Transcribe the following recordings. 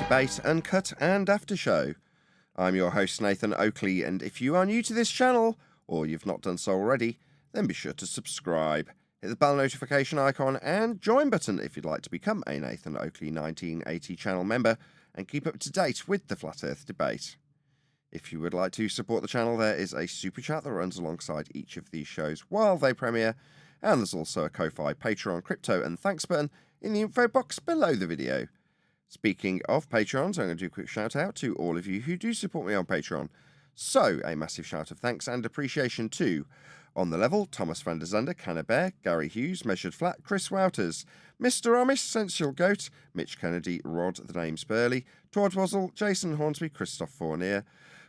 Debate, Uncut and After Show. I'm your host Nathan Oakley, and if you are new to this channel, or you've not done so already, then be sure to subscribe. Hit the bell notification icon and join button if you'd like to become a Nathan Oakley 1980 channel member and keep up to date with the Flat Earth debate. If you would like to support the channel, there is a super chat that runs alongside each of these shows while they premiere, and there's also a Ko-Fi, Patreon, crypto and thanks button in the info box below the video. Speaking of Patrons, I'm going to do a quick shout out to all of you who do support me on Patreon. So, a massive shout of thanks and appreciation to On the Level, Thomas van der Zande, Canna Bear, Gary Hughes, Measured Flat, Chris Wouters, Mr. Amish, Sensual Goat, Mitch Kennedy, Rod, The Name's Burley, Todd Wazzle, Jason Hornsby, Christoph Fournier,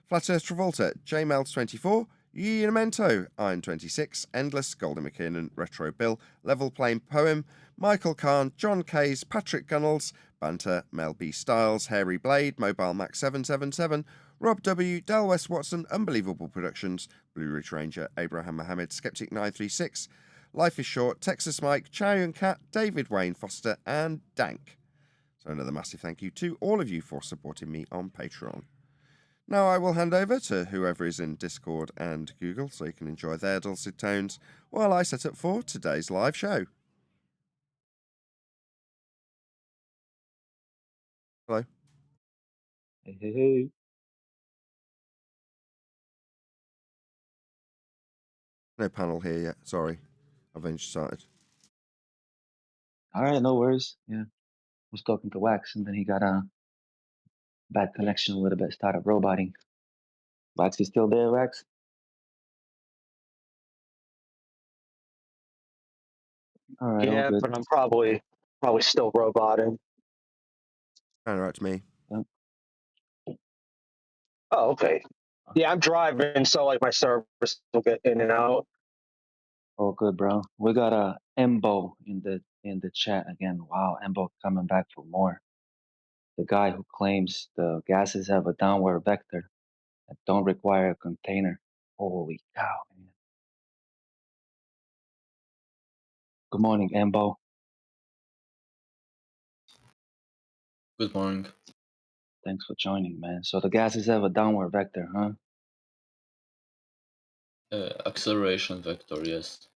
Flat Earth Travolta, JMeld24, Yunamento, Iron26, Endless, Golden McKinnon, Retro Bill, Level Plain Poem, Michael Kahn, John Kays, Patrick Gunnels, Banter, Mel B. Styles, Hairy Blade, Mobile Max 777, Rob W., Del West Watson, Unbelievable Productions, Blue Ridge Ranger, Abraham Mohammed, Skeptic 936, Life is Short, Texas Mike, Chow Yun Cat, David Wayne Foster, and Dank. So another massive thank you to all of you for supporting me on Patreon. Now I will hand over to whoever is in Discord and Google so you can enjoy their dulcet tones while I set up for today's live show. Hello. Hey. No panel here yet, sorry. I've only just started. All right, no worries. Yeah. Was talking to Wax and then he got a bad connection a little bit, started roboting. Wax, you still there, Wax? All right, all Yeah, good. but I'm probably still roboting. Sound right to me. Yeah. Oh, okay. Yeah, I'm driving, so like my service will get in and out. All good, bro. We got a Embo in the chat again. Wow, Embo coming back for more. The guy who claims the gases have a downward vector that don't require a container. Holy cow, man. Good morning, Embo. Good morning. Thanks for joining, man. So the gases have a downward vector, huh? Acceleration vector, yes.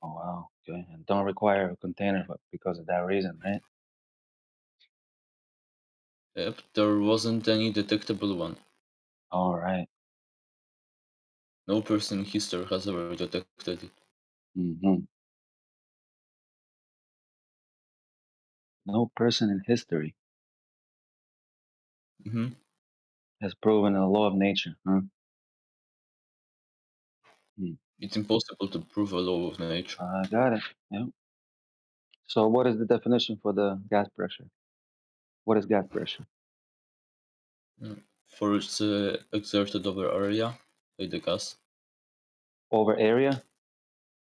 Oh, wow. Okay. And don't require a container because of that reason, right? Yep, there wasn't any detectable one. All right. No person in history has ever detected it. Mm-hmm. No person in history Mm-hmm. has proven a law of nature, huh? It's impossible to prove a law of nature. I got it. Yeah. So what is the definition for the gas pressure? What is gas pressure? Force exerted over area by the gas. Over area?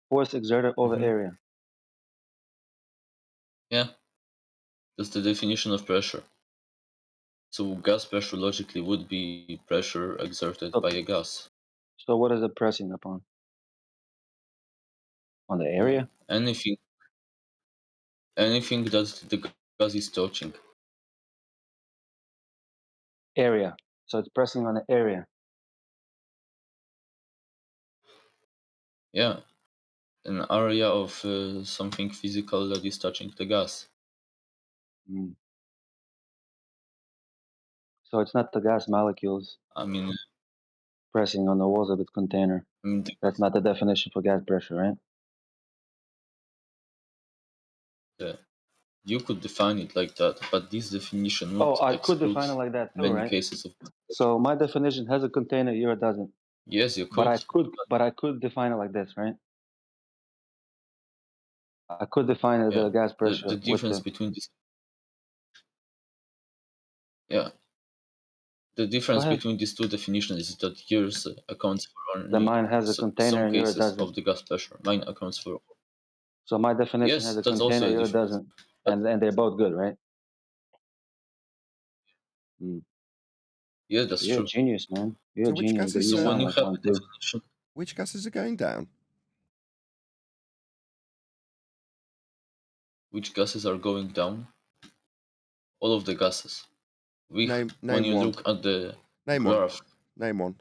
Force exerted over Mm-hmm. area. Yeah, that's the definition of pressure. So gas pressure logically would be pressure exerted by a gas. So what is it pressing upon? On the area? Anything that the gas is touching. Area. So it's pressing on the area. Yeah, an area of something physical that is touching the gas. Mm. So it's not the gas molecules I mean, pressing on the walls of its container. That's not the definition for gas pressure, right? you could define it like that, but this definition would I could exclude define it like that too, many right? cases of. So my definition has a container, yours doesn't. Yes, you But could. I could define it like this, right? I could define the gas pressure The difference between this. Yeah. The difference between these two definitions is that yours accounts for only mine has a container some and yours cases doesn't. of the gas pressure. Mine accounts for. So my definition has a that's container, also a yours difference. doesn't. And they're both good, right? Mm. Yeah, that's You're true. a genius, man. You're So a which genius. gases, You So when sound you like have one a too. definition, which gases are going down? which gases are going down? All of the gases. Name when you one. look at the Name one. graph, Name one.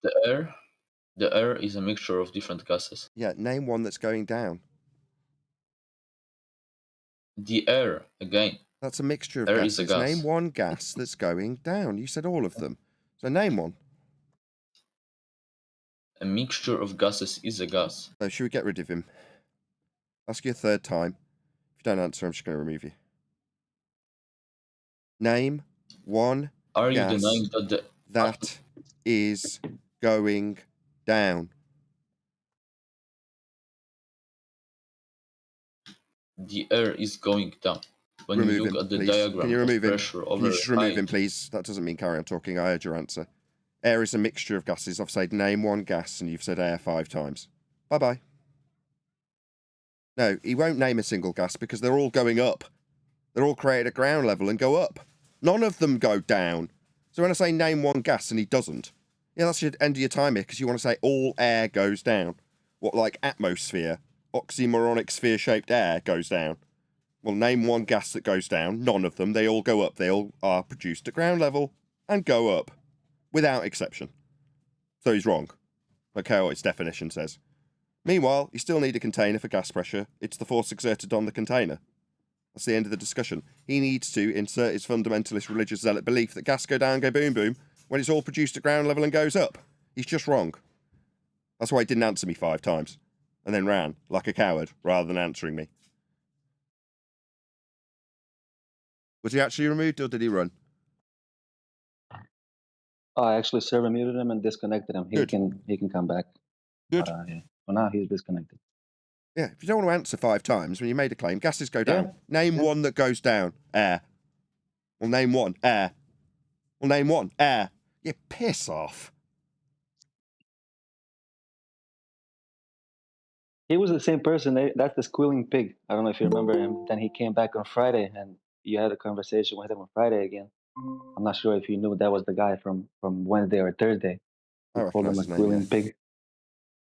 the air is a mixture of different gases. Yeah, name one that's going down. The air, again, That's a mixture of air gases. is a gas. Name one gas that's going down. You said all of them. So name one. A mixture of gases is a gas. So should we get rid of him? Ask you a third time. If you don't answer, I'm just going to remove you. Name one Are you gas denying that that is going down? the air is going down? When Remove you look him, at the please. diagram Can you remove of him? pressure Can over you just remove him, height, please? That doesn't mean carry on talking. I heard your answer. Air is a mixture of gases. I've said name one gas, and you've said air 5 times. Bye-bye. No, he won't name a single gas because they're all going up. They're all created at ground level and go up. None of them go down. So when I say name one gas and he doesn't, yeah, that's your end of your time here because you want to say all air goes down. What, like atmosphere, oxymoronic sphere-shaped air goes down? Well, name one gas that goes down. None of them. They all go up. They all are produced at ground level and go up, without exception. So he's wrong. Okay, what its definition says. Meanwhile, you still need a container for gas pressure. It's the force exerted on the container. That's the end of the discussion. He needs to insert his fundamentalist religious zealot belief that gas go down, go boom boom, when it's all produced at ground level and goes up. He's just wrong. That's why he didn't answer me 5 times. And then ran, like a coward, rather than answering me. Was he actually removed or did he run? I actually server muted him and disconnected him. He Good. can come back. Good. But yeah. For now, he's disconnected. Yeah, if you don't want to answer 5 times when you made a claim, gases go down. Yeah. Name one that goes down. Air. Well, name one. Air. Well, name one. Air. Yeah, piss off. He was the same person. That's the squealing pig. I don't know if you remember him. Then he came back on Friday, and you had a conversation with him on Friday again. I'm not sure if you knew that was the guy from Wednesday or Thursday. I You called recognise him a his name, squealing yeah. pig.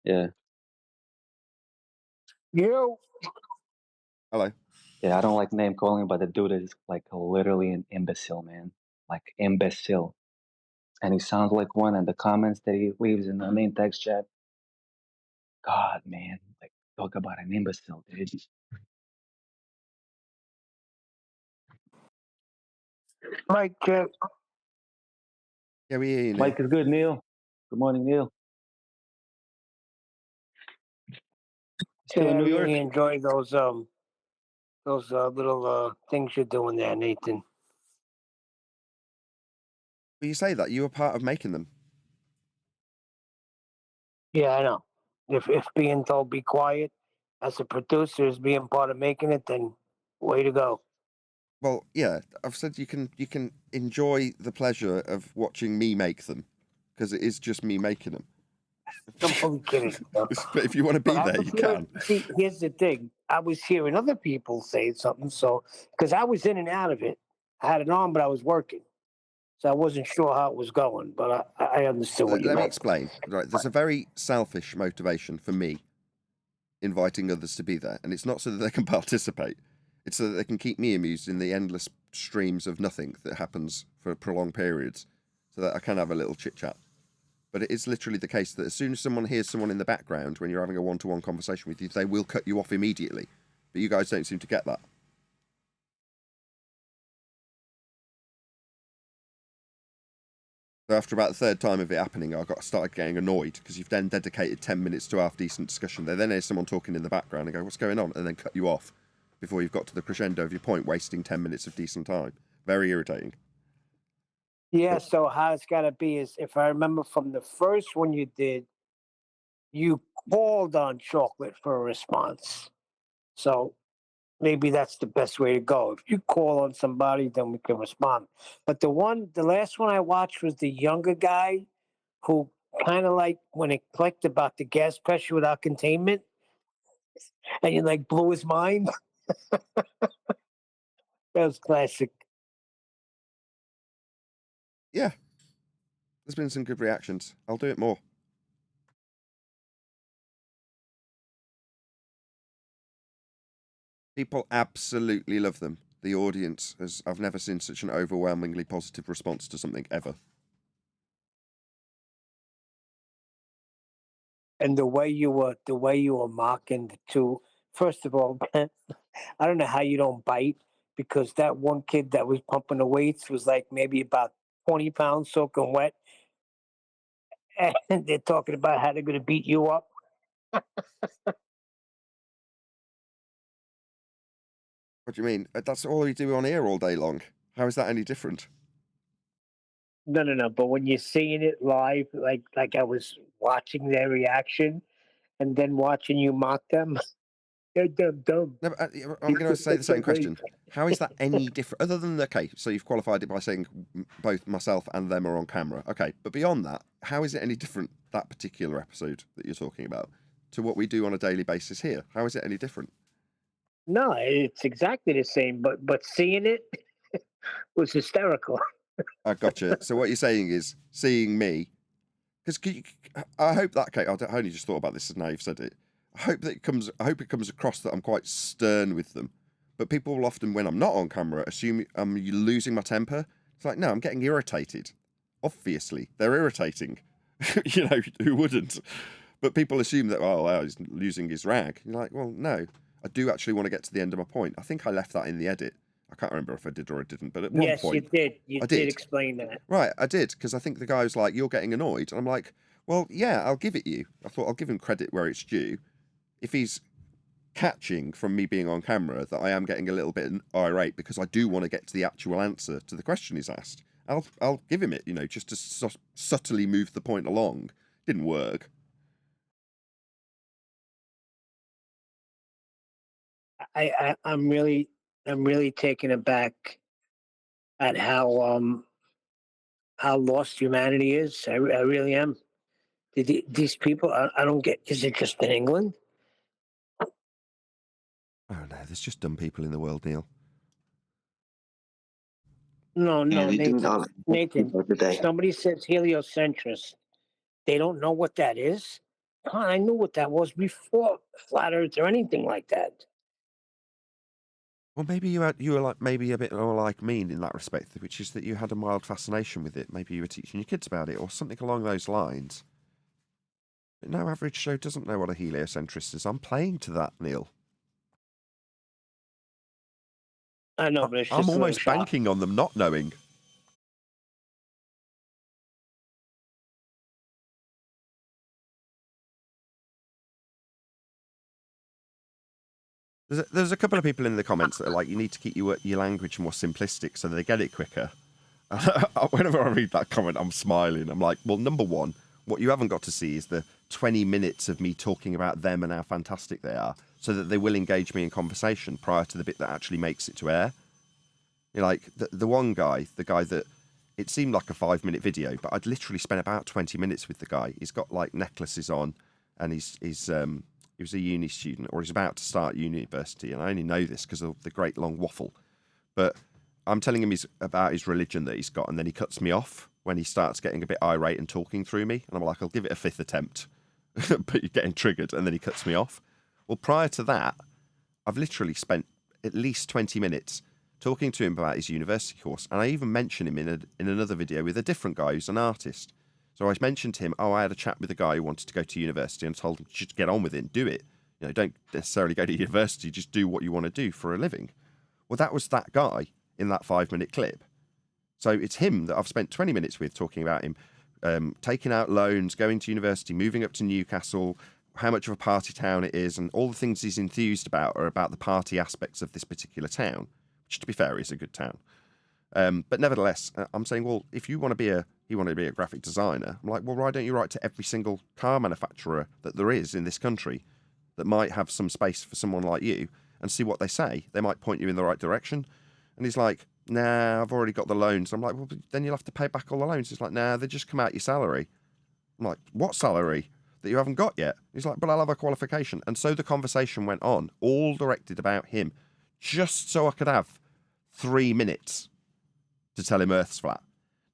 Yeah. You. Hello. Yeah, I don't like name calling, but the dude is like literally an imbecile, man. Like imbecile. And he sounds like one, and the comments that he leaves in the main text chat. God, man. Like, talk about an imbecile, dude. Mike, Yeah, we hear you, Neil. Mike is good, Neil. Good morning, Neil. Still in I New York? really enjoy those little things you're doing there, Nathan. But you say that. You were part of making them. Yeah, I know. If being told be quiet as a producer is being part of making it, then way to go. Well, yeah, I've said you can enjoy the pleasure of watching me make them because it is just me making them. I'm only kidding. But if you want to be But I there, was you hearing, can. see, here's the thing. I was hearing other people say something, so because I was in and out of it. I had it on, but I was working, so I wasn't sure how it was going. But I understood what you Let me meant. explain. Right, there's a very selfish motivation for me inviting others to be there, and it's not so that they can participate. It's so that they can keep me amused in the endless streams of nothing that happens for prolonged periods, so that I can have a little chit chat. But it is literally the case that as soon as someone hears someone in the background when you're having a one-to-one conversation with you, they will cut you off immediately. But you guys don't seem to get that. So after about the third time of it happening, I started getting annoyed because you've then dedicated 10 minutes to half-decent discussion. They then hear someone talking in the background and go, what's going on? And then cut you off before you've got to the crescendo of your point, wasting 10 minutes of decent time. Very irritating. Yeah. So how it's got to be is, if I remember from the first one you did, you called on Chocolate for a response. So maybe that's the best way to go. If you call on somebody, then we can respond. But the last one I watched was the younger guy who kind of like when it clicked about the gas pressure without containment, and you like blew his mind. That was classic. Yeah. There's been some good reactions. I'll do it more. People absolutely love them. the audience has. I've never seen such an overwhelmingly positive response to something ever. And the way you were mocking the two. First of all, I don't know how you don't bite, because that one kid that was pumping the weights was like maybe about 20 pounds soaking wet, and they're talking about how they're going to beat you up. What do you mean? That's all we do on here all day long. How is that any different? No. But when you're seeing it live, like I was watching their reaction, and then watching you mock them, they're dumb. No, but, I'm going to say the same question. How is that any different? Other than, okay, so you've qualified it by saying both myself and them are on camera. Okay, but beyond that, how is it any different, that particular episode that you're talking about, to what we do on a daily basis here? How is it any different? No, it's exactly the same. But seeing it was hysterical. I gotcha. So what you're saying is seeing me, because I hope that, okay, I only just thought about this now you've said it. I hope it comes across that I'm quite stern with them. But people will often, when I'm not on camera, assume I'm losing my temper. It's like, no, I'm getting irritated. Obviously, they're irritating. You know, who wouldn't? But people assume that, oh, he's losing his rag. You're like, well, no. I do actually want to get to the end of my point. I think I left that in the edit. I can't remember if I did or I didn't, but at one Yes, point... you did. You I did did. explain that. Right, I did, because I think the guy was like, you're getting annoyed. And I'm like, well, yeah, I'll give it you. I thought I'll give him credit where it's due. If he's catching from me being on camera that I am getting a little bit irate because I do want to get to the actual answer to the question he's asked, I'll give him it, you know, just to subtly move the point along. Didn't work. I'm really taken aback at how lost humanity is. I really am. These people, I don't get. Is it just in England? Oh no, there's just dumb people in the world, Neil. No, Yeah, they do Nathan. that Nathan, every day. somebody says heliocentrist. They don't know what that is. God, I knew what that was before flat Earth or anything like that. Well, maybe you were like maybe a bit more like me in that respect, which is that you had a mild fascination with it. Maybe you were teaching your kids about it or something along those lines. But no average Joe doesn't know what a heliocentrist is. I'm playing to that, Neil. I know, but it's just I'm a little almost shock. banking on them not knowing. There's a couple of people in the comments that are like, you need to keep your language more simplistic so they get it quicker. Whenever I read that comment, I'm smiling. I'm like, well, number one, what you haven't got to see is the 20 minutes of me talking about them and how fantastic they are, so that they will engage me in conversation prior to the bit that actually makes it to air. You know, like the one guy, the guy that it seemed like a 5-minute video, but I'd literally spent about 20 minutes with the guy. He's got like necklaces on, and he was a uni student, or he's about to start university, and I only know this because of the great long waffle. But I'm telling him about his religion that he's got, and then he cuts me off when he starts getting a bit irate and talking through me. And I'm like, I'll give it a 5th attempt. But you're getting triggered, and then he cuts me off. Well, prior to that, I've literally spent at least 20 minutes talking to him about his university course. And I even mentioned him in another video with a different guy who's an artist. So I mentioned to him, I had a chat with a guy who wanted to go to university, and told him, just get on with it and do it. You know, don't necessarily go to university, just do what you want to do for a living. Well, that was that guy in that 5-minute clip. So it's him that I've spent 20 minutes with, talking about him taking out loans, going to university, moving up to Newcastle, how much of a party town it is, and all the things he's enthused about are about the party aspects of this particular town, which, to be fair, is a good town. But nevertheless, I'm saying, well, if you want to be a graphic designer, I'm like, well, why don't you write to every single car manufacturer that there is in this country that might have some space for someone like you, and see what they say? They might point you in the right direction. And he's like, nah, I've already got the loans. I'm like, well, then you'll have to pay back all the loans. He's like, nah, they just come out your salary. I'm like, what salary that you haven't got yet? He's like, but I'll have a qualification. And so the conversation went on, all directed about him, just so I could have 3 minutes to tell him Earth's flat.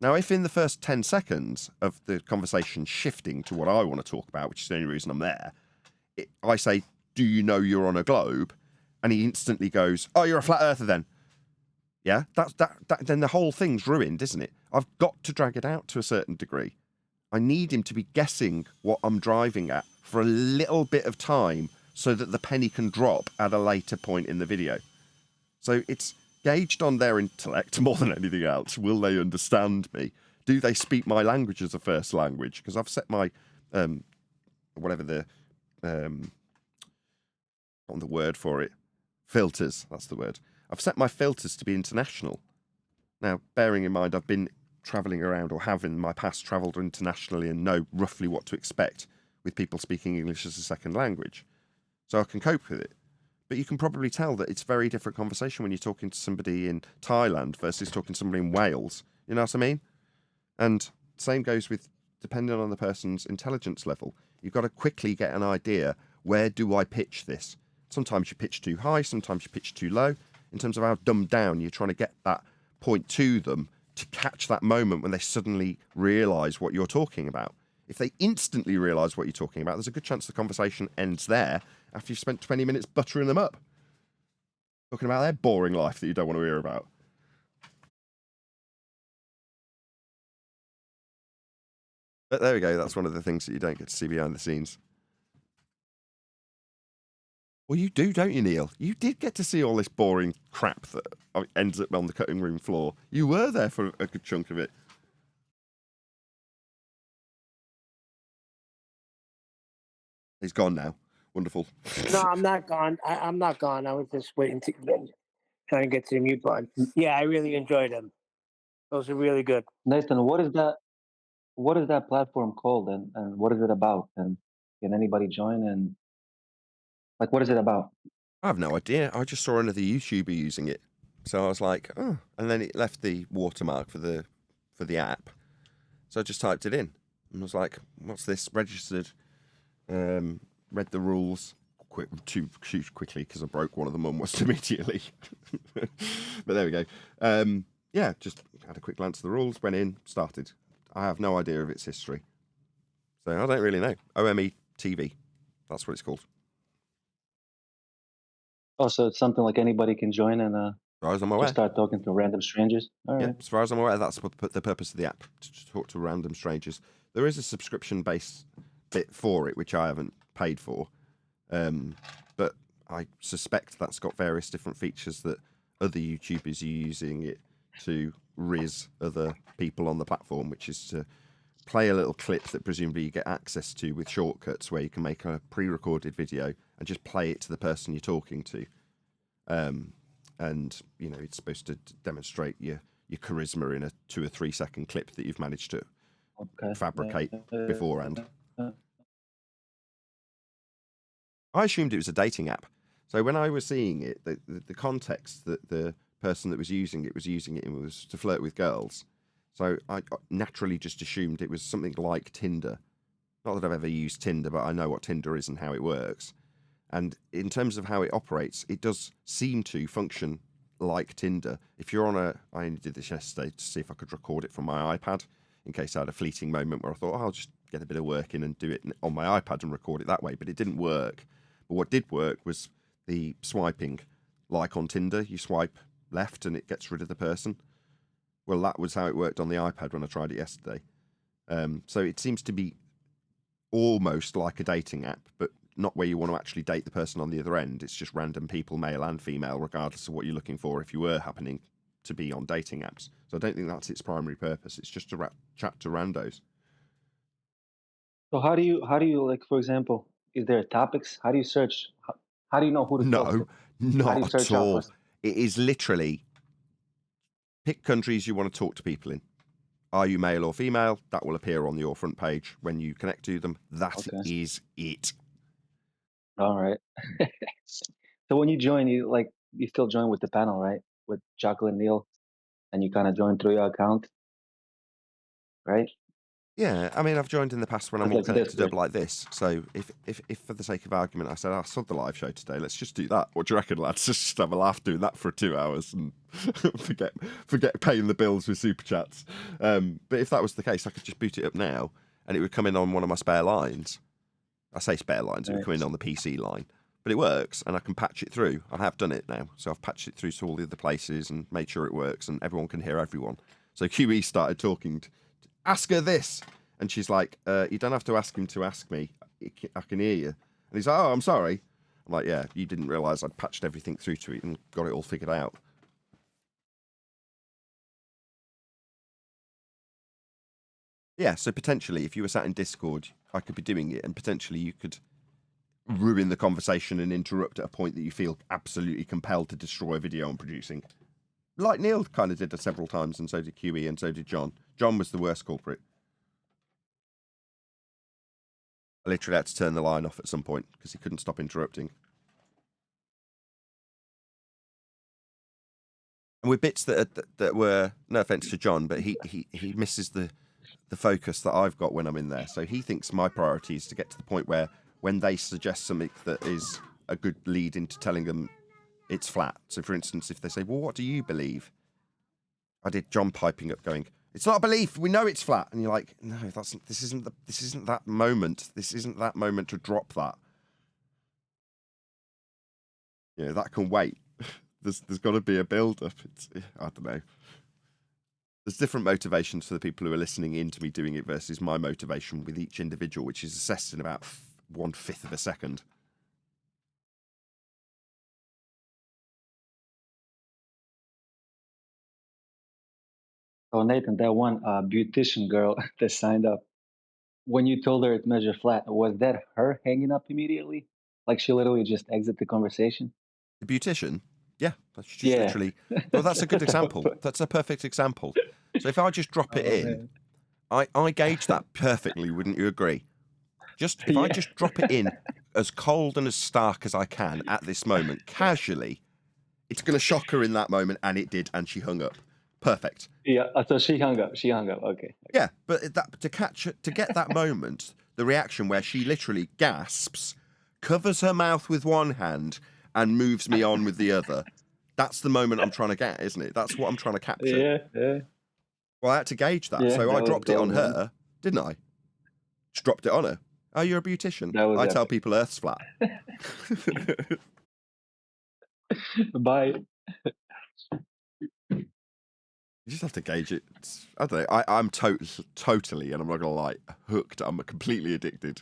Now, if in the first 10 seconds of the conversation shifting to what I want to talk about, which is the only reason I'm there, I say, do you know you're on a globe? And he instantly goes, oh, you're a flat earther then. Yeah, then the whole thing's ruined, isn't it? I've got to drag it out to a certain degree. I need him to be guessing what I'm driving at for a little bit of time so that the penny can drop at a later point in the video. So it's gauged on their intellect more than anything else. Will they understand me? Do they speak my language as a first language? Because I've set my, whatever the, not the word for it, filters, that's the word. I've set my filters to be international. Now, bearing in mind I've been travelling around, or have in my past travelled internationally, and know roughly what to expect with people speaking English as a second language. So I can cope with it. But you can probably tell that it's a very different conversation when you're talking to somebody in Thailand versus talking to somebody in Wales. You know what I mean? And same goes with, depending on the person's intelligence level, you've got to quickly get an idea, where do I pitch this? Sometimes you pitch too high, sometimes you pitch too low. In terms of how dumbed down you're trying to get that point to them to catch that moment when they suddenly realise what you're talking about. If they instantly realise what you're talking about, there's a good chance the conversation ends there after you've spent 20 minutes buttering them up, talking about their boring life that you don't want to hear about. But there we go, that's one of the things that you don't get to see behind the scenes. Well, you do, don't you, Neil? You did get to see all this boring crap that ends up on the cutting room floor. You were there for a good chunk of it. He's gone now. Wonderful. No, I'm not gone. I'm not gone. I was just waiting to trying to get to the mute button. Yeah, I really enjoyed them. Those are really good. Nathan, what is that? What is that platform called, and what is it about? And can anybody join? And like, what is it about? I have no idea. I just saw another YouTuber using it, so I was like, oh, and then it left the watermark for the app, so I just typed it in and was like, what's this? Registered, read the rules too quickly because I broke one of them almost immediately. But there we go. Yeah, just had a quick glance at the rules, went in, started. I have no idea of its history, so I don't really know. OME TV, that's what it's called. Oh, so it's something like anybody can join and As far as I'm aware. just start talking to random strangers. All right. Yeah, as far as I'm aware, that's the purpose of the app, to talk to random strangers. There is a subscription-based bit for it, which I haven't paid for, but I suspect that's got various different features that other YouTubers are using it to riz other people on the platform, which is to play a little clip that presumably you get access to with shortcuts, where you can make a pre-recorded video and just play it to the person you're talking to. And you know, it's supposed to demonstrate your charisma in a 2 or 3 second clip that you've managed to fabricate beforehand. I assumed it was a dating app. So when I was seeing it, the context that the person that was using it and was to flirt with girls. So I naturally just assumed it was something like Tinder. Not that I've ever used Tinder, but I know what Tinder is and how it works. And in terms of how it operates, it does seem to function like Tinder. If you're on I only did this yesterday to see if I could record it from my iPad, in case I had a fleeting moment where I thought, oh, I'll just get a bit of work in and do it on my iPad and record it that way. But it didn't work. But what did work was the swiping. Like on Tinder, you swipe left and it gets rid of the person. Well, that was how it worked on the iPad when I tried it yesterday. So it seems to be almost like a dating app, but not where you want to actually date the person on the other end. It's just random people, male and female, regardless of what you're looking for, if you were happening to be on dating apps. So I don't think that's its primary purpose. It's just to chat to randos. So how do you like, for example, is there topics? How do you search? How do you know who to talk to? No, How do you not search at out all. for? It is literally pick countries you want to talk to people in. Are you male or female? That will appear on your front page when you connect to them. That is it. All right. So when you join, you still join with the panel, right? With Jacqueline Neal, and you kind of join through your account, right? Yeah, I mean, I've joined in the past when I'm all Like connected this, up like this. So if for the sake of argument, I said, I saw the live show today, let's just do that. What do you reckon, lads? Just have a laugh doing that for 2 hours and forget paying the bills with super chats. But if that was the case, I could just boot it up now and it would come in on one of my spare lines. I say spare lines, it would come in on the PC line. but it works, and I can patch it through. I have done it now, so I've patched it through to all the other places and made sure it works, and everyone can hear everyone. So QE started talking, ask her this, and she's like, you don't have to ask him to ask me. I can hear you. And he's like, oh, I'm sorry. I'm like, yeah, you didn't realise I'd patched everything through to it and got it all figured out. Yeah, so potentially, if you were sat in Discord, I could be doing it, and potentially you could ruin the conversation and interrupt at a point that you feel absolutely compelled to destroy a video I'm producing. Like Neil kind of did it several times, and so did QE, and so did John. John was the worst culprit. I literally had to turn the line off at some point because he couldn't stop interrupting. And with bits that were, no offense to John, but he misses the focus that I've got when I'm in there. So he thinks my priority is to get to the point where when they suggest something that is a good lead into telling them it's flat. So for instance, if they say, well, what do you believe? I did John piping up going, it's not a belief, we know it's flat. And you're like, no, this isn't that moment. This isn't that moment to drop that. You know, that can wait. There's got to be a build-up. I don't know. There's different motivations for the people who are listening in to me doing it versus my motivation with each individual, which is assessed in about 1/5 of a second. Oh, Nathan, that one beautician girl that signed up, when you told her it measured flat, was that her hanging up immediately? Like she literally just exit the conversation? The beautician? Yeah, that's just Yeah. literally... Well, that's a good example. That's a perfect example. So if I just drop it in, I gauge that perfectly, wouldn't you agree? If I just drop it in as cold and as stark as I can at this moment, casually, it's going to shock her in that moment, and it did, and she hung up. Perfect. Yeah, so she hung up. Okay. Yeah, but to get that moment, the reaction where she literally gasps, covers her mouth with one hand, and moves me on with the other. That's the moment I'm trying to get, isn't it? That's what I'm trying to capture. Yeah. Well, I had to gauge that, Yeah, so that I was dropped it on gold, man. her, didn't I? Just dropped it on her. Oh, you're a beautician. That was I tell epic. people Earth's flat. Bye. You just have to gauge it. I don't know. I'm totally, and I'm not gonna lie, hooked. I'm completely addicted.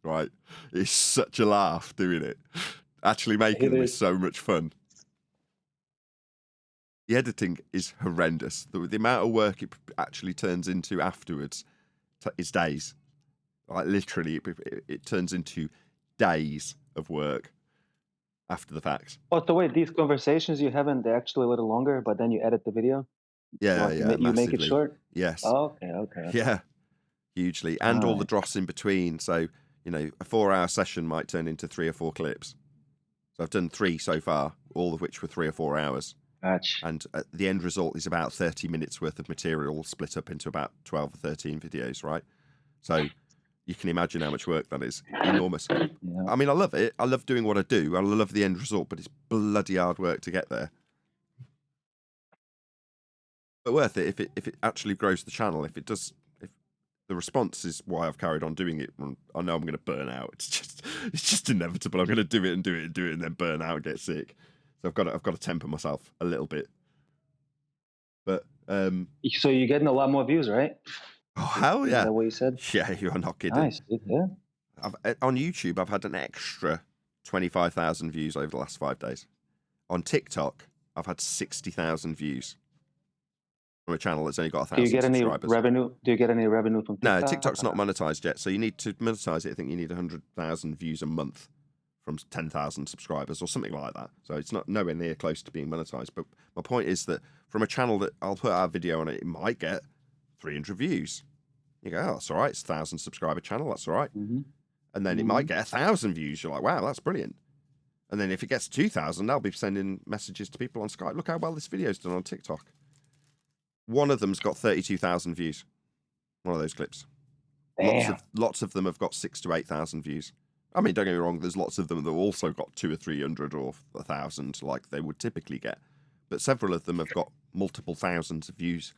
Right? It's such a laugh doing it. Actually making them is so much fun. The editing is horrendous. The amount of work it actually turns into afterwards is days. Like literally, it turns into days of work after the fact. Oh, so wait, these conversations you have, they're actually a little longer, but then you edit the video? Yeah, Like, yeah, you make it massively. short? Yes. Oh, okay. Yeah, hugely. And all the Nice. dross in between. So, you know, a 4-hour session might turn into 3 or 4 clips. So I've done 3 so far, all of which were 3 or 4 hours. Gotcha. And the end result is about 30 minutes worth of material split up into about 12 or 13 videos, right? So you can imagine how much work that is. Enormous. Yeah. I mean, I love it. I love doing what I do. I love the end result, but it's bloody hard work to get there. But worth it if it actually grows the channel. If the response is why I've carried on doing it, I know I'm going to burn out. It's just inevitable. I'm going to do it and then burn out and get sick. So I've got to temper myself a little bit. But So you're getting a lot more views, right? oh hell yeah! Is that what you said? Yeah, you are not kidding. Nice, dude. Yeah. On YouTube, I've had an extra 25,000 views over the last 5 days. On TikTok, I've had 60,000 views from a channel that's only got 1,000 subscribers. Revenue? Do you get any revenue from TikTok? No, TikTok's not monetized yet. So you need to monetize it. I think you need 100,000 views a month from 10,000 subscribers or something like that. So it's not nowhere near close to being monetized. But my point is that from a channel that I'll put out a video on it might get 300 views. You go, oh, that's all right. It's a 1,000 subscriber channel. That's all right. Mm-hmm. And then it might get 1,000 views. You're like, wow, that's brilliant. And then if it gets 2,000, I'll be sending messages to people on Skype. Look how well this video's done on TikTok. One of them's got 32,000 views. One of those clips. Lots of them have got 6,000 to 8,000 views. I mean, don't get me wrong. There's lots of them that have also got 200 or 300 or 1,000, like they would typically get. But several of them have got multiple thousands of views.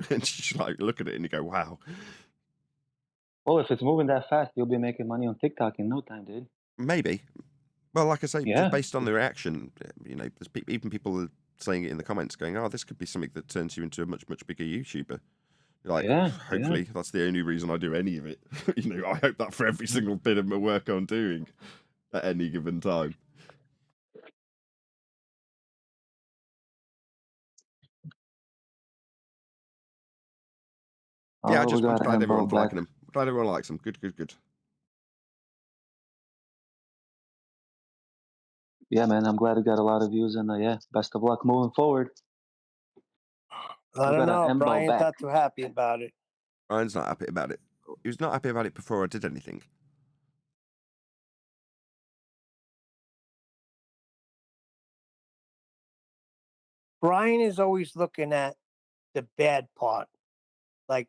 And you just like look at it and you go, wow. Well, if it's moving that fast, you'll be making money on TikTok in no time, dude. Maybe. Well, like I say, just Yeah. based on the reaction, you know, there's even people are saying it in the comments, going, "Oh, this could be something that turns you into a much, much bigger YouTuber." Like, Yeah. hopefully, that's the only reason I do any of it. You know, I hope that for every single bit of my work I'm doing at any given time. Yeah, Oh, we I'm got glad Embo everyone's back. liking them. Glad everyone likes them. Good, good, good. Yeah, man, I'm glad it got a lot of views, and yeah, best of luck moving forward. I We don't got know. Embo Brian's back. not too happy about it. Ryan's not happy about it. He was not happy about it before I did anything. Brian is always looking at the bad part. Like,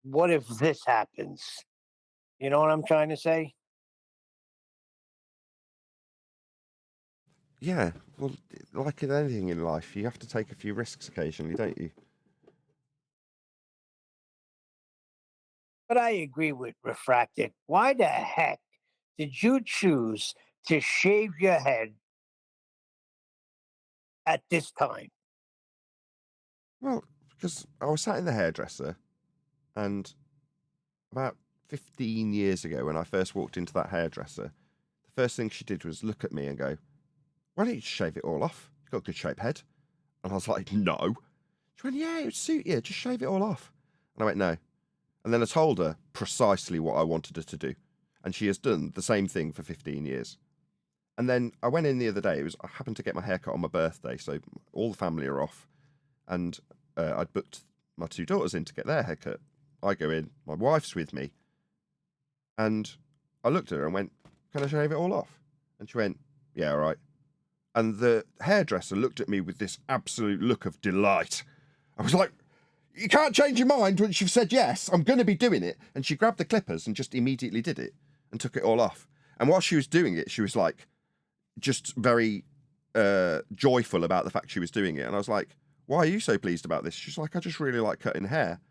what if this happens? You know what I'm trying to say? Yeah, well, like in anything in life, you have to take a few risks occasionally, don't you? But I agree with Refracted. Why the heck did you choose to shave your head at this time? Well, because I was sat in the hairdresser, and about 15 years ago, when I first walked into that hairdresser, the first thing she did was look at me and go, "Why don't you just shave it all off? You've got a good shaped head." And I was like, "No." She went, "Yeah, it would suit you. Just shave it all off." And I went, "No." And then I told her precisely what I wanted her to do. And she has done the same thing for 15 years. And then I went in the other day. I happened to get my haircut on my birthday, so all the family are off. And I'd booked my two daughters in to get their haircut. I go in, my wife's with me. And I looked at her and went, "Can I shave it all off?" And she went, "Yeah, all right." And the hairdresser looked at me with this absolute look of delight. I was like, "You can't change your mind once you've said yes. I'm going to be doing it." And she grabbed the clippers and just immediately did it and took it all off. And while she was doing it, she was like, just very joyful about the fact she was doing it. And I was like, "Why are you so pleased about this?" She's like, "I just really like cutting hair,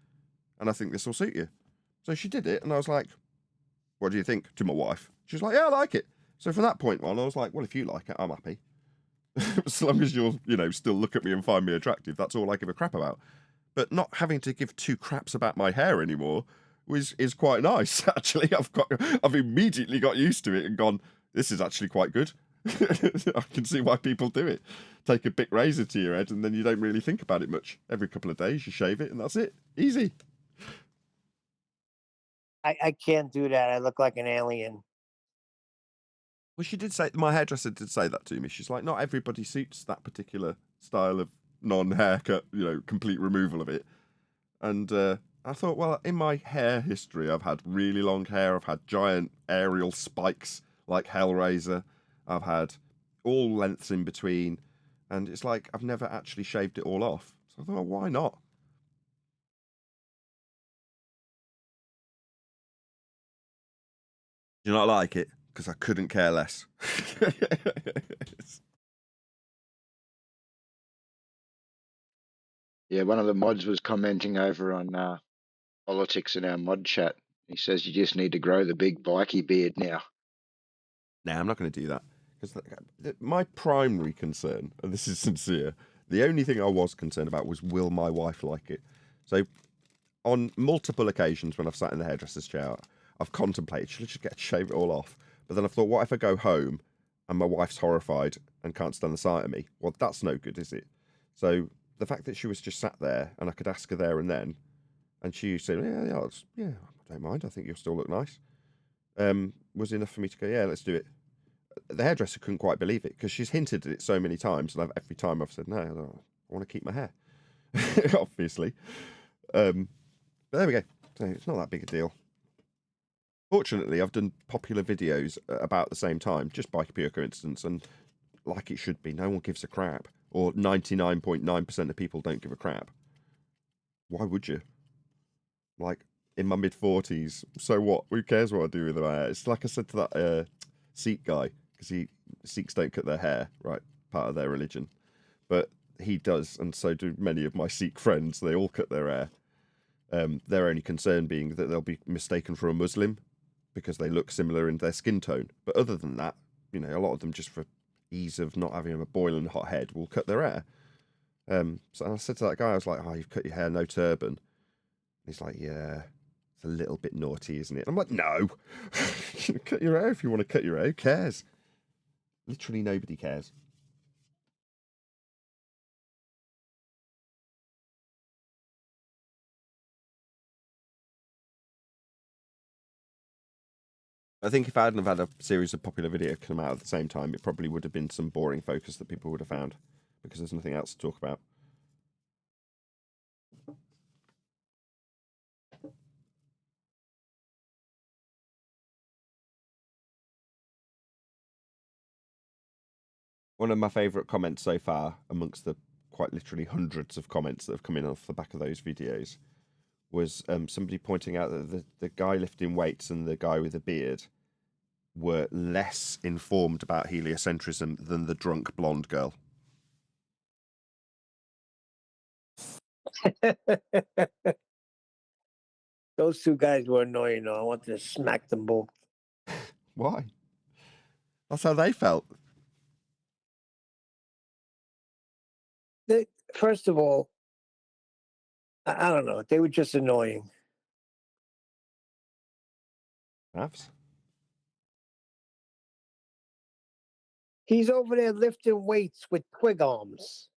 and I think this will suit you." So she did it, and I was like, "What do you think?" to my wife. She was like, "Yeah, I like it." So from that point on, I was like, "Well, if you like it, I'm happy." As long as you'll, you know, still look at me and find me attractive, that's all I give a crap about. But not having to give two craps about my hair anymore is quite nice. Actually, I've immediately got used to it and gone, "This is actually quite good." I can see why people do it. Take a big razor to your head, and then you don't really think about it much. Every couple of days, you shave it, and that's it. Easy. I can't do that. I look like an alien. Well, she did say, my hairdresser did say that to me. She's like, not everybody suits that particular style of non-haircut, you know, complete removal of it. And I thought, well, in my hair history, I've had really long hair. I've had giant aerial spikes like Hellraiser. I've had all lengths in between. And it's like, I've never actually shaved it all off. So I thought, well, why not? Do you not like it? Because I couldn't care less. Yeah, one of the mods was commenting over on politics in our mod chat. He says you just need to grow the big bikey beard now. Nah, I'm not going to do that. Because my primary concern, and this is sincere, the only thing I was concerned about was, will my wife like it? So on multiple occasions when I've sat in the hairdresser's chair, I've contemplated, should I just get to shave it all off? But then I thought, what if I go home and my wife's horrified and can't stand the sight of me? Well, that's no good, is it? So the fact that she was just sat there and I could ask her there and then, and she said, yeah, I don't mind. I think you'll still look nice. Was enough for me to go, yeah, let's do it. The hairdresser couldn't quite believe it because she's hinted at it so many times, and every time I've said, no, I want to keep my hair, obviously. But there we go. So it's not that big a deal. Fortunately, I've done popular videos about the same time, just by pure coincidence, and like it should be, no one gives a crap. Or 99.9% of people don't give a crap. Why would you? Like, in my mid-40s, so what? Who cares what I do with my hair? It's like I said to that Sikh guy, because Sikhs don't cut their hair, right? Part of their religion. But he does, and so do many of my Sikh friends. They all cut their hair. Their only concern being that they'll be mistaken for a Muslim because they look similar in their skin tone. But other than that, you know, a lot of them just for ease of not having a boiling hot head will cut their hair. So I said to that guy, I was like, "Oh, you've cut your hair, no turban." And he's like, "Yeah, it's a little bit naughty, isn't it?" I'm like, "No, cut your hair if you want to cut your hair. Who cares? Literally nobody cares." I think if I hadn't have had a series of popular videos come out at the same time, it probably would have been some boring focus that people would have found because there's nothing else to talk about. One of my favourite comments so far, amongst the quite literally hundreds of comments that have come in off the back of those videos, was somebody pointing out that the guy lifting weights and the guy with the beard were less informed about heliocentrism than the drunk blonde girl. Those two guys were annoying. I wanted to smack them both. Why? That's how they felt. First of all, I don't know. They were just annoying. Perhaps. He's over there lifting weights with twig arms.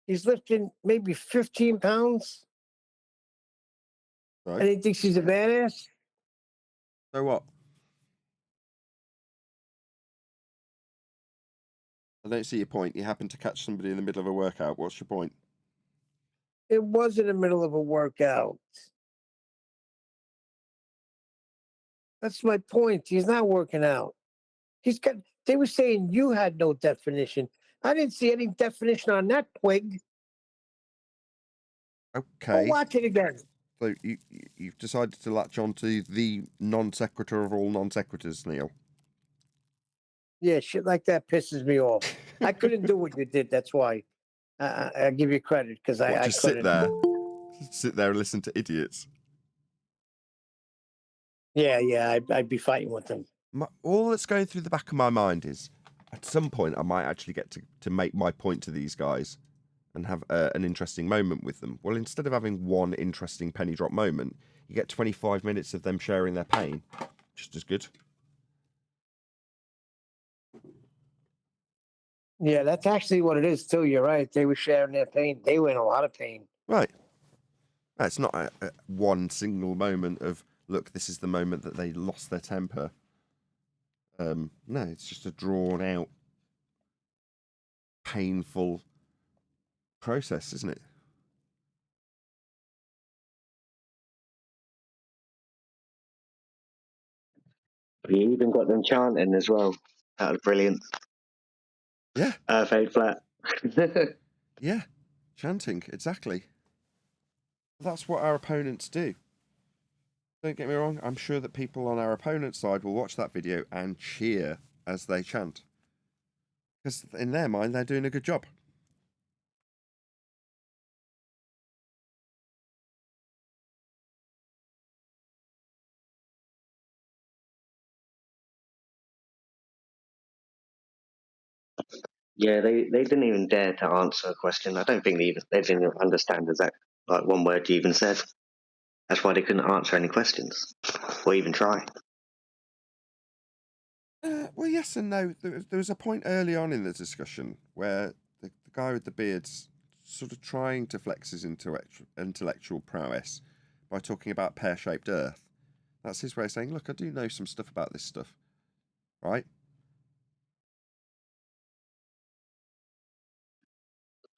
He's lifting maybe 15 pounds. Right. And he thinks he's a badass. So what? I don't see your point. You happen to catch somebody in the middle of a workout. What's your point? It was in the middle of a workout. That's my point. He's not working out. They were saying you had no definition. I didn't see any definition on that twig. Okay. Go watch it again. So you've decided to latch on to the non sequitur of all non sequiturs, Neil. Yeah, shit like that pisses me off. I couldn't do what you did. That's why I give you credit because I just couldn't. sit there and listen to idiots. Yeah, I'd be fighting with them. All that's going through the back of my mind is, at some point, I might actually get to make my point to these guys and have an interesting moment with them. Well, instead of having one interesting penny drop moment, you get 25 minutes of them sharing their pain. Just as good. Yeah, that's actually what it is too. You're right. They were sharing their pain. They were in a lot of pain. Right. It's not a one single moment of, look, this is the moment that they lost their temper. No, it's just a drawn out, painful process, isn't it? You even got them chanting as well. That was brilliant. Yeah. Earth ate flat. Yeah. Chanting, exactly. That's what our opponents do. Don't get me wrong, I'm sure that people on our opponent's side will watch that video and cheer as they chant. Because in their mind, they're doing a good job. Yeah, they didn't even dare to answer a question. I don't think they didn't even understand exact like one word you even said. That's why they couldn't answer any questions or even try. Well, yes and no. There was a point early on in the discussion where the guy with the beard's sort of trying to flex his intellectual prowess by talking about pear-shaped Earth. That's his way of saying, look, I do know some stuff about this stuff, right?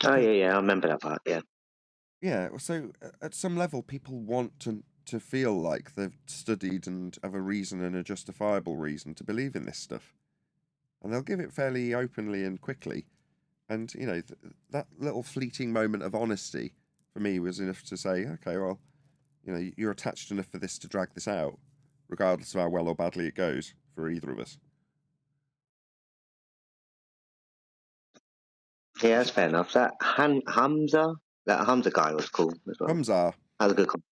Oh yeah, I remember that part. Yeah. Yeah. So at some level, people want to feel like they've studied and have a reason and a justifiable reason to believe in this stuff, and they'll give it fairly openly and quickly. And, you know, that little fleeting moment of honesty for me was enough to say, okay, well, you know, you're attached enough for this to drag this out, regardless of how well or badly it goes for either of us. Yeah, that's fair enough. That Hamza guy was cool as well. Hamza. That was a good comment.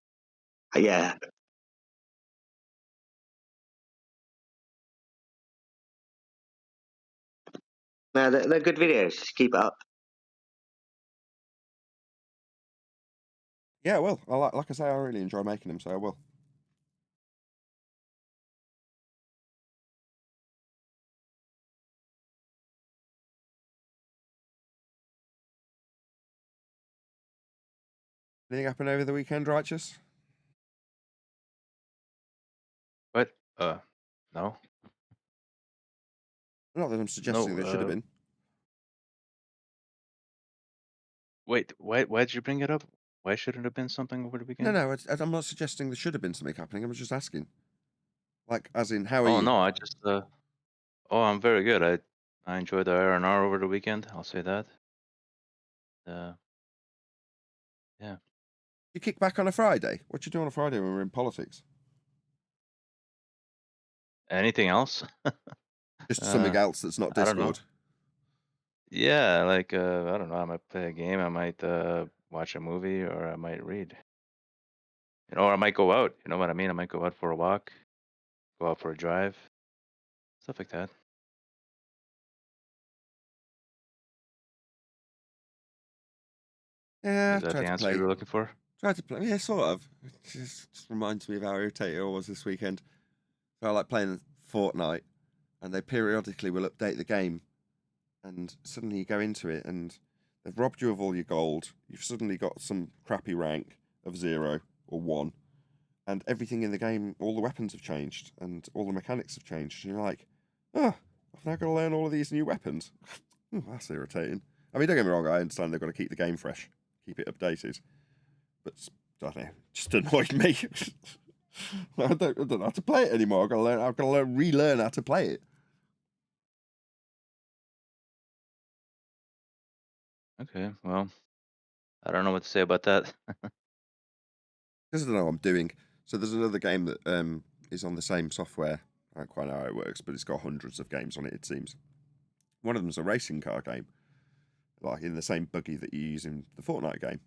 Yeah. No, they're good videos. Just keep it up. Yeah, well, like I say, I really enjoy making them, so I will. Anything happen over the weekend, Righteous? What? No. Not that I'm suggesting there should have No. been. Wait. Why'd you bring it up? Why shouldn't it have been something over the weekend? No, I'm not suggesting there should have been something happening. I was just asking. Like, as in, how are Oh you? no, I just oh, I'm very good. I enjoyed the R&R over the weekend. I'll say that. Yeah. You kick back on a Friday? What you do on a Friday when we're in politics? Anything else? Just something else that's not I don't know. Discord. Yeah, like I don't know. I might play a game. I might watch a movie, or I might read. Or I might go out. You know what I mean? I might go out for a walk, go out for a drive, stuff like that. Yeah, Is that tried the to answer you play. were looking for? Tried to play. Yeah, sort of. It just reminds me of how irritated I was this weekend. So I like playing Fortnite, and they periodically will update the game, and suddenly you go into it, and they've robbed you of all your gold. You've suddenly got some crappy rank of 0 or 1, and everything in the game, all the weapons have changed, and all the mechanics have changed. And you're like, oh, I've now got to learn all of these new weapons. Oh, that's irritating. I mean, don't get me wrong, I understand they've got to keep the game fresh, keep it updated, but I don't know, just annoyed me. I don't know how to play it anymore. I've got to relearn how to play it. Okay, well, I don't know what to say about that. Because I don't know what I'm doing. So there's another game that is on the same software. I don't quite know how it works, but it's got hundreds of games on it, it seems. One of them's a racing car game, like in the same buggy that you use in the Fortnite game.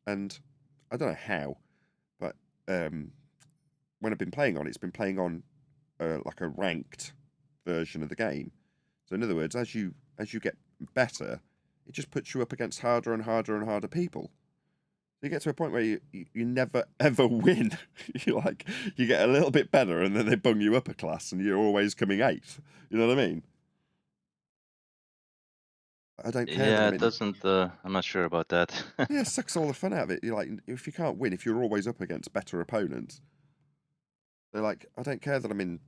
And I don't know how, but when I've been playing on it, it's been playing on like a ranked version of the game. So in other words, as you get better, it just puts you up against harder and harder and harder people. You get to a point where you never ever win. You get a little bit better, and then they bung you up a class, and you're always coming 8th. You know what I mean? I don't care that Yeah, I'm it in. doesn't. I'm not sure about that. Yeah, it sucks all the fun out of it. You're like, if you can't win, if you're always up against better opponents, they're like, I don't care that I'm in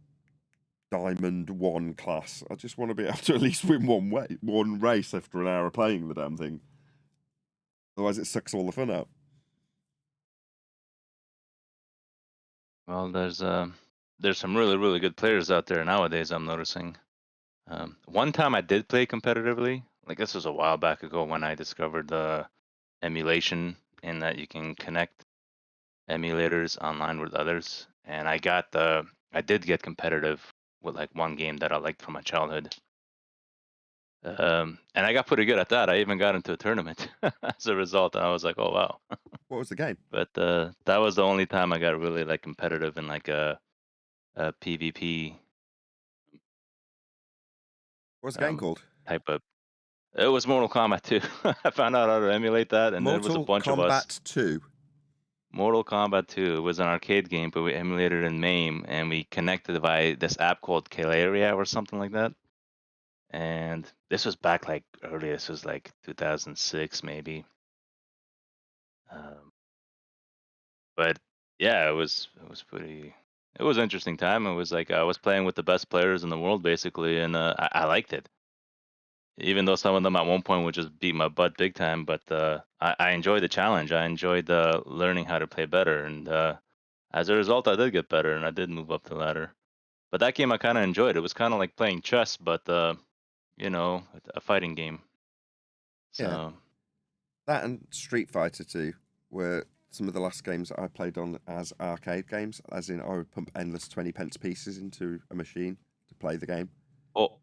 Diamond 1 class. I just want to be able to at least win one race after an hour of playing the damn thing. Otherwise, it sucks all the fun out. Well, there's some really good players out there nowadays, I'm noticing. One time I did play competitively. Like this was a while back ago when I discovered the emulation, in that you can connect emulators online with others, and I did get competitive with like one game that I liked from my childhood. And I got pretty good at that. I even got into a tournament as a result. And I was like, oh wow. What was the game? But that was the only time I got really like competitive in like a PvP What was the game called? type of. It was Mortal Kombat 2. I found out how to emulate that, and there was a Mortal bunch of us. Kombat 2. Mortal Kombat 2. It was an arcade game, but we emulated in MAME, and we connected by this app called Kaleria or something like that. And this was back like early. This was like 2006 maybe. But yeah, it was pretty. It was an interesting time. It was like I was playing with the best players in the world basically, and I liked it. Even though some of them at one point would just beat my butt big time, but I enjoyed the challenge. I enjoyed learning how to play better, and as a result, I did get better, and I did move up the ladder. But that game I kind of enjoyed. It was kind of like playing chess, but a fighting game. Yeah. So That and Street Fighter 2 were some of the last games that I played on as arcade games, as in I would pump endless 20p pieces into a machine to play the game. oh,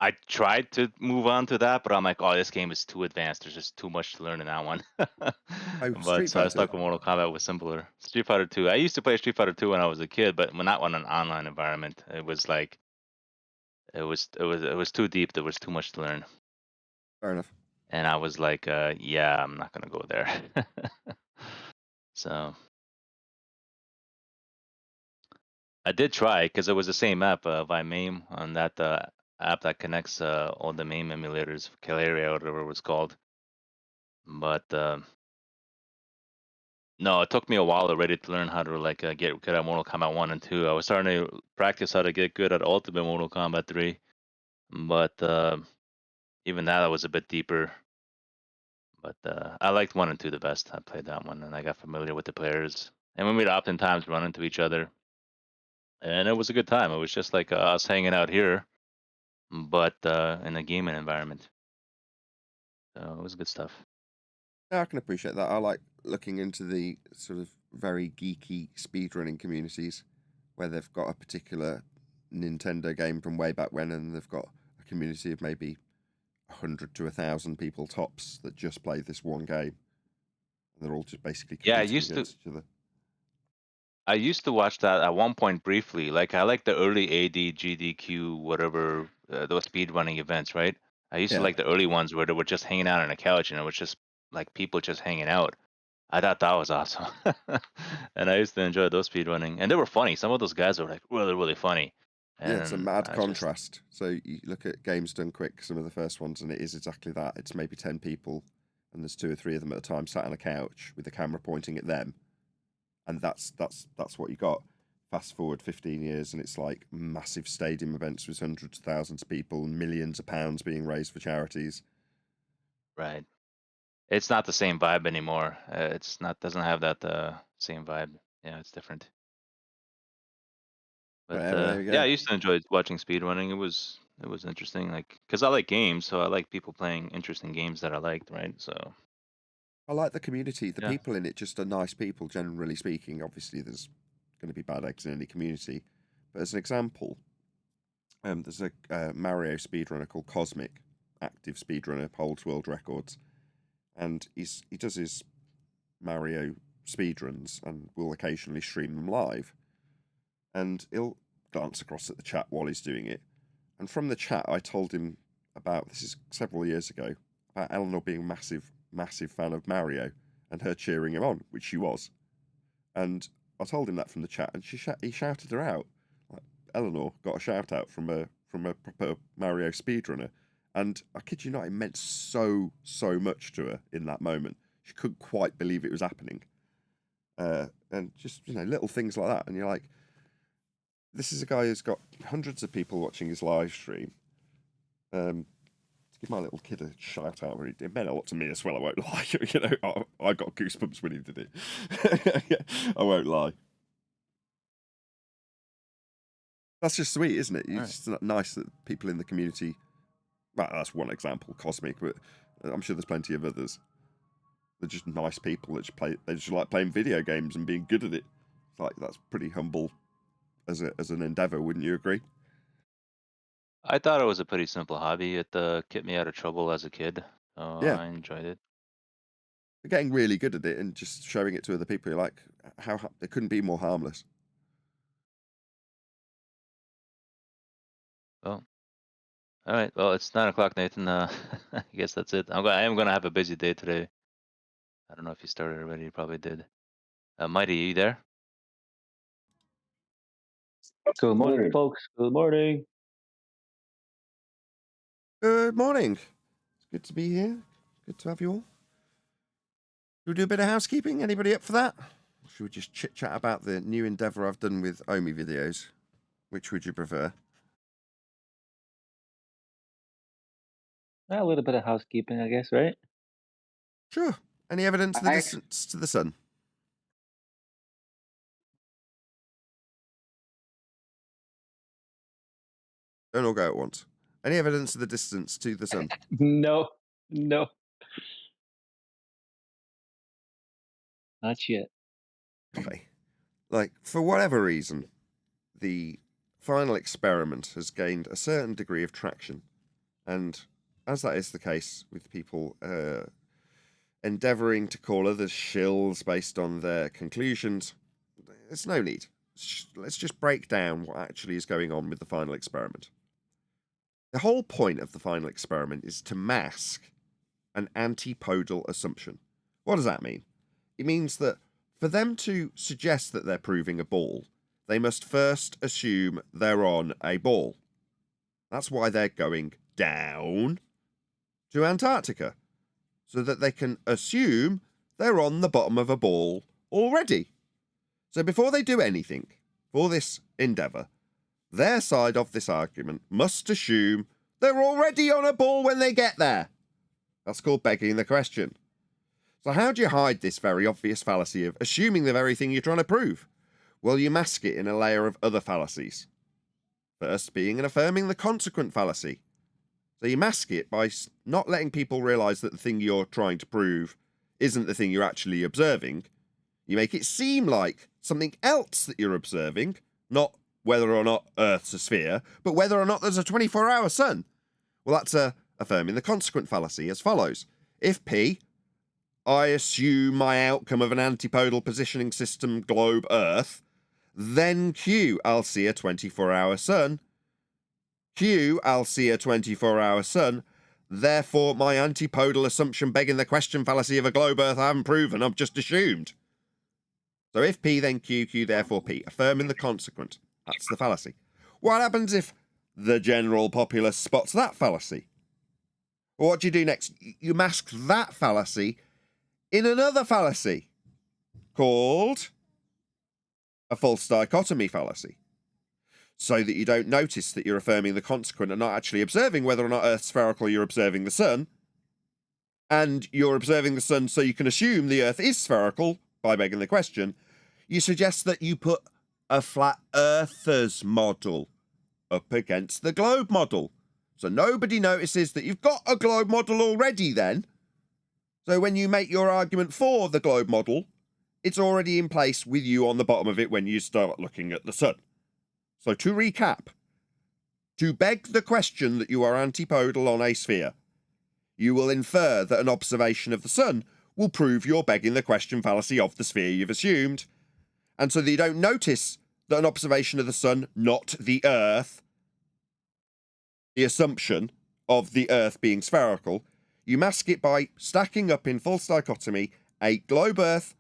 I tried to move on to that, but I'm like, oh, this game is too advanced. There's just too much to learn in that one. Oh, But Street so I Fighter. stuck with Mortal Kombat. It was simpler. Street Fighter 2. I used to play Street Fighter 2 when I was a kid, but not on an online environment. It was like it was too deep. There was too much to learn, Fair enough. and I was like, yeah, I'm not gonna go there. So I did try because it was the same app by MAME on that app that connects all the MAME emulators, Calaria or whatever it was called. But no, it took me a while already to learn how to like get good at Mortal Kombat 1 and 2. I was starting to practice how to get good at Ultimate Mortal Kombat 3, but even that was a bit deeper. But I liked 1 and 2 the best. I played that one and I got familiar with the players. And we would oftentimes run into each other, and it was a good time. It was just like us hanging out here, but in a gaming environment. So it was good stuff. Yeah, I can appreciate that. I like looking into the sort of very geeky speedrunning communities where they've got a particular Nintendo game from way back when, and they've got a community of maybe 100 to 1,000 people tops that just play this one game. And they're all just basically Yeah, competing against each other. I used to watch that at one point briefly. Like I like the early AD, GDQ, whatever those speedrunning events, right? I used to Yeah. like the early ones where they were just hanging out on a couch and it was just like people just hanging out. I thought that was awesome, and I used to enjoy those speedrunning, and they were funny. Some of those guys were like really, really funny. Yeah, it's a And mad I just contrast. So you look at Games Done Quick, some of the first ones, and it is exactly that. It's maybe 10 people, and there's 2 or 3 of them at a time sat on a couch with the camera pointing at them, and that's what you got. Fast forward 15 years, and it's like massive stadium events with hundreds of thousands of people and millions of pounds being raised for charities. right. It's not the same vibe anymore. It's not doesn't have that same vibe. Yeah, it's different. But But there we yeah, go. I used to enjoy watching speedrunning. It was interesting, like because I like games, so I like people playing interesting games that I liked, right? So I like the community. The yeah, people in it just are nice people, generally speaking. Obviously, there's going to be bad eggs in any community. But as an example, there's a Mario speedrunner called Cosmic, active speedrunner, holds world records, and he does his Mario speedruns and will occasionally stream them live. And he'll glance across at the chat while he's doing it. And from the chat, I told him about, this is several years ago, about Eleanor being a massive fan of Mario and her cheering him on, which she was. And I told him that from the chat, and he shouted her out. Like, Eleanor got a shout out from a proper Mario speedrunner, and I kid you not, it meant so much to her in that moment. She couldn't quite believe it was happening, and just little things like that. And you're like, this is a guy who's got hundreds of people watching his live stream. To give my little kid a shout out, it meant a lot to me as well. I won't lie. I got goosebumps when he did it. I won't lie. That's just sweet, isn't it? It's just nice that people in the community. Well, that's one example, Cosmic, but I'm sure there's plenty of others. They're just nice people that just play. They just like playing video games and being good at it. It's like that's pretty humble as an endeavor, wouldn't you agree? I thought it was a pretty simple hobby. It kept me out of trouble as a kid, so Yeah. I enjoyed it. But getting really good at it and just showing it to other people, you're like, how it couldn't be more harmless. Well, all right. Well, it's 9 o'clock, Nathan. I guess that's it. I am gonna have a busy day today. I don't know if you started already. You probably did. Mighty, you there? Good morning, folks. Good morning. Good morning. It's good to be here. Good to have you all. Should we do a bit of housekeeping? Anybody up for that? Or should we just chit chat about the new endeavor I've done with Omi videos? Which would you prefer? A little bit of housekeeping, I guess, right? Sure. Any evidence of the distance to the sun? Don't all go at once. Any evidence of the distance to the sun? No, not yet. Okay. Like, for whatever reason, the final experiment has gained a certain degree of traction. And as that is the case with people endeavouring to call others shills based on their conclusions, there's no need. Let's just break down what actually is going on with the final experiment. The whole point of the final experiment is to mask an antipodal assumption. What does that mean? It means that for them to suggest that they're proving a ball, they must first assume they're on a ball. That's why they're going down to Antarctica, so that they can assume they're on the bottom of a ball already. So before they do anything for this endeavour, their side of this argument must assume they're already on a ball when they get there. That's called begging the question. So how do you hide this very obvious fallacy of assuming the very thing you're trying to prove? Well, you mask it in a layer of other fallacies. First being an affirming the consequent fallacy. So you mask it by not letting people realise that the thing you're trying to prove isn't the thing you're actually observing. You make it seem like something else that you're observing, not whether or not Earth's a sphere, but whether or not there's a 24-hour sun. Well, that's affirming the consequent fallacy as follows. If P, I assume my outcome of an antipodal positioning system globe Earth, then Q, I'll see a 24-hour sun. Q, I'll see a 24-hour sun. Therefore, my antipodal assumption begging the question fallacy of a globe Earth I haven't proven, I've just assumed. So if P, then Q, Q, therefore P, affirming the consequent. That's the fallacy. What happens if the general populace spots that fallacy? Well, what do you do next? You mask that fallacy in another fallacy called a false dichotomy fallacy, so that you don't notice that you're affirming the consequent and not actually observing whether or not Earth's spherical. You're observing the sun, and you're observing the sun so you can assume the Earth is spherical by begging the question. You suggest that you put a flat Earthers model up against the globe model, so nobody notices that you've got a globe model already then. So when you make your argument for the globe model, it's already in place with you on the bottom of it when you start looking at the sun. So to recap, to beg the question that you are antipodal on a sphere, you will infer that an observation of the sun will prove you're begging the question fallacy of the sphere you've assumed, and so that you don't notice that an observation of the sun, not the Earth, the assumption of the Earth being spherical, you mask it by stacking up in false dichotomy a globe Earth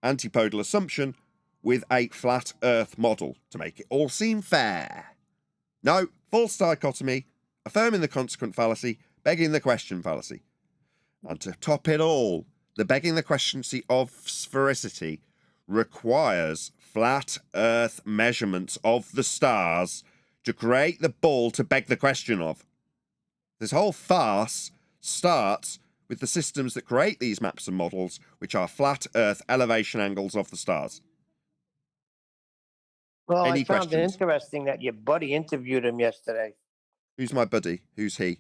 antipodal assumption with a flat Earth model to make it all seem fair. No, false dichotomy, affirming the consequent fallacy, begging the question fallacy. And to top it all, the begging the question of sphericity requires flat Earth measurements of the stars to create the ball to beg the question of. This whole farce starts with the systems that create these maps and models, which are flat Earth elevation angles of the stars. Well, Any I found it questions? interesting that your buddy interviewed him yesterday. Who's my buddy? Who's he?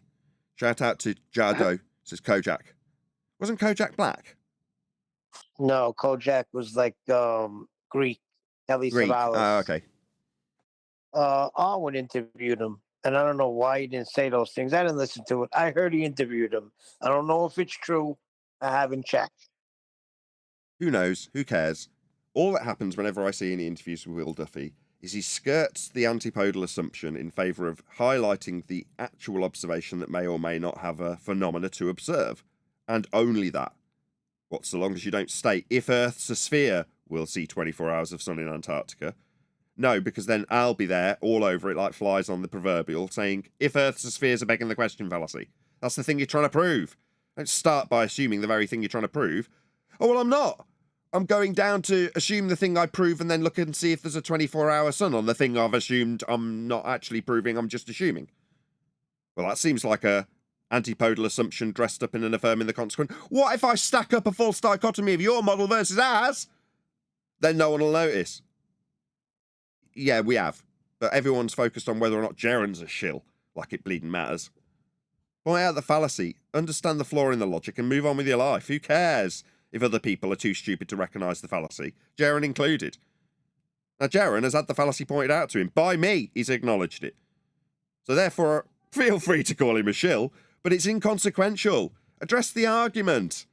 Shout out to Jardo, says Kojak. Wasn't Kojak black? No, Kojak was like Greek. Telly Greek. Savalas. Oh, okay. Arwen interviewed him, and I don't know why he didn't say those things. I didn't listen to it. I heard he interviewed him. I don't know if it's true. I haven't checked. Who knows? Who cares? All that happens whenever I see any interviews with Will Duffy is he skirts the antipodal assumption in favour of highlighting the actual observation that may or may not have a phenomena to observe. And only that. What, so long as you don't state, if Earth's a sphere, we'll see 24 hours of sun in Antarctica. No, because then I'll be there all over it like flies on the proverbial, saying, if Earth's a sphere is a begging the question fallacy. That's the thing you're trying to prove. Don't start by assuming the very thing you're trying to prove. Oh, well, I'm not. I'm going down to assume the thing I prove and then look and see if there's a 24-hour sun on the thing I've assumed I'm not actually proving, I'm just assuming. Well, that seems like a antipodal assumption dressed up in an affirming the consequent. What if I stack up a false dichotomy of your model versus ours? Then no one will notice. Yeah, we have. But everyone's focused on whether or not Jaren's a shill, like it bleeding matters. Point out the fallacy, understand the flaw in the logic, and move on with your life. Who cares if other people are too stupid to recognise the fallacy, Jaren included? Now, Jaren has had the fallacy pointed out to him. By me, he's acknowledged it. So therefore, feel free to call him a shill, but it's inconsequential. Address the argument.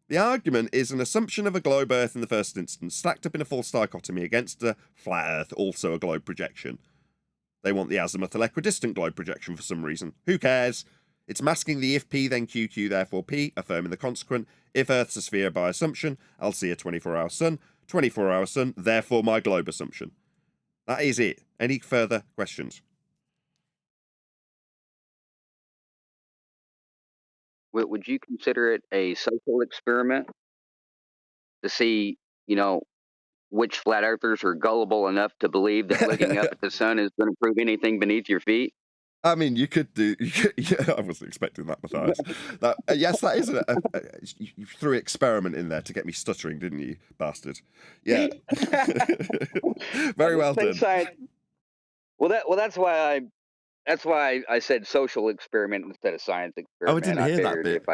The argument is an assumption of a globe Earth in the first instance, stacked up in a false dichotomy against a flat Earth, also a globe projection. They want the azimuthal equidistant globe projection for some reason. Who cares? It's masking the if P then QQ therefore P, affirming the consequent. If Earth's a sphere by assumption, I'll see a 24-hour sun. 24-hour sun, therefore my globe assumption. That is it. Any further questions? Would you consider it a social experiment to see, which flat earthers are gullible enough to believe that looking up at the sun is going to prove anything beneath your feet? I mean, you could do. Yeah, I wasn't expecting that, Matthias. Yes, that is you threw an experiment in there to get me stuttering, didn't you, bastard? Yeah. Very well done. That's why I said social experiment instead of science experiment. Oh, I didn't hear that bit. If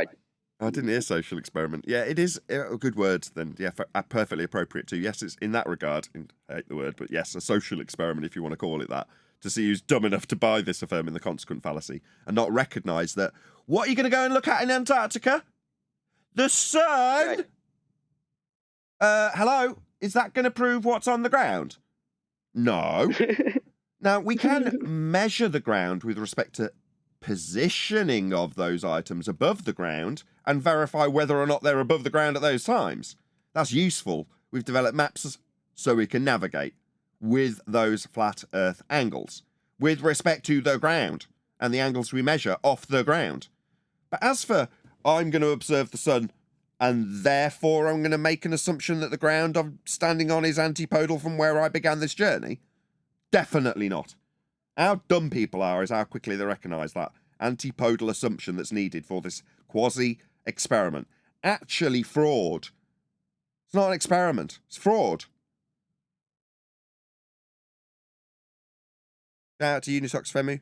I didn't hear social experiment. Yeah, it is a good word then. Yeah, perfectly appropriate too. Yes, it's in that regard. I hate the word, but yes, a social experiment, if you want to call it that, to see who's dumb enough to buy this affirming the consequent fallacy and not recognise that. What are you going to go and look at in Antarctica? The sun? Right. Hello? Is that going to prove what's on the ground? No. Now, we can measure the ground with respect to positioning of those items above the ground and verify whether or not they're above the ground at those times. That's useful. We've developed maps so we can navigate with those flat earth angles with respect to the ground and the angles we measure off the ground. But as for I'm going to observe the sun and therefore I'm going to make an assumption that the ground I'm standing on is antipodal from where I began this journey, definitely not. How dumb people are is how quickly they recognise that antipodal assumption that's needed for this quasi-experiment. Actually fraud. It's not an experiment. It's fraud. Shout out to Unitox Femu.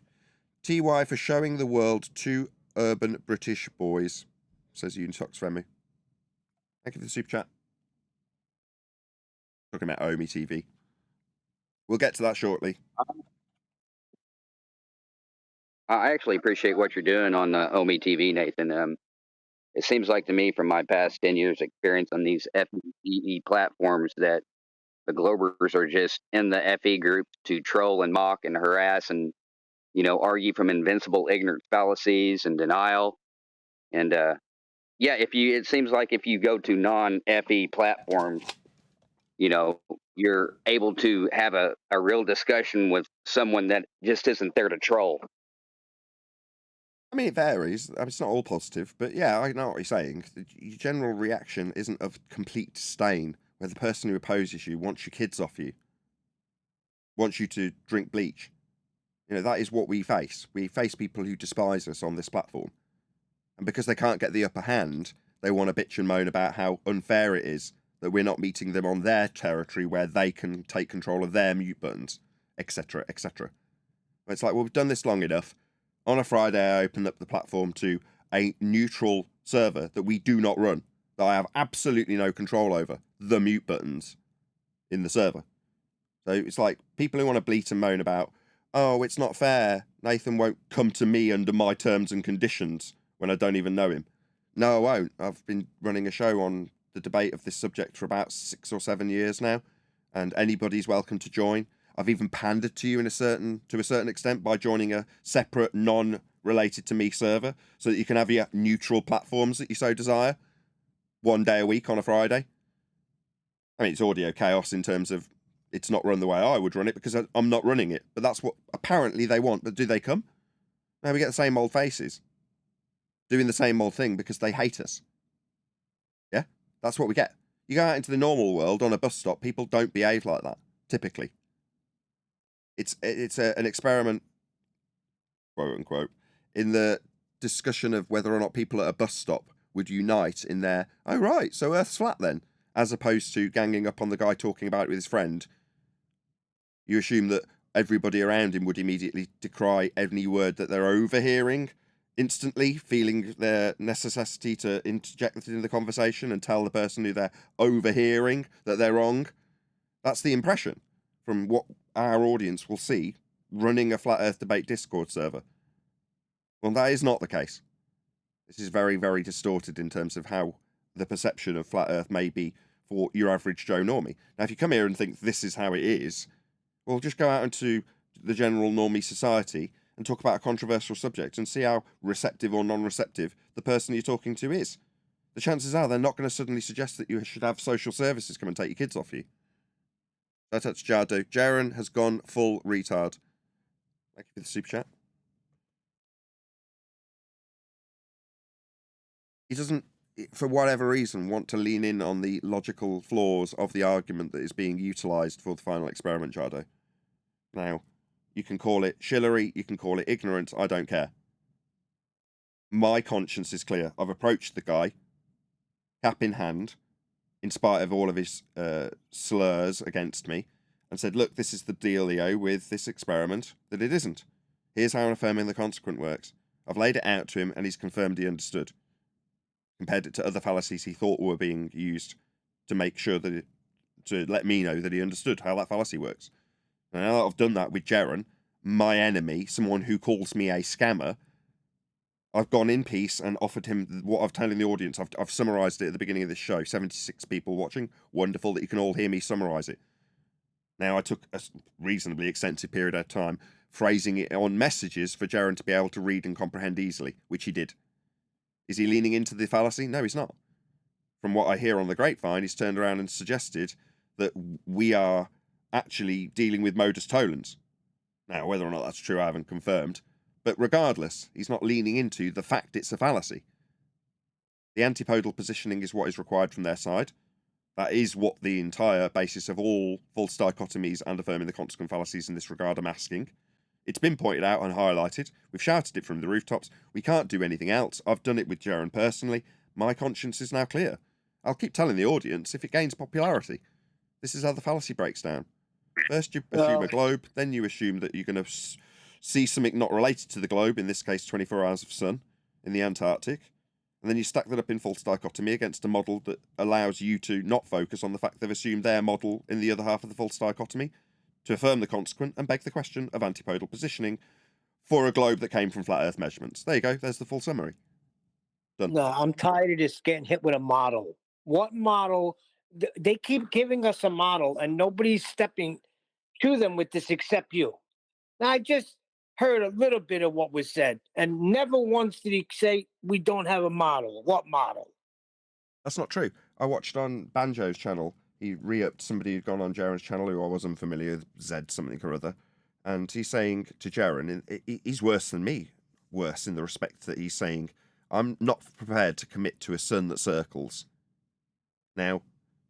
TY for showing the world 2 urban British boys, says Unitox Femu. Thank you for the super chat. Talking about Omi TV. We'll get to that shortly. I actually appreciate what you're doing on OMI TV, Nathan. It seems like to me, from my past 10 years' experience on these FE platforms, that the Globers are just in the FE group to troll and mock and harass and, argue from invincible ignorance fallacies and denial. And it seems like if you go to non-FE platforms, you're able to have a real discussion with someone that just isn't there to troll. I mean, it varies. I mean, it's not all positive, but yeah, I know what you're saying. Your general reaction isn't of complete disdain, where the person who opposes you wants your kids off you, wants you to drink bleach. That is what we face. We face people who despise us on this platform. And because they can't get the upper hand, they want to bitch and moan about how unfair it is that we're not meeting them on their territory where they can take control of their mute buttons, etc., etc. It's like, well, we've done this long enough. On a Friday, I opened up the platform to a neutral server that we do not run, that I have absolutely no control over, the mute buttons in the server. So it's like people who want to bleat and moan about, oh, it's not fair, Nathan won't come to me under my terms and conditions when I don't even know him. No, I won't. I've been running a show on the debate of this subject for about 6 or 7 years now, and anybody's welcome to join. I've even pandered to you to a certain extent by joining a separate, non-related to me server so that you can have your neutral platforms that you so desire 1 day a week on a Friday. I mean, it's audio chaos in terms of it's not run the way I would run it because I'm not running it. But that's what apparently they want. But do they come? No, we get the same old faces doing the same old thing because they hate us. Yeah, that's what we get. You go out into the normal world on a bus stop, people don't behave like that, typically. It's an experiment, quote unquote, in the discussion of whether or not people at a bus stop would unite in their, oh right, so Earth's flat then, as opposed to ganging up on the guy talking about it with his friend. You assume that everybody around him would immediately decry any word that they're overhearing, instantly feeling their necessity to interject into the conversation and tell the person who they're overhearing that they're wrong. That's the impression from what our audience will see running a Flat Earth Debate Discord server. Well, that is not the case. This is very, very distorted in terms of how the perception of Flat Earth may be for your average Joe Normie. Now, if you come here and think this is how it is, well, just go out into the general normie society and talk about a controversial subject and see how receptive or non-receptive the person you're talking to is. The chances are they're not going to suddenly suggest that you should have social services come and take your kids off you. That's Jado. Jaren has gone full retard. Thank you for the super chat. He doesn't, for whatever reason, want to lean in on the logical flaws of the argument that is being utilised for the final experiment, Jado. Now, you can call it shillery, you can call it ignorance, I don't care. My conscience is clear. I've approached the guy, cap in hand, in spite of all of his slurs against me, and said, look, this is the dealio with this experiment, that it isn't. Here's how affirming the consequent works. I've laid it out to him, and he's confirmed he understood. Compared it to other fallacies he thought were being used to make sure that to let me know that he understood how that fallacy works. Now that I've done that with Jaren, my enemy, someone who calls me a scammer, I've gone in peace and offered him what I've telling the audience. I've summarised it at the beginning of this show. 76 people watching. Wonderful that you can all hear me summarise it. Now, I took a reasonably extensive period of time phrasing it on messages for Jaren to be able to read and comprehend easily, which he did. Is he leaning into the fallacy? No, he's not. From what I hear on the grapevine, he's turned around and suggested that we are actually dealing with modus tollens. Now, whether or not that's true, I haven't confirmed. But regardless, he's not leaning into the fact it's a fallacy. The antipodal positioning is what is required from their side. That is what the entire basis of all false dichotomies and affirming the consequent fallacies in this regard are masking. It's been pointed out and highlighted. We've shouted it from the rooftops. We can't do anything else. I've done it with Jaren personally. My conscience is now clear. I'll keep telling the audience if it gains popularity. This is how the fallacy breaks down. First you assume a globe, then you assume that you're going to see something not related to the globe, in this case 24 hours of sun, in the Antarctic, and then you stack that up in false dichotomy against a model that allows you to not focus on the fact they've assumed their model in the other half of the false dichotomy, to affirm the consequent and beg the question of antipodal positioning for a globe that came from flat Earth measurements. There you go, there's the full summary. Done. No, I'm tired of just getting hit with a model. What model? They keep giving us a model, and nobody's stepping to them with this except you. Now, I just heard a little bit of what was said, and never once did he say we don't have a model. What model? That's not true. I watched on Banjo's channel. He re-upped somebody who'd gone on Jaren's channel who I was unfamiliar with, Zed something or other. And he's saying to Jaren, he's worse than me. Worse in the respect that he's saying, I'm not prepared to commit to a sun that circles. Now,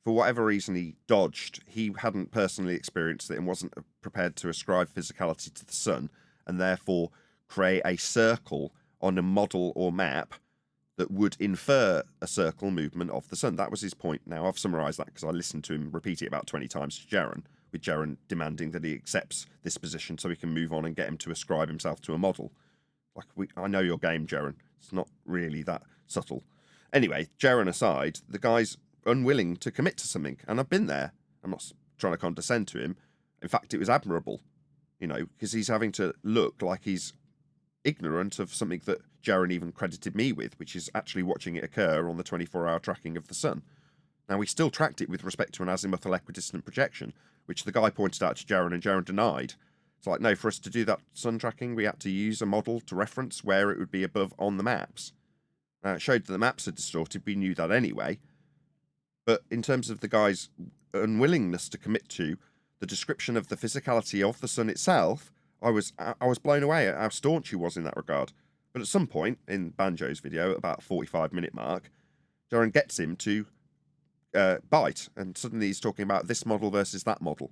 for whatever reason he dodged, he hadn't personally experienced it and wasn't prepared to ascribe physicality to the sun and therefore create a circle on a model or map that would infer a circle movement of the sun. That was his point. Now, I've summarised that because I listened to him repeat it about 20 times to Jaren, with Jaren demanding that he accepts this position so he can move on and get him to ascribe himself to a model. I know your game, Jaren. It's not really that subtle. Anyway, Jaren aside, the guy's unwilling to commit to something, and I've been there. I'm not trying to condescend to him. In fact, it was admirable, because he's having to look like he's ignorant of something that Jaren even credited me with, which is actually watching it occur on the 24-hour tracking of the sun. Now, we still tracked it with respect to an azimuthal equidistant projection, which the guy pointed out to Jaren and Jaren denied. It's like, no, for us to do that sun tracking, we had to use a model to reference where it would be above on the maps. Now, it showed that the maps are distorted. We knew that anyway. But in terms of the guy's unwillingness to commit to the description of the physicality of the sun itself, I was blown away at how staunch he was in that regard. But at some point in Banjo's video, at about 45-minute mark, Jaren gets him to bite, and suddenly he's talking about this model versus that model.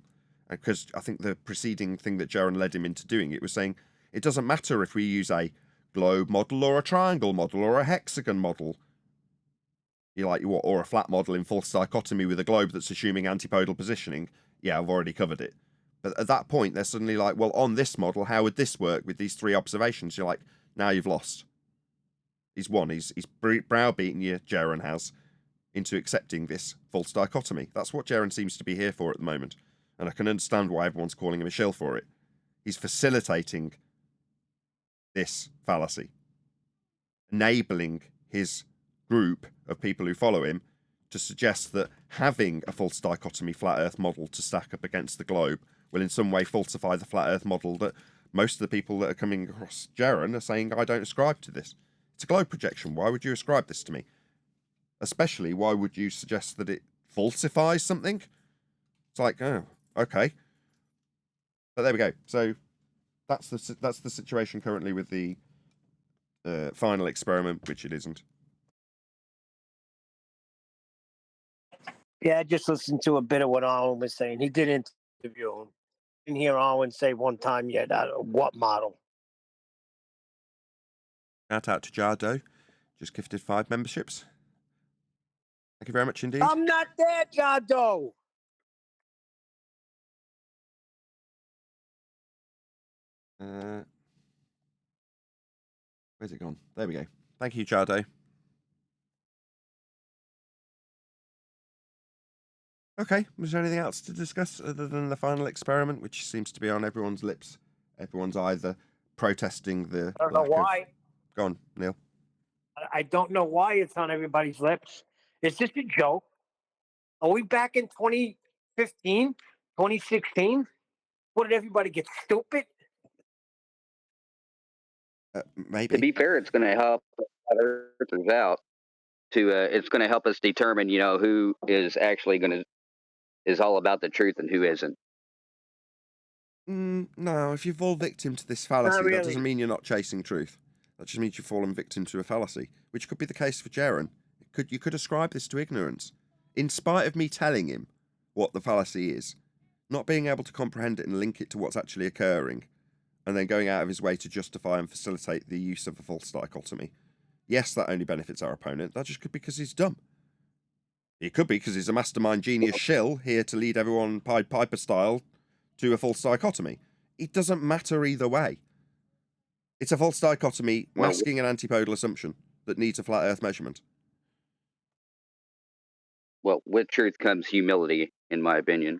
Because I think the preceding thing that Jaren led him into doing, it was saying, it doesn't matter if we use a globe model or a triangle model or a hexagon model. Or a flat model in false dichotomy with a globe that's assuming antipodal positioning. Yeah, I've already covered it. But at that point, they're suddenly like, well, on this model, how would this work with these three observations? You're like, now you've lost. He's won. He's browbeaten you, Jaren has, into accepting this false dichotomy. That's what Jaren seems to be here for at the moment. And I can understand why everyone's calling him a shill for it. He's facilitating this fallacy. Enabling his group of people who follow him to suggest that having a false dichotomy flat earth model to stack up against the globe will in some way falsify the flat Earth model that most of the people that are coming across Jaren are saying, I don't ascribe to this. It's a globe projection. Why would you ascribe this to me? Especially, why would you suggest that it falsifies something? It's like, oh, okay. But there we go. So that's the situation currently with the final experiment, which it isn't. Yeah, I just listened to a bit of what Arwen was saying. He did interview him. Didn't hear Arwen say one time yet what model. Shout out to Jardo. Just gifted 5 memberships. Thank you very much indeed. I'm not there, Jado. Where's it gone? There we go. Thank you, Jardo. Okay, was there anything else to discuss other than the final experiment, which seems to be on everyone's lips? Everyone's either protesting the I don't know why. Go on, Neil. I don't know why it's on everybody's lips. Is this a joke? Are we back in 2015, 2016? What, did everybody get stupid? Maybe. To be fair, it's going to help Earthers out. It's going to help us determine, who is actually is all about the truth and who isn't. No, if you fall victim to this fallacy, really. That doesn't mean you're not chasing truth. That just means you've fallen victim to a fallacy, which could be the case for Jaren. You could ascribe this to ignorance, in spite of me telling him what the fallacy is, not being able to comprehend it and link it to what's actually occurring, and then going out of his way to justify and facilitate the use of a false dichotomy. Yes, that only benefits our opponent. That just could be because he's dumb. It could be because he's a mastermind genius shill here to lead everyone Pied Piper style to a false dichotomy. It doesn't matter either way. It's a false dichotomy masking an antipodal assumption that needs a flat Earth measurement. Well, with truth comes humility, in my opinion.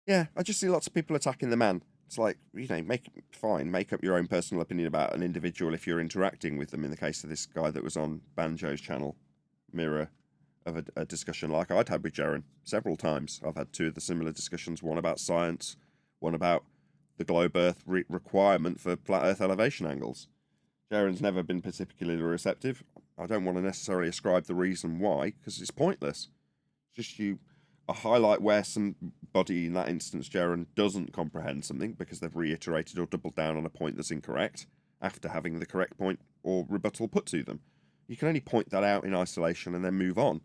Yeah, I just see lots of people attacking the man. It's like, make up your own personal opinion about an individual if you're interacting with them. In the case of this guy that was on Banjo's channel, mirror of a discussion like I'd had with Jaren several times. I've had 2 of the similar discussions, one about science, one about the globe Earth requirement for flat Earth elevation angles. Jaren's never been particularly receptive. I don't want to necessarily ascribe the reason why, because it's pointless. It's just a highlight where somebody, in that instance, Jaren, doesn't comprehend something because they've reiterated or doubled down on a point that's incorrect after having the correct point or rebuttal put to them. You can only point that out in isolation and then move on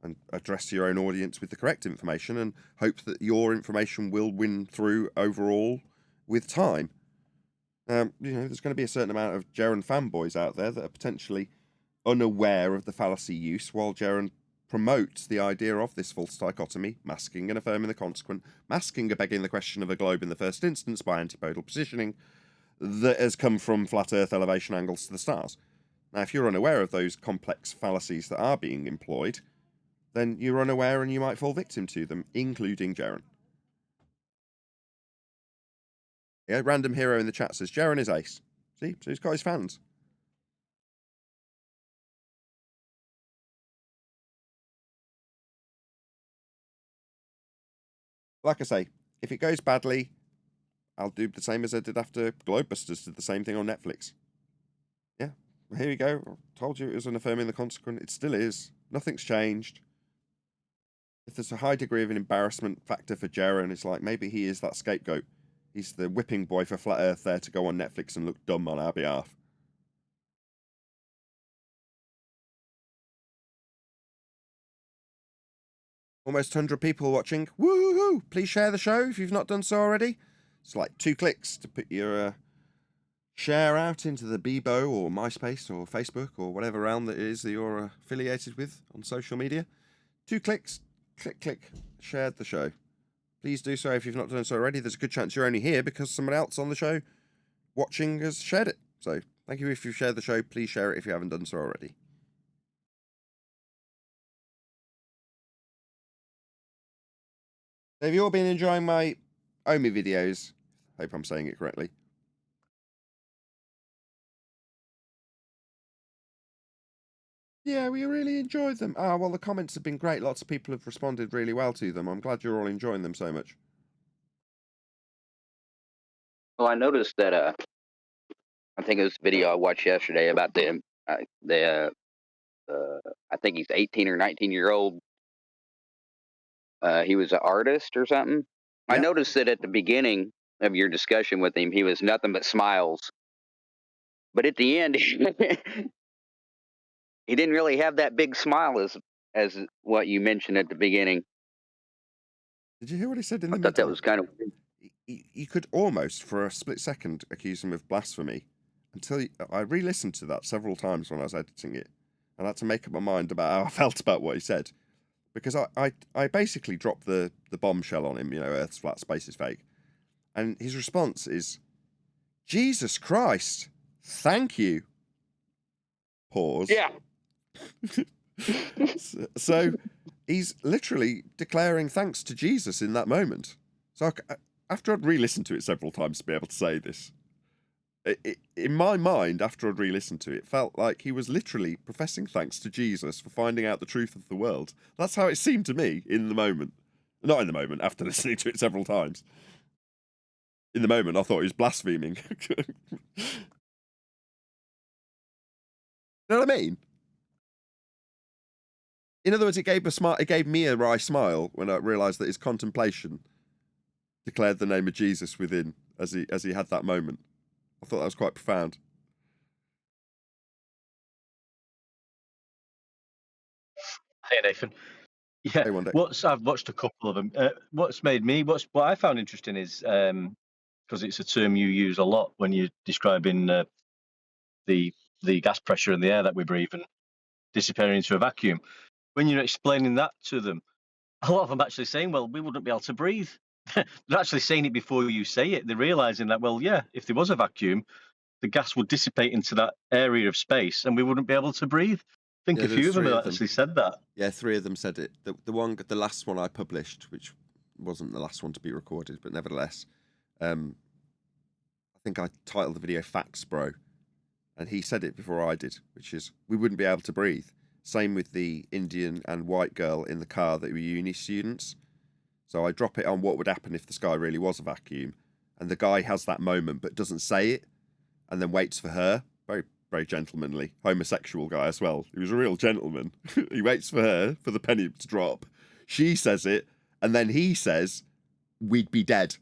and address your own audience with the correct information and hope that your information will win through overall with time. There's going to be a certain amount of Jaren fanboys out there that are potentially unaware of the fallacy use, while Jaren promotes the idea of this false dichotomy, masking and affirming the consequent, masking and begging the question of a globe in the first instance by antipodal positioning that has come from flat Earth elevation angles to the stars. Now, if you're unaware of those complex fallacies that are being employed, then you're unaware and you might fall victim to them, including Jaren. Yeah, random hero in the chat says Jaren is ace. See, so he's got his fans. Like I say, if it goes badly, I'll do the same as I did after Globebusters did the same thing on Netflix. Yeah, here you go. I told you it was an affirming the consequent. It still is. Nothing's changed. If there's a high degree of an embarrassment factor for Jaren, it's like maybe he is that scapegoat. He's the whipping boy for Flat Earth there to go on Netflix and look dumb on our behalf. Almost 100 people watching. Woohoo! Please share the show if you've not done so already. It's like 2 clicks to put your share out into the Bebo or MySpace or Facebook or whatever realm that it is that you're affiliated with on social media. 2 clicks, click, shared the show. Please do so if you've not done so already. There's a good chance you're only here because someone else on the show watching has shared it. So thank you if you've shared the show. Please share it if you haven't done so already. Have you all been enjoying my Omi videos? Hope I'm saying it correctly. Yeah, we really enjoyed them. Ah, well, the comments have been great. Lots of people have responded really well to them. I'm glad you're all enjoying them so much. Well, I noticed that I think it was a video I watched yesterday about I think he's 18 or 19-year-old. He was an artist or something. I Yep. noticed that at the beginning of your discussion with him, he was nothing but smiles. But at the end, he didn't really have that big smile as what you mentioned at the beginning. Did you hear what he said in I the thought that middle? was kind of weird. You could almost, for a split second, accuse him of blasphemy. I re-listened to that several times when I was editing it, and I had to make up my mind about how I felt about what he said, because I basically dropped the bombshell on him. Earth's flat, space is fake, and his response is, "Jesus Christ, thank you." Pause. Yeah. So he's literally declaring thanks to Jesus in that moment. So after I'd re-listened to it several times to be able to say this, in my mind, after I'd re-listened to it, it felt like he was literally professing thanks to Jesus for finding out the truth of the world. That's how it seemed to me in the moment. Not in the moment, after listening to it several times. In the moment, I thought he was blaspheming. You know what I mean? In other words, it gave me a wry smile when I realised that his contemplation declared the name of Jesus within as he had that moment. I thought that was quite profound. Hey Nathan. Yeah, Hey, one day. I've watched a couple of them. What I found interesting is because it's a term you use a lot when you're describing the gas pressure in the air that we breathe and disappearing into a vacuum. When you're explaining that to them, a lot of them actually saying, "Well, we wouldn't be able to breathe." They're actually saying it before you say it. They're realizing that, well, yeah, if there was a vacuum, the gas would dissipate into that area of space, and we wouldn't be able to breathe. I think a few of them have actually said that. Yeah, 3 of them said it. The last one I published, which wasn't the last one to be recorded, but nevertheless, I think I titled the video "Facts, Bro," and he said it before I did, which is we wouldn't be able to breathe. Same with the Indian and white girl in the car that were uni students. So I drop it on what would happen if the sky really was a vacuum, and the guy has that moment but doesn't say it, and then waits for her. Very, very gentlemanly. Homosexual guy as well. He was a real gentleman. He waits for her, for the penny to drop. She says it, and then he says, "We'd be dead."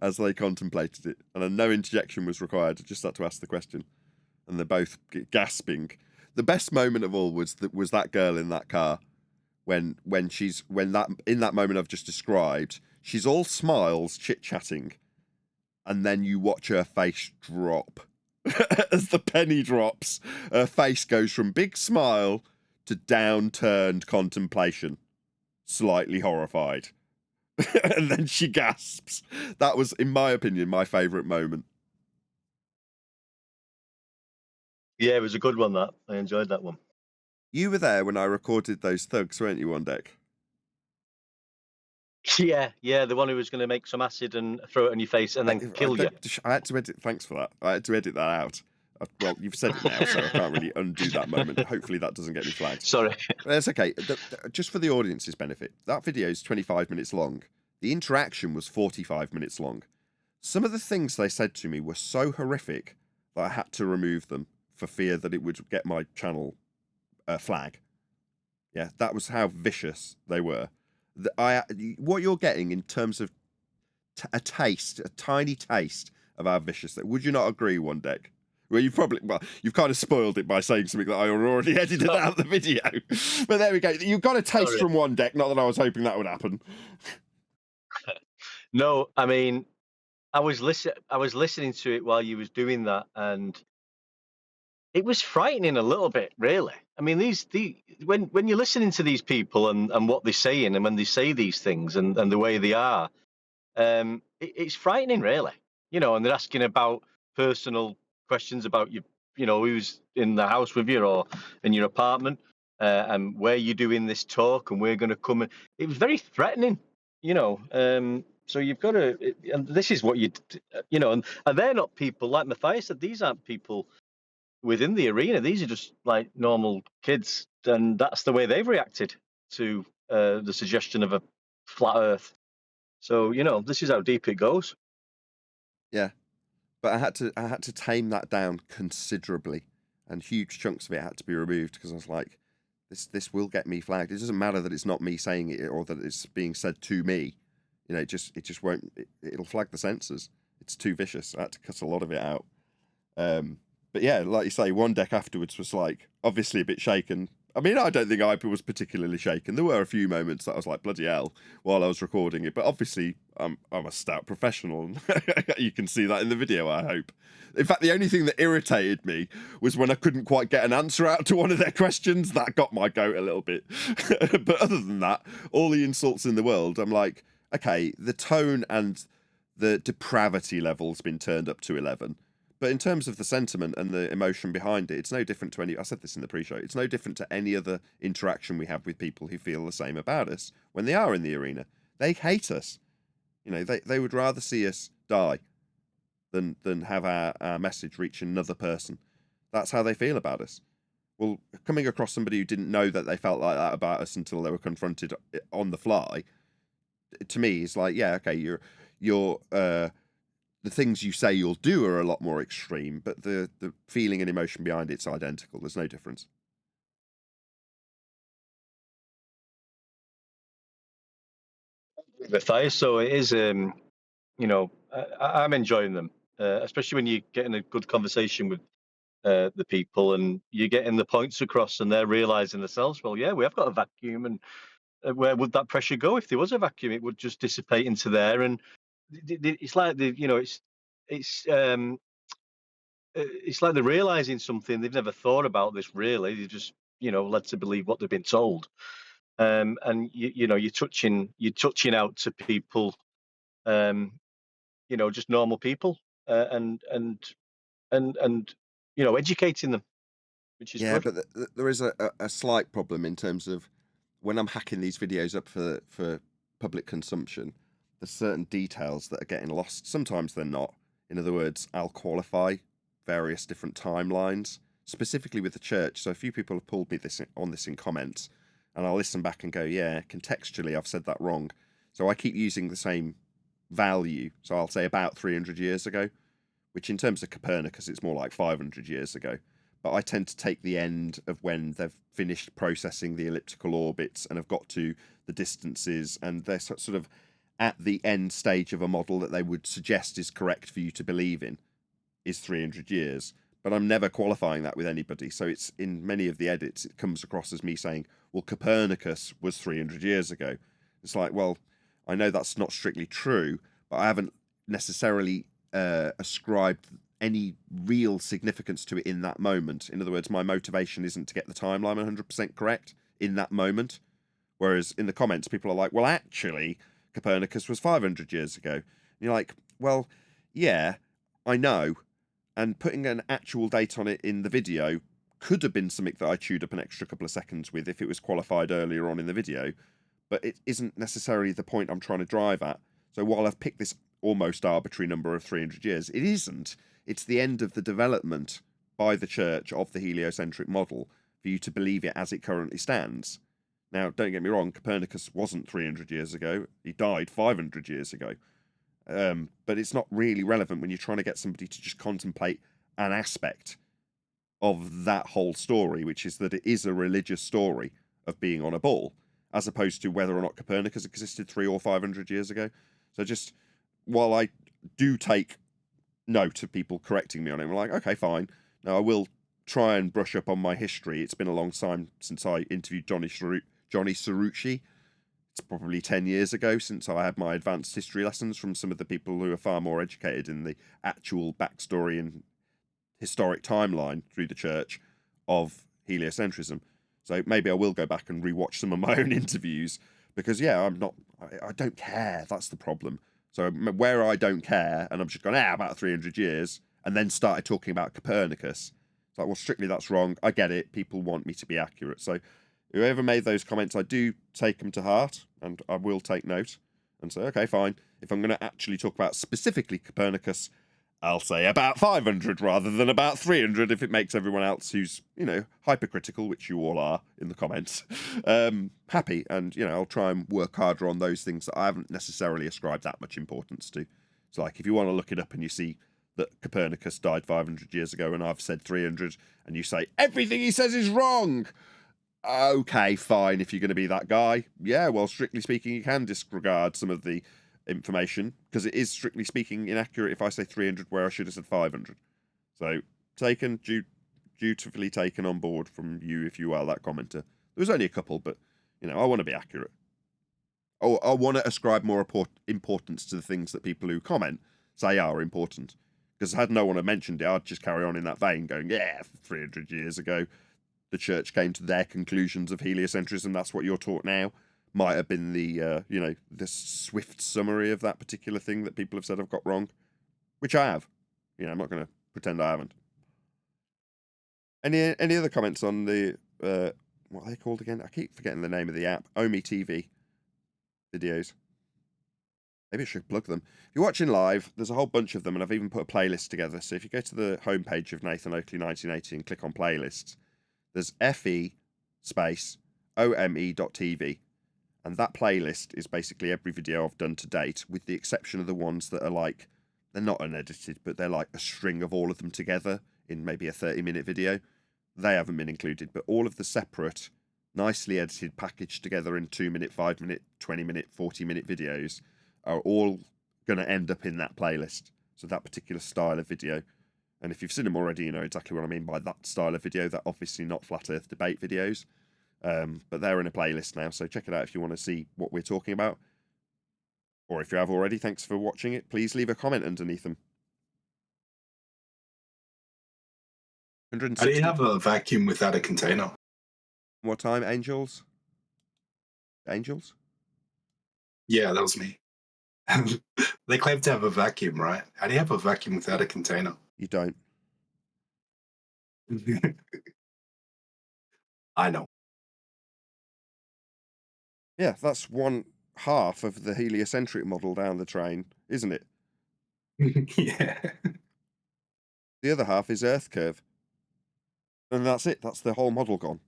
As they contemplated it, and no interjection was required. I just had to ask the question, and they're both gasping. The best moment of all was that girl in that car, in that moment I've just described, she's all smiles, chit chatting, and then you watch her face drop as the penny drops. Her face goes from big smile to downturned contemplation, slightly horrified. And then she gasps. That was, in my opinion, my favourite moment. Yeah, it was a good one, that. I enjoyed that one. You were there when I recorded those thugs, weren't you, on deck? Yeah, the one who was going to make some acid and throw it on your face and then kill you. I had to edit. Thanks for that. I had to edit that out. Well, you've said it now, so I can't really undo that moment. Hopefully that doesn't get me flagged. Sorry. That's okay. Just for the audience's benefit, that video is 25 minutes long. The interaction was 45 minutes long. Some of the things they said to me were so horrific that I had to remove them for fear that it would get my channel flag. Yeah, that was how vicious they were. What you're getting in terms of a tiny taste of our viciousness. Would you not agree, One Deck? Well, you've kind of spoiled it by saying something that I already edited out of the video. But there we go. You've got a taste from One Deck. Not that I was hoping that would happen. No, I mean, I was listening to it while you was doing that, and it was frightening a little bit, really. I mean, when you're listening to these people and what they're saying, and when they say these things and the way they are, it's frightening, really. And they're asking about personal questions about you, who's in the house with you or in your apartment, and where you're doing this talk, and we're going to come. It was very threatening, So you've got to, and this is what you know, and they're not people like Matthias said. These aren't people within the arena. These are just like normal kids, and that's the way they've reacted to the suggestion of a flat Earth. So you know, this is how deep it goes. Yeah, but I had to tame that down considerably, and huge chunks of it had to be removed because I was like, this will get me flagged. It doesn't matter that it's not me saying it or that it's being said to me. You know, it just won't. It'll flag the censors. It's too vicious. I had to cut a lot of it out. But yeah, like you say, one deck afterwards was like obviously a bit shaken. I mean, I don't think I was particularly shaken. There were a few moments that I was like, bloody hell, while I was recording it. But obviously, I'm a stout professional. You can see that in the video, I hope. In fact, the only thing that irritated me was when I couldn't quite get an answer out to one of their questions. That got my goat a little bit. But other than that, all the insults in the world, I'm like, okay, the tone and the depravity level's been turned up to 11. But in terms of the sentiment and the emotion behind it, it's no different to any... I said this in the pre-show. It's no different to any other interaction we have with people who feel the same about us when they are in the arena. They hate us. You know, they would rather see us die than have our message reach another person. That's how they feel about us. Well, coming across somebody who didn't know that they felt like that about us until they were confronted on the fly, to me, it's like, yeah, okay, you're the things you say you'll do are a lot more extreme, but the feeling and emotion behind it's identical. There's no difference. Matthias, so it is, you know, I'm enjoying them, especially when you're getting a good conversation with the people and you're getting the points across and they're realizing themselves, well, yeah, we have got a vacuum, and where would that pressure go if there was a vacuum? It would just dissipate into there, and it's like you know, it's like they're realizing something they've never thought about. This really, they just, you know, led to believe what they've been told. And you know, you're touching out to people, you know, just normal people, and you know, educating them, which is good. But there is a slight problem in terms of when I'm hacking these videos up for public consumption, there's certain details that are getting lost. Sometimes they're not. In other words, I'll qualify various different timelines, specifically with the church. So a few people have pulled me on this in comments, and I'll listen back and go, yeah, contextually I've said that wrong. So I keep using the same value. So I'll say about 300 years ago, which in terms of Copernicus, it's more like 500 years ago. But I tend to take the end of when they've finished processing the elliptical orbits and have got to the distances, and they're sort of at the end stage of a model that they would suggest is correct for you to believe in is 300 years. But I'm never qualifying that with anybody. So it's in many of the edits, it comes across as me saying, well, Copernicus was 300 years ago. It's like, well, I know that's not strictly true, but I haven't necessarily ascribed any real significance to it in that moment. In other words, my motivation isn't to get the timeline 100% correct in that moment. Whereas in the comments, people are like, well, actually, Copernicus was 500 years ago. And you're like, well, yeah, I know. And putting an actual date on it in the video could have been something that I chewed up an extra couple of seconds with if it was qualified earlier on in the video. But it isn't necessarily the point I'm trying to drive at. So while I've picked this almost arbitrary number of 300 years, it isn't. It's the end of the development by the church of the heliocentric model for you to believe it as it currently stands. Now, don't get me wrong, Copernicus wasn't 300 years ago. He died 500 years ago. But it's not really relevant when you're trying to get somebody to just contemplate an aspect of that whole story, which is that it is a religious story of being on a ball, as opposed to whether or not Copernicus existed 300 or 500 years ago. So just, while I do take note of people correcting me on it, I'm like, okay, fine. Now I will try and brush up on my history. It's been a long time since I interviewed Johnny Cerrucci. It's probably 10 years ago since I had my advanced history lessons from some of the people who are far more educated in the actual backstory and historic timeline through the church of heliocentrism. So maybe I will go back and rewatch some of my own interviews because, yeah, I don't care. That's the problem. So where I don't care and I'm just going, about 300 years, and then started talking about Copernicus, it's like, well, strictly that's wrong. I get it. People want me to be accurate. So whoever made those comments, I do take them to heart and I will take note and say, okay, fine. if I'm going to actually talk about specifically Copernicus, I'll say about 500 rather than about 300 if it makes everyone else who's, hypercritical, which you all are in the comments, happy. And, I'll try and work harder on those things that I haven't necessarily ascribed that much importance to. So, like, if you want to look it up and you see that Copernicus died 500 years ago and I've said 300, and you say, everything he says is wrong, okay, fine, if you're going to be that guy. Yeah, well, strictly speaking, you can disregard some of the information, because it is strictly speaking inaccurate if I say 300 where I should have said 500. So dutifully taken on board from you if you are that commenter. There was only a couple, but I want to be accurate. I want to ascribe more importance to the things that people who comment say are important, because had no one had mentioned it, I'd just carry on in that vein going, yeah, 300 years ago the church came to their conclusions of heliocentrism. That's what you're taught now. Might have been the the swift summary of that particular thing that people have said I've got wrong, which I have. I'm not going to pretend I haven't. Any other comments on the what are they called again? I keep forgetting the name of the app. Omi TV videos. Maybe I should plug them. If you're watching live, there's a whole bunch of them, and I've even put a playlist together. So if you go to the homepage of Nathan Oakley 1980 and click on playlists, there's FE space OME.TV. And that playlist is basically every video I've done to date, with the exception of the ones that are like, they're not unedited, but they're like a string of all of them together in maybe a 30-minute video. They haven't been included, but all of the separate, nicely edited, packaged together in 2-minute, 5-minute, 20-minute, 40-minute videos are all going to end up in that playlist. So that particular style of video. And if you've seen them already, you know exactly what I mean by that style of video. They're obviously not flat earth debate videos. But they're in a playlist now, so check it out if you want to see what we're talking about. Or if you have already, thanks for watching it. Please leave a comment underneath them. How do 160. you have a vacuum without a container? What time, Angels? Angels? Yeah, that was me. They claim to have a vacuum, right? How do you have a vacuum without a container? You don't. I know. Yeah, that's one half of the heliocentric model down the train, isn't it? Yeah. The other half is Earth curve. And that's it. That's the whole model gone.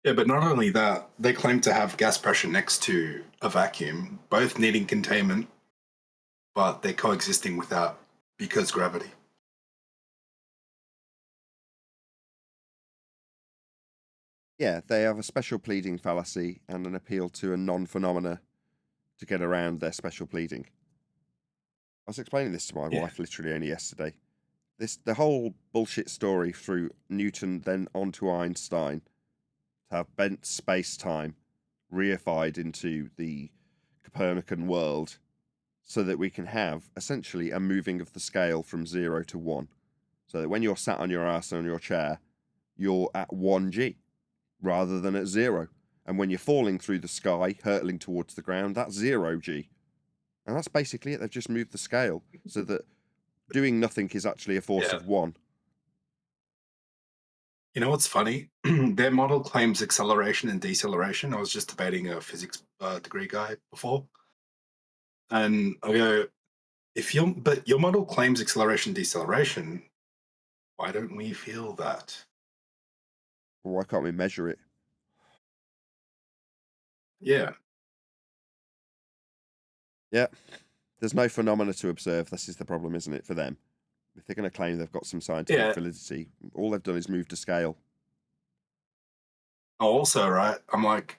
Yeah, but not only that, they claim to have gas pressure next to a vacuum, both needing containment, but they're coexisting without because gravity. Yeah, they have a special pleading fallacy and an appeal to a non-phenomena to get around their special pleading. I was explaining this to my wife literally only yesterday. The whole bullshit story through Newton, then on to Einstein, to have bent space-time reified into the Copernican world so that we can have essentially a moving of the scale from 0 to 1. So that when you're sat on your ass on your chair, you're at 1g rather than at 0. And when you're falling through the sky, hurtling towards the ground, that's 0g. And that's basically it. They've just moved the scale so that doing nothing is actually a force of 1. You know what's funny? Their model claims acceleration and deceleration. I was just debating a physics degree guy before. And I go, but your model claims acceleration and deceleration. Why don't we feel that? Well, why can't we measure it? Yeah. Yeah. There's no phenomena to observe. This is the problem, isn't it, for them? If they're going to claim they've got some scientific validity, all they've done is move to scale. Oh, also, right, I'm like,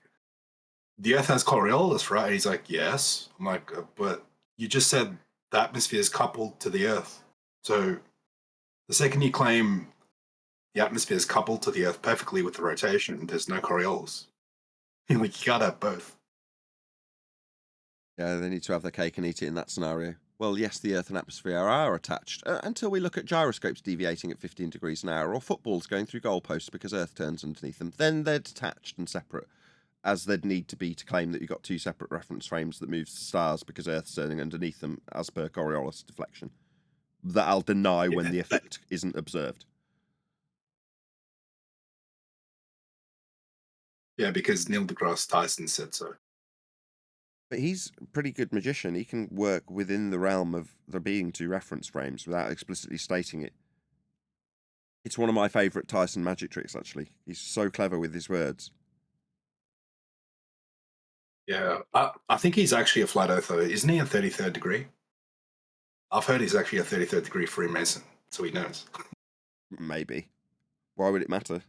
the Earth has Coriolis, right? And he's like, yes. I'm like, but you just said the atmosphere is coupled to the Earth. So the second you claim the atmosphere is coupled to the Earth perfectly with the rotation, there's no Coriolis. Like, you gotta have both. Yeah, they need to have their cake and eat it in that scenario. Well, yes, the Earth and atmosphere are attached, until we look at gyroscopes deviating at 15 degrees an hour, or footballs going through goalposts because Earth turns underneath them. Then they're detached and separate, as they'd need to be to claim that you've got two separate reference frames that moves the stars because Earth's turning underneath them, as per Coriolis deflection. That I'll deny when the effect isn't observed. Yeah, because Neil deGrasse Tyson said so. But he's a pretty good magician. He can work within the realm of there being two reference frames without explicitly stating it. It's one of my favourite Tyson magic tricks, actually. He's so clever with his words. Yeah, I think he's actually a flat earther. Isn't he a 33rd degree? I've heard he's actually a 33rd degree Freemason, so he knows. Maybe. Why would it matter?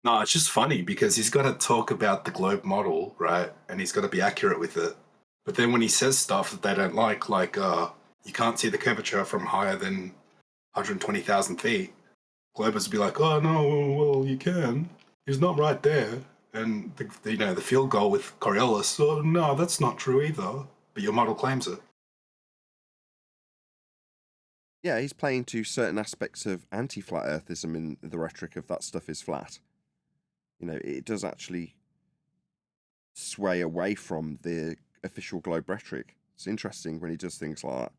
No, it's just funny because he's got to talk about the globe model, right? And he's got to be accurate with it. But then when he says stuff that they don't like you can't see the curvature from higher than 120,000 feet, Globers will be like, oh, no, well, you can. He's not right there. And, the field goal with Coriolis, oh, no, that's not true either. But your model claims it. Yeah, he's playing to certain aspects of anti-flat earthism in the rhetoric of that stuff is flat. It does actually sway away from the official globe rhetoric. It's interesting when he does things like that.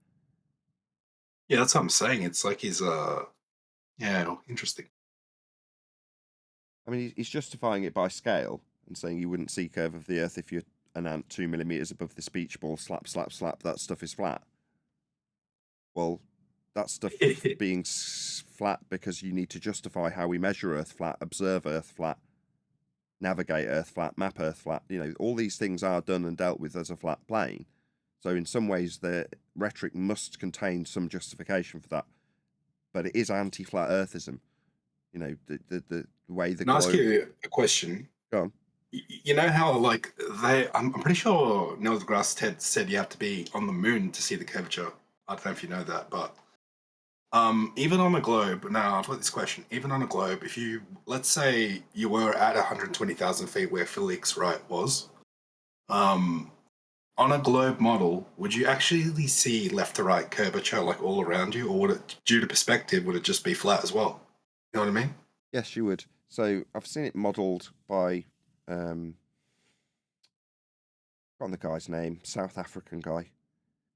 Yeah, that's what I'm saying. It's like he's, interesting. I mean, he's justifying it by scale and saying you wouldn't see curve of the Earth if you're an ant 2 millimeters above the speech ball, slap, slap, slap, that stuff is flat. Well, that stuff being flat because you need to justify how we measure Earth flat, observe Earth flat, navigate Earth flat, map Earth flat. All these things are done and dealt with as a flat plane. So in some ways, the rhetoric must contain some justification for that. But it is anti-flat Earthism. The way the Can I ask globe... you a question? Go on. You know how, I'm pretty sure Neil deGrasse Ted said you have to be on the moon to see the curvature. I don't know if you know that, but even on a globe, now I've got this question. Even on a globe, if you, let's say you were at 120,000 feet where Felix Wright was, on a globe model, would you actually see left to right curvature all around you, or would it, due to perspective, would it just be flat as well? You know what I mean? Yes, you would. So I've seen it modelled by, forgotten the guy's name, South African guy.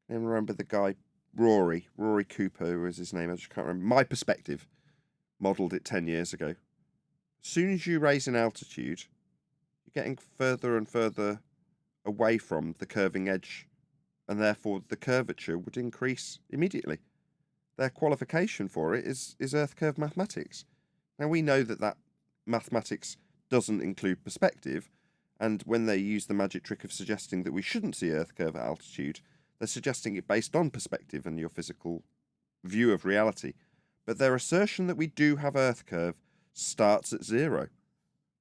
I don't remember the guy, Rory Cooper was his name, I just can't remember. My Perspective modelled it 10 years ago. As soon as you raise in altitude, you're getting further and further away from the curving edge, and therefore the curvature would increase immediately. Their qualification for it is Earth curve mathematics. Now we know that mathematics doesn't include perspective, and when they use the magic trick of suggesting that we shouldn't see Earth curve at altitude, they're suggesting it based on perspective and your physical view of reality. But their assertion that we do have Earth curve starts at 0.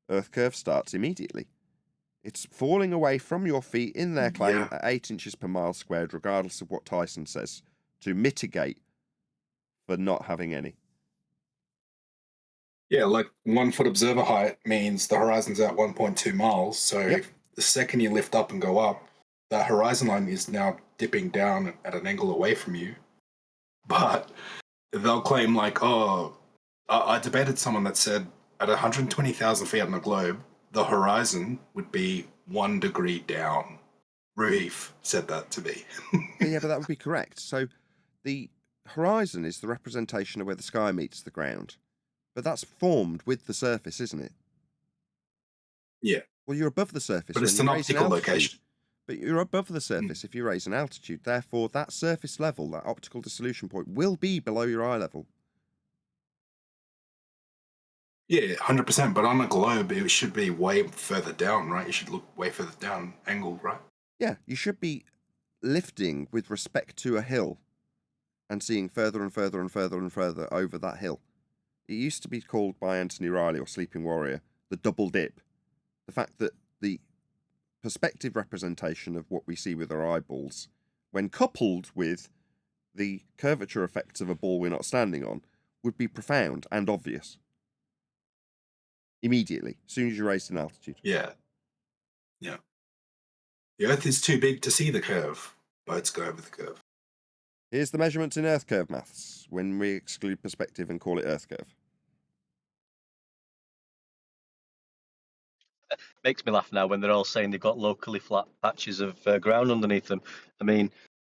Earth curve starts immediately. It's falling away from your feet in their claim at 8 inches per mile squared, regardless of what Tyson says, to mitigate for not having any. Yeah, 1 foot observer height means the horizon's at 1.2 miles. So the second you lift up and go up, that horizon line is now dipping down at an angle away from you. But they'll claim I debated someone that said at 120,000 feet on the globe, the horizon would be 1 degree down. Ruhif said that to me. Yeah, but that would be correct. So the horizon is the representation of where the sky meets the ground. But that's formed with the surface, isn't it? Yeah. Well, you're above the surface. But it's an optical location. But you're above the surface if you raise an altitude. Therefore, that surface level, that optical dissolution point, will be below your eye level. Yeah, 100%. But on a globe, it should be way further down, right? You should look way further down angled, right? Yeah, you should be lifting with respect to a hill and seeing further and further and further and further over that hill. It used to be called by Anthony Riley or Sleeping Warrior the double dip. The fact that the perspective representation of what we see with our eyeballs, when coupled with the curvature effects of a ball we're not standing on, would be profound and obvious. Immediately, as soon as you raise an altitude. Yeah. Yeah. The Earth is too big to see the curve. Boats go over the curve. Here's the measurements in Earth curve maths when we exclude perspective and call it Earth curve. Makes me laugh now when they're all saying they've got locally flat patches of ground underneath them. I mean,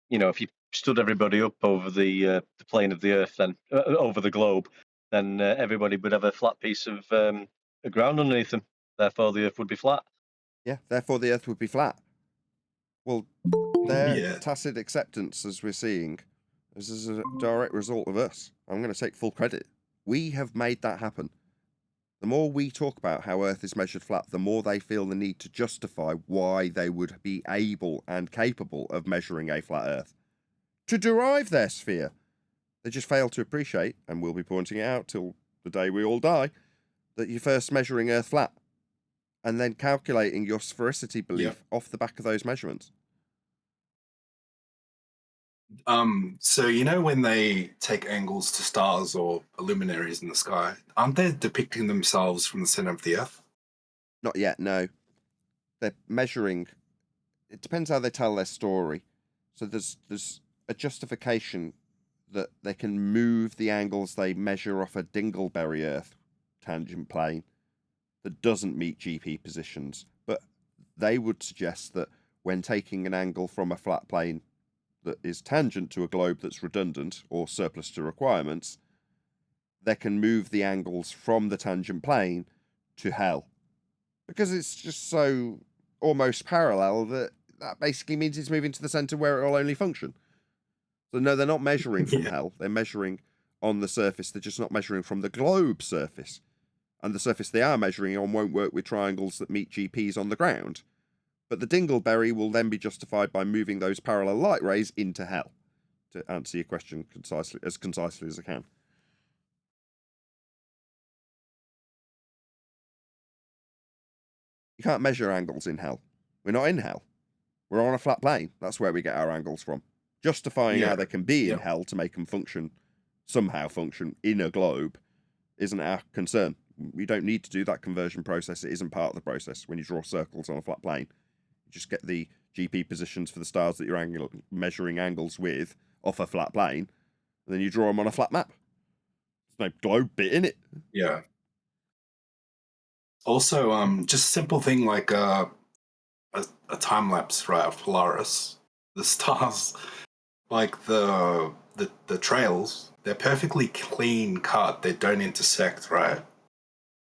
if you stood everybody up over the plane of the Earth, then over the globe, then everybody would have a flat piece of the ground underneath them. Therefore, the Earth would be flat. Yeah, therefore the Earth would be flat. Well, their Yeah. tacit acceptance, as we're seeing, is a direct result of us. I'm going to take full credit. We have made that happen. The more we talk about how Earth is measured flat, the more they feel the need to justify why they would be able and capable of measuring a flat Earth. To derive their sphere. They just fail to appreciate, and we'll be pointing it out till the day we all die, that you're first measuring Earth flat and then calculating your sphericity belief off the back of those measurements. So you know when they take angles to stars or luminaries in the sky, aren't they depicting themselves from the center of the Earth? Not yet, no. They're measuring. It depends how they tell their story. So there's a justification that they can move the angles they measure off a dingleberry Earth tangent plane that doesn't meet GP positions, but they would suggest that when taking an angle from a flat plane that is tangent to a globe that's redundant or surplus to requirements, they can move the angles from the tangent plane to hell. Because it's just so almost parallel that basically means it's moving to the center where it will only function. So no, they're not measuring from hell. They're measuring on the surface. They're just not measuring from the globe surface. And the surface they are measuring on won't work with triangles that meet GPs on the ground. But the dingleberry will then be justified by moving those parallel light rays into hell. To answer your question concisely as I can. You can't measure angles in hell. We're not in hell. We're on a flat plane. That's where we get our angles from. Justifying how they can be in hell to make them somehow function in a globe isn't our concern. You don't need to do that conversion process. It isn't part of the process when you draw circles on a flat plane. You just get the GP positions for the stars that you're measuring angles with off a flat plane, and then you draw them on a flat map. There's no globe bit in it. Yeah. Also, just a simple thing like a time lapse, right, of Polaris. The stars, like the trails, they're perfectly clean cut. They don't intersect, right?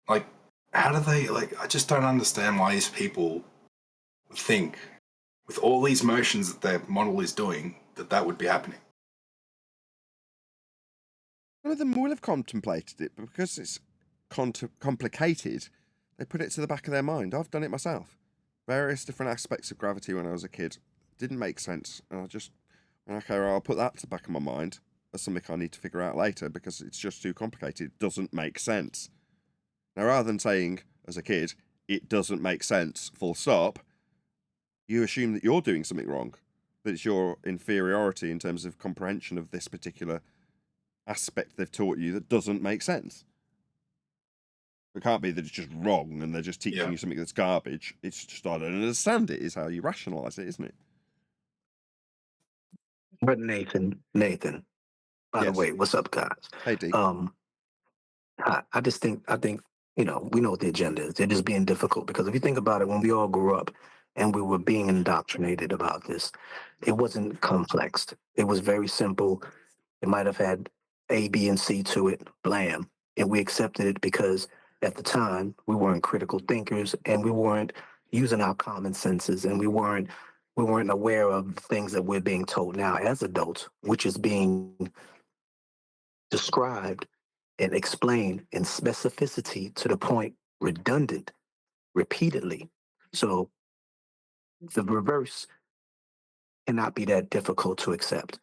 Like, how do they, like, I just don't understand why these people think, with all these motions that their model is doing, that would be happening. None of them will have contemplated it, but because it's complicated, they put it to the back of their mind. I've done it myself. Various different aspects of gravity when I was a kid. Didn't make sense. And I just, okay, well, I'll put that to the back of my mind as something I need to figure out later because it's just too complicated. It doesn't make sense. Now, rather than saying, as a kid, it doesn't make sense, full stop, you assume that you're doing something wrong. That it's your inferiority in terms of comprehension of this particular aspect they've taught you that doesn't make sense. It can't be that it's just wrong and they're just teaching you something that's garbage. It's just, I don't understand it, is how you rationalise it, isn't it? But Nathan, by the way, what's up, guys? Hey, D. I think, we know what the agenda is. They're just being difficult because if you think about it, when we all grew up and we were being indoctrinated about this, it wasn't complex. It was very simple. It might have had A, B, and C to it, blam. And we accepted it because at the time we weren't critical thinkers and we weren't using our common senses and we weren't aware of things that we're being told now as adults, which is being described and explained in specificity to the point redundant repeatedly. So the reverse cannot be that difficult to accept.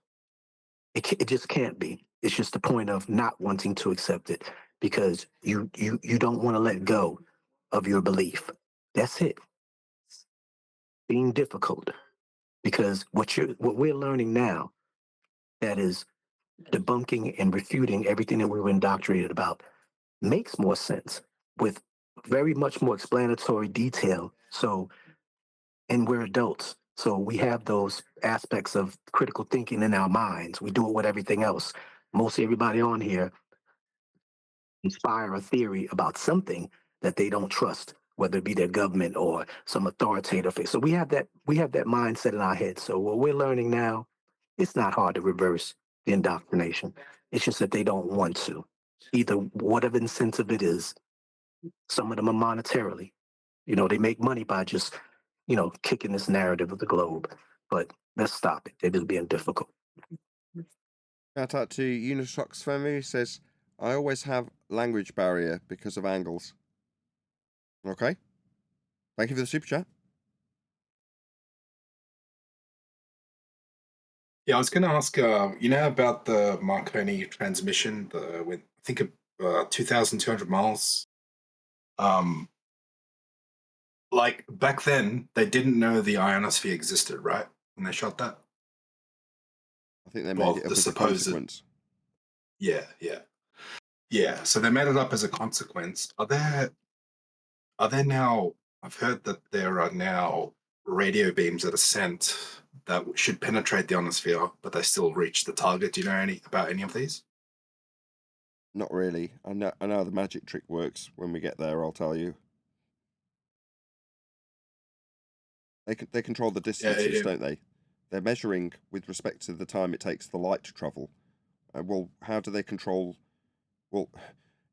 It just can't be. It's just the point of not wanting to accept it because you don't want to let go of your belief. That's it. Being difficult because what we're learning now, that is debunking and refuting everything that we were indoctrinated about, makes more sense with very much more explanatory detail. So, and we're adults. So we have those aspects of critical thinking in our minds. We do it with everything else. Mostly everybody on here inspire a theory about something that they don't trust, whether it be their government or some authoritative figure. So we have that mindset in our head. So what we're learning now, it's not hard to reverse the indoctrination. It's just that they don't want to. Either whatever incentive it is, Some of them are monetarily. They make money by just, kicking this narrative of the globe. But let's stop it. It is being difficult. Shout out to Unisox Femu, who says, I always have language barrier because of angles. Okay. Thank you for the super chat. Yeah, I was going to ask, about the Marconi transmission, I think 2,200 miles. Like back then, they didn't know the ionosphere existed, right? When they shot that. I think they made it up as a consequence. Yeah. So they made it up as a consequence. Are there now? I've heard that there are now radio beams that are sent that should penetrate the ionosphere, but they still reach the target. Do you know about any of these? Not really. I know how the magic trick works. When we get there, I'll tell you. They control the distances, don't they? They're measuring with respect to the time it takes the light to travel. Well, how do they control? Well,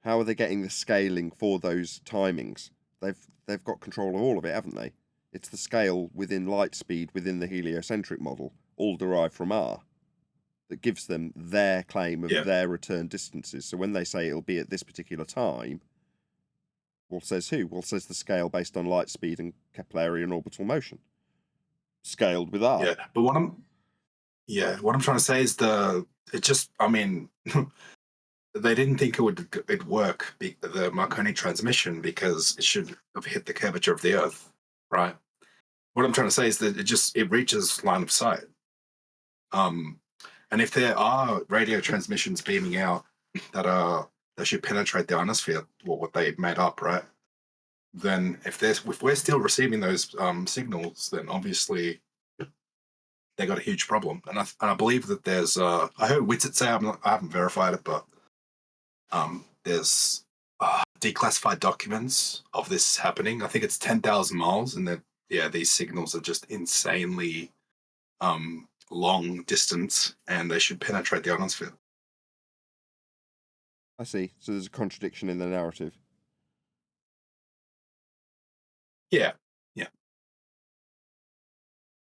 how are they getting the scaling for those timings? They've got control of all of it, haven't they? It's the scale within light speed within the heliocentric model, all derived from R, that gives them their claim of their return distances. So when they say it'll be at this particular time, well, says who? Well, says the scale based on light speed and Keplerian orbital motion, scaled with R. Yeah, but what I'm trying to say is they didn't think it'd work, the Marconi transmission, because it should have hit the curvature of the Earth, right? What I'm trying to say is that it reaches line of sight. And if there are radio transmissions beaming out that should penetrate the ionosphere, what they made up, right? Then if we're still receiving those signals, then obviously they got a huge problem. And I believe that there's I heard Witsit say, I haven't verified it, but there's declassified documents of this happening. I think it's 10,000 miles, and these signals are just insanely long distance, and they should penetrate the ionosphere. I see. So there's a contradiction in the narrative. Yeah.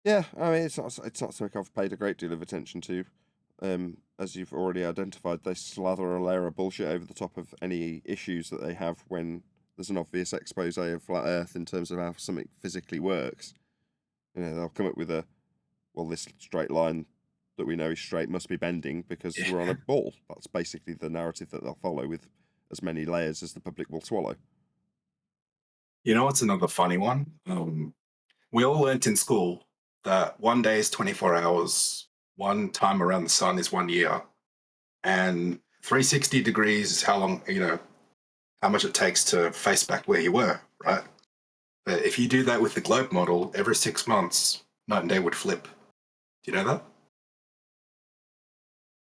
Yeah, I mean, it's not something I've paid a great deal of attention to. As you've already identified, they slather a layer of bullshit over the top of any issues that they have when there's an obvious expose of flat Earth in terms of how something physically works. They'll come up with this straight line that we know is straight must be bending because we're on a ball. That's basically the narrative that they'll follow, with as many layers as the public will swallow. You know what's another funny one? We all learnt in school that one day is 24 hours, one time around the sun is 1 year, and 360 degrees is how long, how much it takes to face back where you were, right? But if you do that with the globe model, every 6 months, night and day would flip. Do you know that?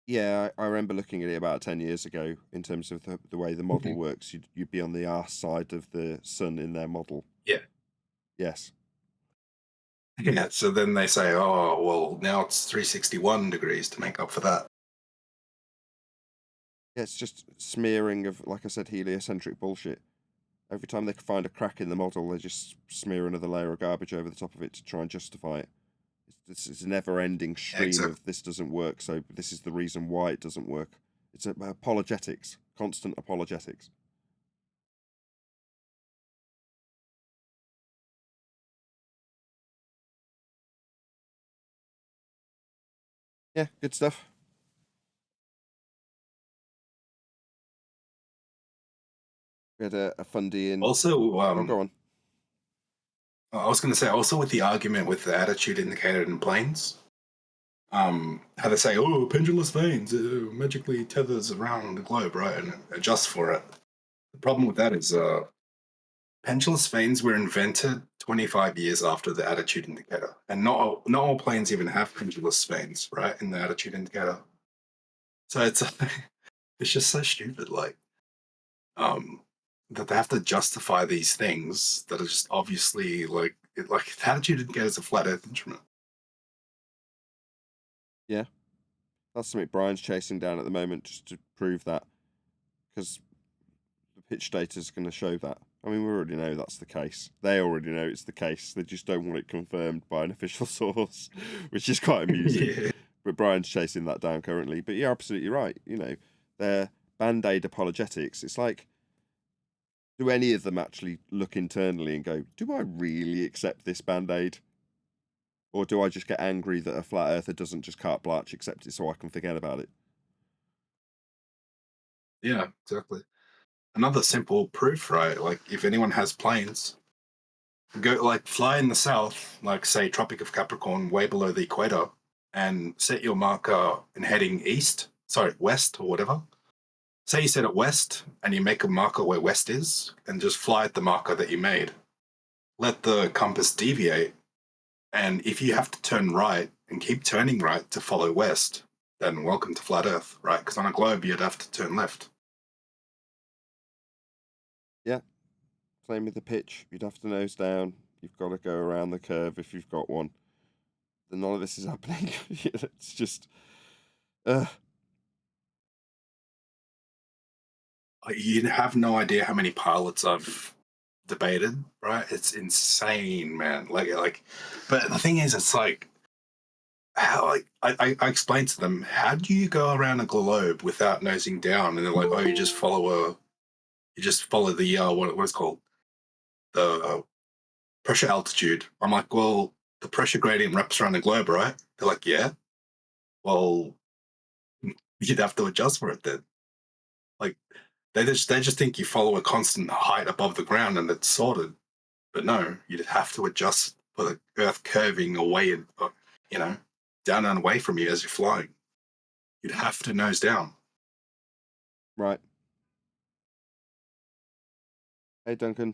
Yeah, I remember looking at it about 10 years ago in terms of the way the model Mhm. works. You'd be on the arse side of the sun in their model. Yeah. Yes. Yeah, so then they say, oh, well, now it's 361 degrees to make up for that. Yeah, it's just smearing of, like I said, heliocentric bullshit. Every time they can find a crack in the model, they just smear another layer of garbage over the top of it to try and justify it. It's a never-ending stream of this doesn't work, so this is the reason why it doesn't work. It's apologetics, constant apologetics. Yeah, good stuff. We had a fundy in. Also, go on. I was going to say, also with the argument with the attitude indicator in planes, how they say, oh, pendulous veins magically tethers around the globe, right, and adjusts for it. The problem with that is pendulous veins were invented 25 years after the attitude indicator, and not all planes even have pendulous veins, right, in the attitude indicator. So it's it's just so stupid, that they have to justify these things that are just obviously like the attitude indicator is a flat Earth instrument. Yeah, that's something Brian's chasing down at the moment just to prove that, because pitch data is going to show that. I mean, we already know that's the case. They already know it's the case. They just don't want it confirmed by an official source, which is quite amusing. Yeah. But Brian's chasing that down currently. But you're absolutely right. You know, they're Band-Aid apologetics. It's like, do any of them actually look internally and go, do I really accept this Band-Aid? Or do I just get angry that a flat earther doesn't just carte blanche accept it so I can forget about it? Yeah, exactly. Another simple proof, right? Like, if anyone has planes, go like fly in the south, like say Tropic of Capricorn, way below the equator, and set your marker in heading west or whatever. Say you set it west and you make a marker where west is, and just fly at the marker that you made. Let the compass deviate, and if you have to turn right and keep turning right to follow west, then welcome to flat Earth, right? Because on a globe you'd have to turn left. Yeah. Same with the pitch. You'd have to nose down. You've got to go around the curve if you've got one. None of this is happening. It's just... You have no idea how many pilots I've debated, right? It's insane, man. Like, but the thing is, it's like, how, like, I explained to them, how do you go around a globe without nosing down? And they're like, oh, you just follow the what it's called, the pressure altitude. I'm like, well, the pressure gradient wraps around the globe, right? They're like, yeah. Well, you'd have to adjust for it then. Like, they just think you follow a constant height above the ground and it's sorted. But no, you'd have to adjust for the Earth curving away and, down and away from you as you're flying. You'd have to nose down. Right. Hey, Duncan.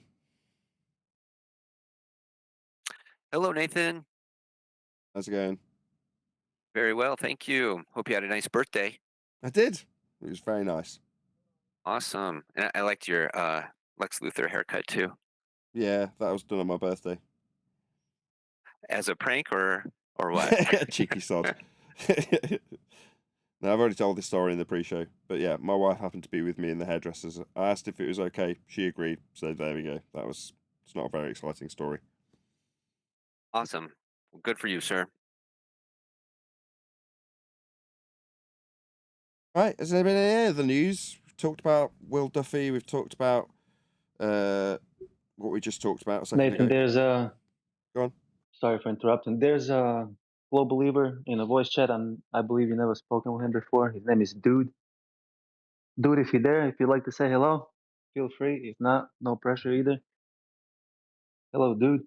Hello, Nathan. How's it going? Very well, thank you. Hope you had a nice birthday. I did. It was very nice. Awesome. And I liked your Lex Luthor haircut too. Yeah, that was done on my birthday. As a prank or what? Cheeky sod. Now, I've already told this story in the pre-show, but yeah, my wife happened to be with me in the hairdressers. I asked if it was okay. She agreed. So there we go. It's not a very exciting story. Awesome. Well, good for you, sir. Right, has there been any other news? We've talked about Will Duffy. We've talked about what we just talked about a second Nathan, ago. there's a... Go on. Sorry for interrupting. There's a Glow Believer in a voice chat, and I believe you never spoken with him before. His name is Dude. Dude, if you're there, if you'd like to say hello, feel free. If not, no pressure either. Hello, Dude.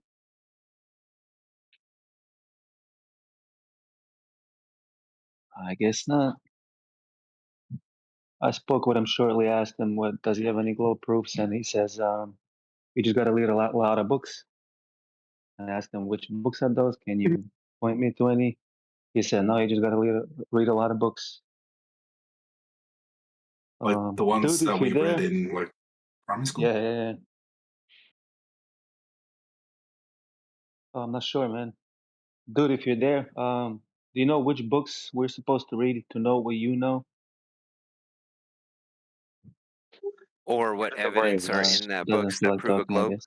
I guess not. I spoke with him shortly, asked him what does he have any glow proofs, and he says you just got to read a lot of books. I asked him which books are those. Can you point me to any? He said no, you just got to read a lot of books. Like the ones Dude, that if you're we read there, in like primary school. yeah. Oh, I'm not sure, man. Dude, if you're there, do you know which books we're supposed to read to know what you know? Or what evidence are in that Doesn't books feel that like prove a talking, I globe? guess.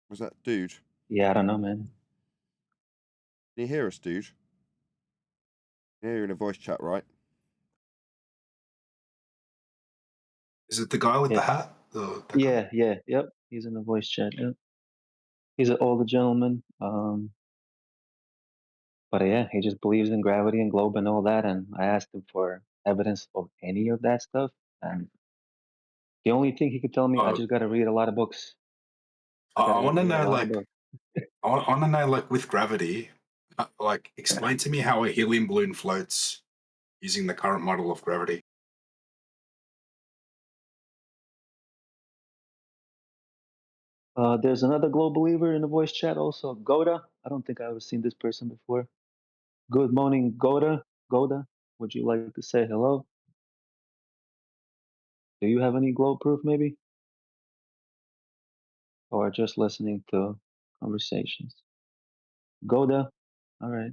Was that Dude? Yeah, I don't know, man. Can you hear us, Dude? Yeah, you're in a voice chat, right? Is it the guy with the hat? Yep. He's in the voice chat. Yep. He's an older gentleman. But yeah, he just believes in gravity and globe and all that. And I asked him for evidence of any of that stuff, and the only thing he could tell me, I just got to read a lot of books. I want to read a know, lot of like, books. I want to know, like, with gravity, like, explain to me how a helium balloon floats using the current model of gravity. There's another globe believer in the voice chat, also Goda. I don't think I've ever seen this person before. Good morning, Goda. Goda, would you like to say hello? Do you have any globe proof, maybe? Or just listening to conversations? Goda, all right.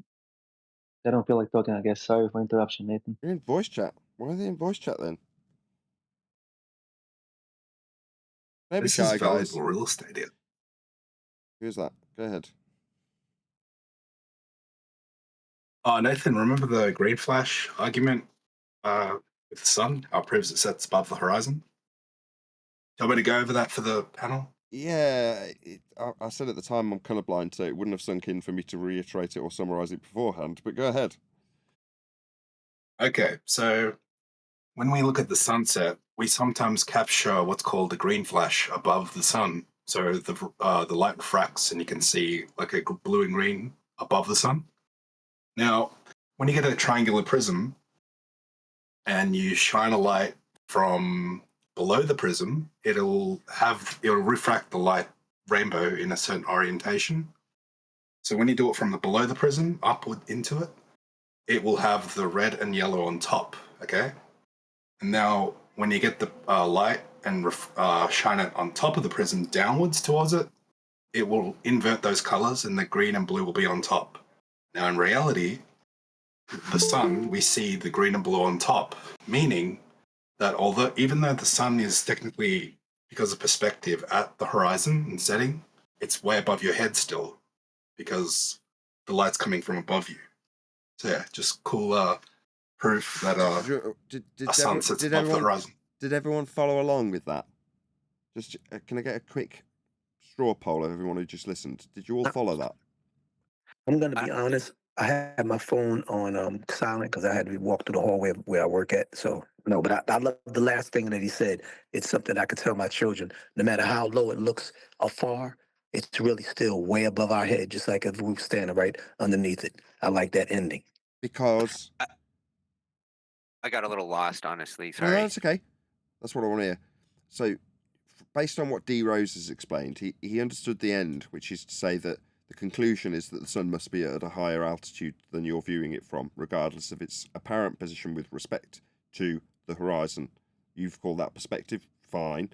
I don't feel like talking, I guess. Sorry for interruption, Nathan. You're in voice chat. Why are they in voice chat then? Maybe This is shy guys. valuable real estate here. Who's that? Go ahead. Nathan, remember the green flash argument with the sun? How it proves it sets above the horizon? Do you want me to go over that for the panel? Yeah, I said at the time I'm colourblind, so it wouldn't have sunk in for me to reiterate it or summarise it beforehand, but go ahead. Okay, so when we look at the sunset, we sometimes capture what's called a green flash above the sun. So the light refracts and you can see like a blue and green above the sun. Now, when you get a triangular prism and you shine a light from below the prism, it'll refract the light rainbow in a certain orientation. So when you do it from the below the prism upward into it, it will have the red and yellow on top. Okay. And now when you get the light and shine it on top of the prism downwards towards it, it will invert those colors and the green and blue will be on top. Now in reality, the sun, we see the green and blue on top, meaning that even though the sun is technically, because of perspective, at the horizon and setting, it's way above your head still because the light's coming from above you. So yeah, just cool proof that a sun sits above the horizon. Did everyone follow along with that? Just can I get a quick straw poll of everyone who just listened? Did you all follow that? I'm gonna be honest. I had my phone on silent because I had to walk through the hallway of where I work at. So no, but I love the last thing that he said. It's something I could tell my children. No matter how low it looks afar, it's really still way above our head, just like if we were standing right underneath it. I like that ending. Because I got a little lost, honestly. no, Sorry. that's okay. That's what I want to hear. So, based on what D. Rose has explained, he understood the end, which is to say that the conclusion is that the sun must be at a higher altitude than you're viewing it from, regardless of its apparent position with respect to the horizon. You've called that perspective, fine.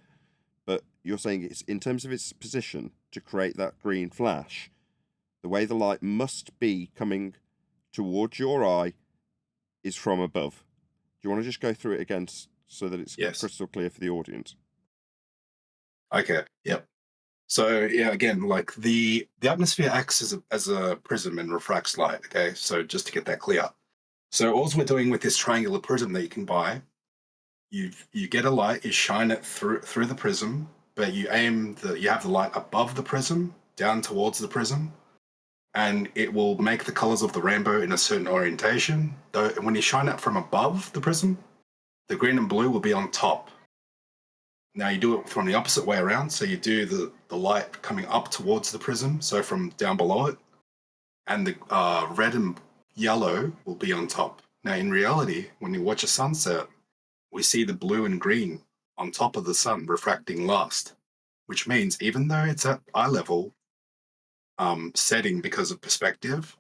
But you're saying it's in terms of its position to create that green flash, the way the light must be coming towards your eye is from above. Do you want to just go through it again so that it's crystal clear for the audience? Okay, yep. So yeah, again, like the atmosphere acts as a prism and refracts light. Okay, so just to get that clear. So all we're doing with this triangular prism that you can buy, you get a light, you shine it through the prism, but you have the light above the prism, down towards the prism, and it will make the colors of the rainbow in a certain orientation. Though when you shine it from above the prism, the green and blue will be on top. Now you do it from the opposite way around. So you do the light coming up towards the prism, so from down below it, and the red and yellow will be on top. Now in reality, when you watch a sunset, we see the blue and green on top of the sun refracting last, which means even though it's at eye level setting because of perspective,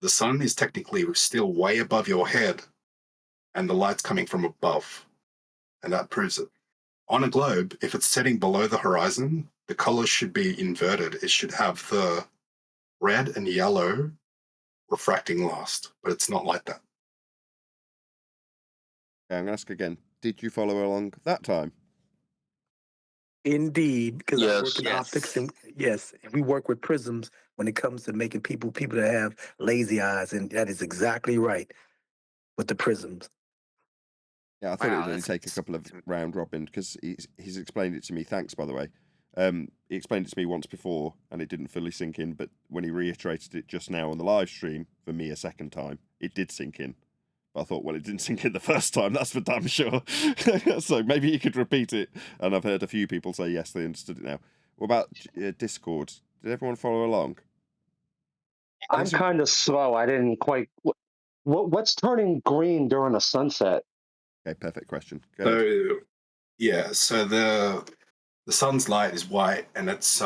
the sun is technically still way above your head and the light's coming from above. And that proves it. On a globe, if it's setting below the horizon, the colors should be inverted. It should have the red and yellow refracting last, but it's not like that. Okay, I'm going to ask again. Did you follow along that time? Indeed, because I work in Yes. optics, and yes, we work with prisms when it comes to making people that have lazy eyes, and that is exactly right with the prisms. Yeah, I thought it Wow, would only take a couple of round robin because he's explained it to me. Thanks, by the way. He explained it to me once before and it didn't fully sink in, but when he reiterated it just now on the live stream for me a second time, it did sink in. But I thought, well, it didn't sink in the first time, that's for damn sure. So maybe you could repeat it. And I've heard a few people say, yes, they understood it now. What about Discord? Did everyone follow along? I'm kind of slow. I didn't quite. What's turning green during a sunset? Okay, perfect question. Go ahead. So, yeah, so the sun's light is white and it's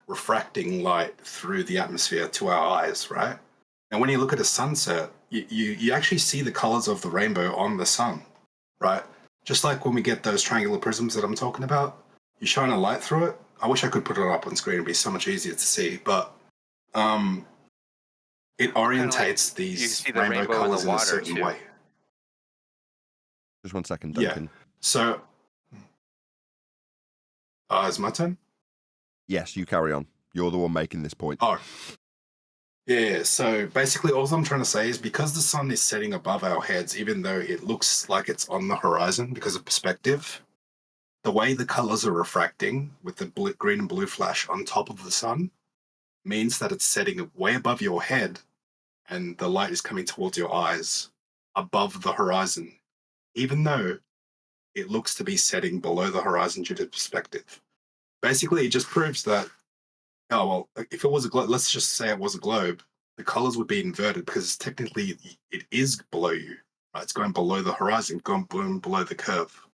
refracting light through the atmosphere to our eyes, right? And when you look at a sunset, you actually see the colors of the rainbow on the sun, right? Just like when we get those triangular prisms that I'm talking about, you shine a light through it. I wish I could put it up on screen. It'd be so much easier to see, but it orientates these rainbow colors in a certain way. Just 1 second, Duncan. Yeah. So Is my turn? Yes, you carry on. You're the one making this point. Oh. Yeah, so basically all I'm trying to say is because the sun is setting above our heads, even though it looks like it's on the horizon because of perspective, the way the colors are refracting with the green and blue flash on top of the sun means that it's setting way above your head and the light is coming towards your eyes above the horizon, even though it looks to be setting below the horizon due to perspective. Basically, it just proves that, oh, well, if it was a globe, let's just say it was a globe, the colors would be inverted because technically it is below you. Right? It's going below the horizon, going below the curve.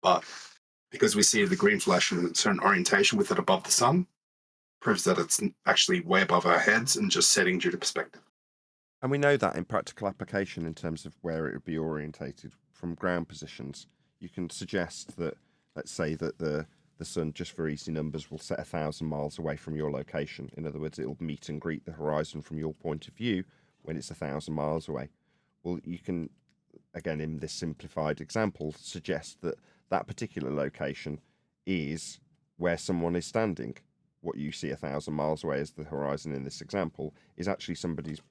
But because we see the green flash in a certain orientation with it above the sun, proves that it's actually way above our heads and just setting due to perspective. And we know that in practical application in terms of where it would be orientated from ground positions. You can suggest that, let's say that the sun, just for easy numbers, will set 1,000 miles away from your location. In other words, it'll meet and greet the horizon from your point of view when it's 1,000 miles away. Well, you can, again, in this simplified example, suggest that that particular location is where someone is standing. What you see 1,000 miles away as the horizon in this example is actually somebody's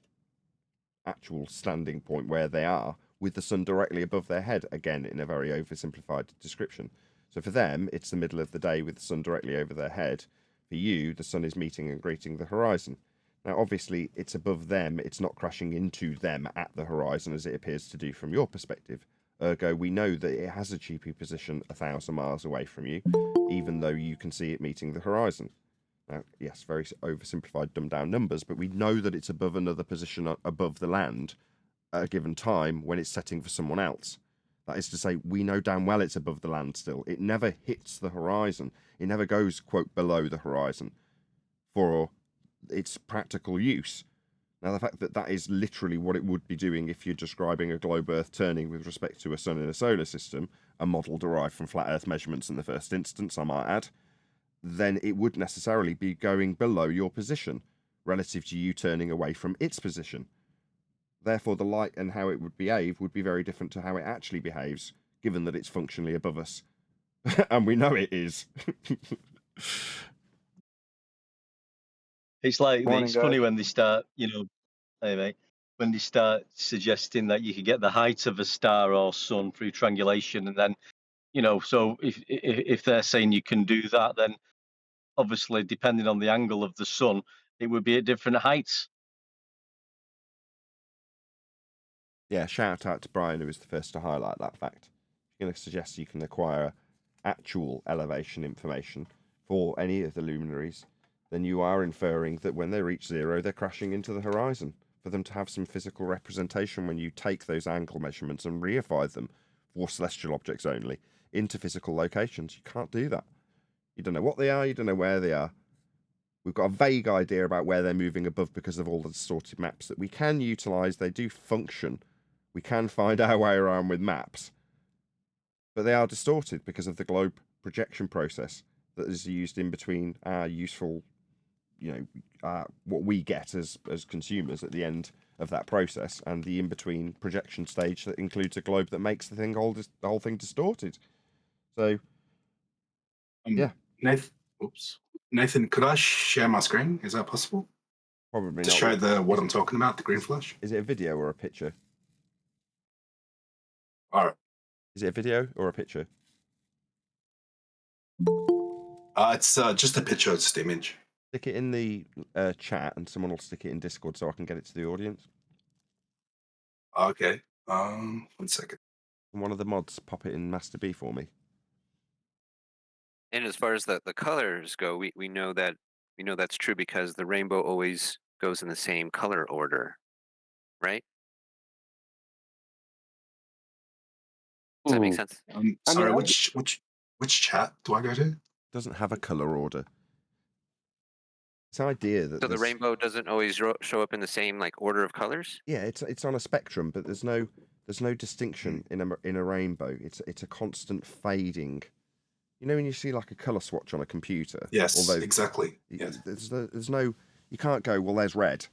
actual standing point where they are, with the sun directly above their head, again in a very oversimplified description. So for them, it's the middle of the day with the sun directly over their head. For you, the sun is meeting and greeting the horizon. Now, obviously, it's above them. It's not crashing into them at the horizon as it appears to do from your perspective. Ergo, we know that it has a GP position 1,000 miles away from you, even though you can see it meeting the horizon. Now, yes, very oversimplified, dumbed down numbers, but we know that it's above another position above the land at a given time when it's setting for someone else. That is to say, we know damn well it's above the land still. It never hits the horizon. It never goes, quote, below the horizon for its practical use. Now, the fact that that is literally what it would be doing if you're describing a globe Earth turning with respect to a sun in a solar system, a model derived from flat Earth measurements in the first instance, I might add, then it would necessarily be going below your position relative to you turning away from its position. Therefore, the light and how it would behave would be very different to how it actually behaves, given that it's functionally above us. And we know it is. It's like, Morning, it's guys. funny when they start, hey mate, when they start suggesting that you could get the height of a star or sun through triangulation, and then, so if they're saying you can do that, then obviously depending on the angle of the sun, it would be at different heights. Yeah, shout out to Brian, who was the first to highlight that fact. I'm going to suggest you can acquire actual elevation information for any of the luminaries, then you are inferring that when they reach zero, they're crashing into the horizon. For them to have some physical representation when you take those angle measurements and reify them for celestial objects only into physical locations, you can't do that. You don't know what they are, you don't know where they are. We've got a vague idea about where they're moving above because of all the distorted maps that we can utilise. They do function. We can find our way around with maps. But they are distorted because of the globe projection process that is used in between our useful, what we get as consumers at the end of that process, and the in-between projection stage that includes a globe that makes the whole thing distorted. So, yeah. Nathan, could I share my screen? Is that possible? Probably to not. show what I'm talking about, the green flash? Is it a video or a picture? All right. Is it a video or a picture? It's just a picture, it's just an image. Stick it in the chat, and someone will stick it in Discord so I can get it to the audience. Okay. 1 second. Can one of the mods pop it in Master B for me? And as far as the colors go, we know that's true because the rainbow always goes in the same color order, right? Does that make sense? Sorry, which chat do I go to? It doesn't have a color order. This idea that so the rainbow doesn't always show up in the same order of colors. Yeah, it's on a spectrum, but there's no distinction in a rainbow. It's a constant fading. You know when you see like a color swatch on a computer? Yes, exactly. Yes. There's no, you can't go, well, there's red.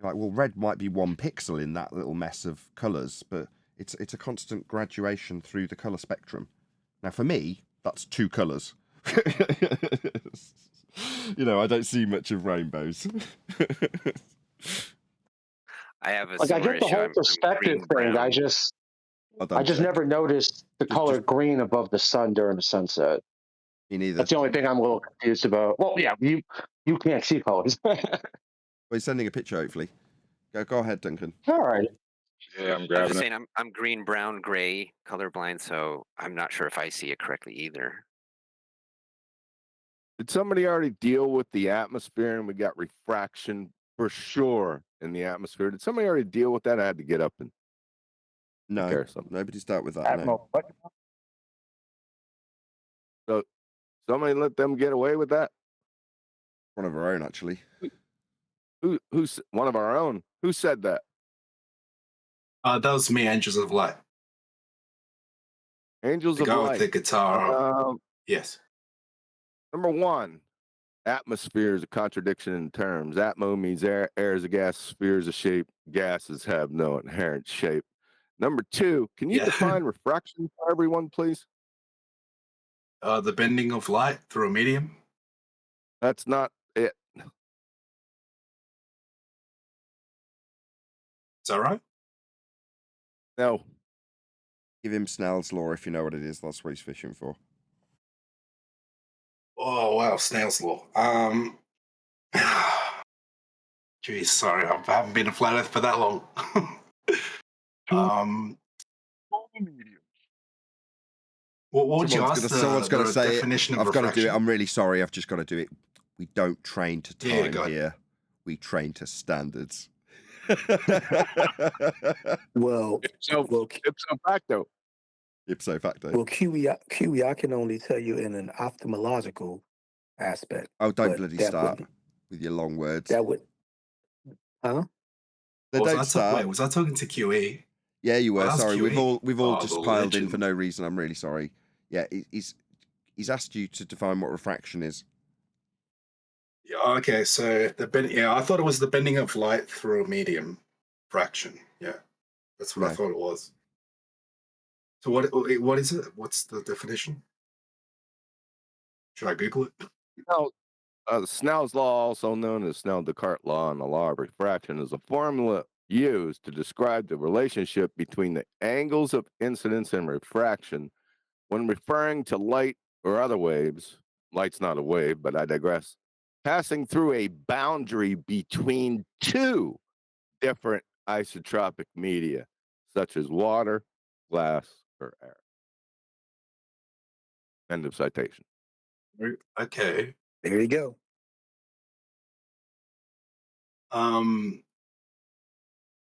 Like, well, red might be 1 pixel in that little mess of colors, but it's a constant graduation through the color spectrum. Now, for me, that's 2 colors. You know, I don't see much of rainbows. I have a Like I similar get the issue. whole I'm perspective green thing. brown. Well I done, just Jack. never noticed the color Just green above the sun during the sunset. me neither. That's the only thing I'm a little confused about. Well, yeah, you can't see colors. Well, he's sending a picture, hopefully. Go ahead, Duncan. All right. Yeah, I'm I'm grabbing just it. saying I'm green, brown, gray, colorblind, so I'm not sure if I see it correctly either. Did somebody already deal with the atmosphere and we got refraction for sure in the atmosphere? Did somebody already deal with that? I had to get up and No, nobody's dealt with that. Admiral, what? So somebody let them get away with that? One of our own, actually. Who's one of our own? Who said that? That was me, Angels of Light. Angels The of guy Light. with the guitar. Yes. Number one, atmosphere is a contradiction in terms. Atmo means air. Air is a gas. Sphere is a shape. Gases have no inherent shape. Number two, can you define refraction for everyone, please? The bending of light through a medium. That's not it. Is that right? No. Give him Snell's law if you know what it is. That's what he's fishing for. Oh wow, Snail's law. Geez, sorry, I haven't been a flat Earth for that long. What would you ask? Someone's got to say definition it. of I've got to do it. refraction? I'm really sorry. I've just got to do it. We don't train to Yeah, time go ahead. here. We train to standards. Well, ipso facto. Ipso facto. Well, QE, I can only tell you in an ophthalmological aspect. Oh, don't but bloody that start would- with your long words. That would, huh? Don't start. Wait, was I talking to QE? Yeah, you were. Oh, that's Sorry, we've QE. all Oh, just the piled in for legend. no reason. I'm really sorry. Yeah, he's asked you to define what refraction is. Yeah, okay, so I thought it was the bending of light through a medium fraction. Yeah, that's what I thought it was. So what is it? What's the definition? Should I Google it? No. Snell's law, also known as Snell-Descartes law and the law of refraction, is a formula used to describe the relationship between the angles of incidence and refraction when referring to light or other waves. Light's not a wave, but I digress. Passing through a boundary between two different isotropic media, such as water, glass, or air. End of citation. Okay. There you go.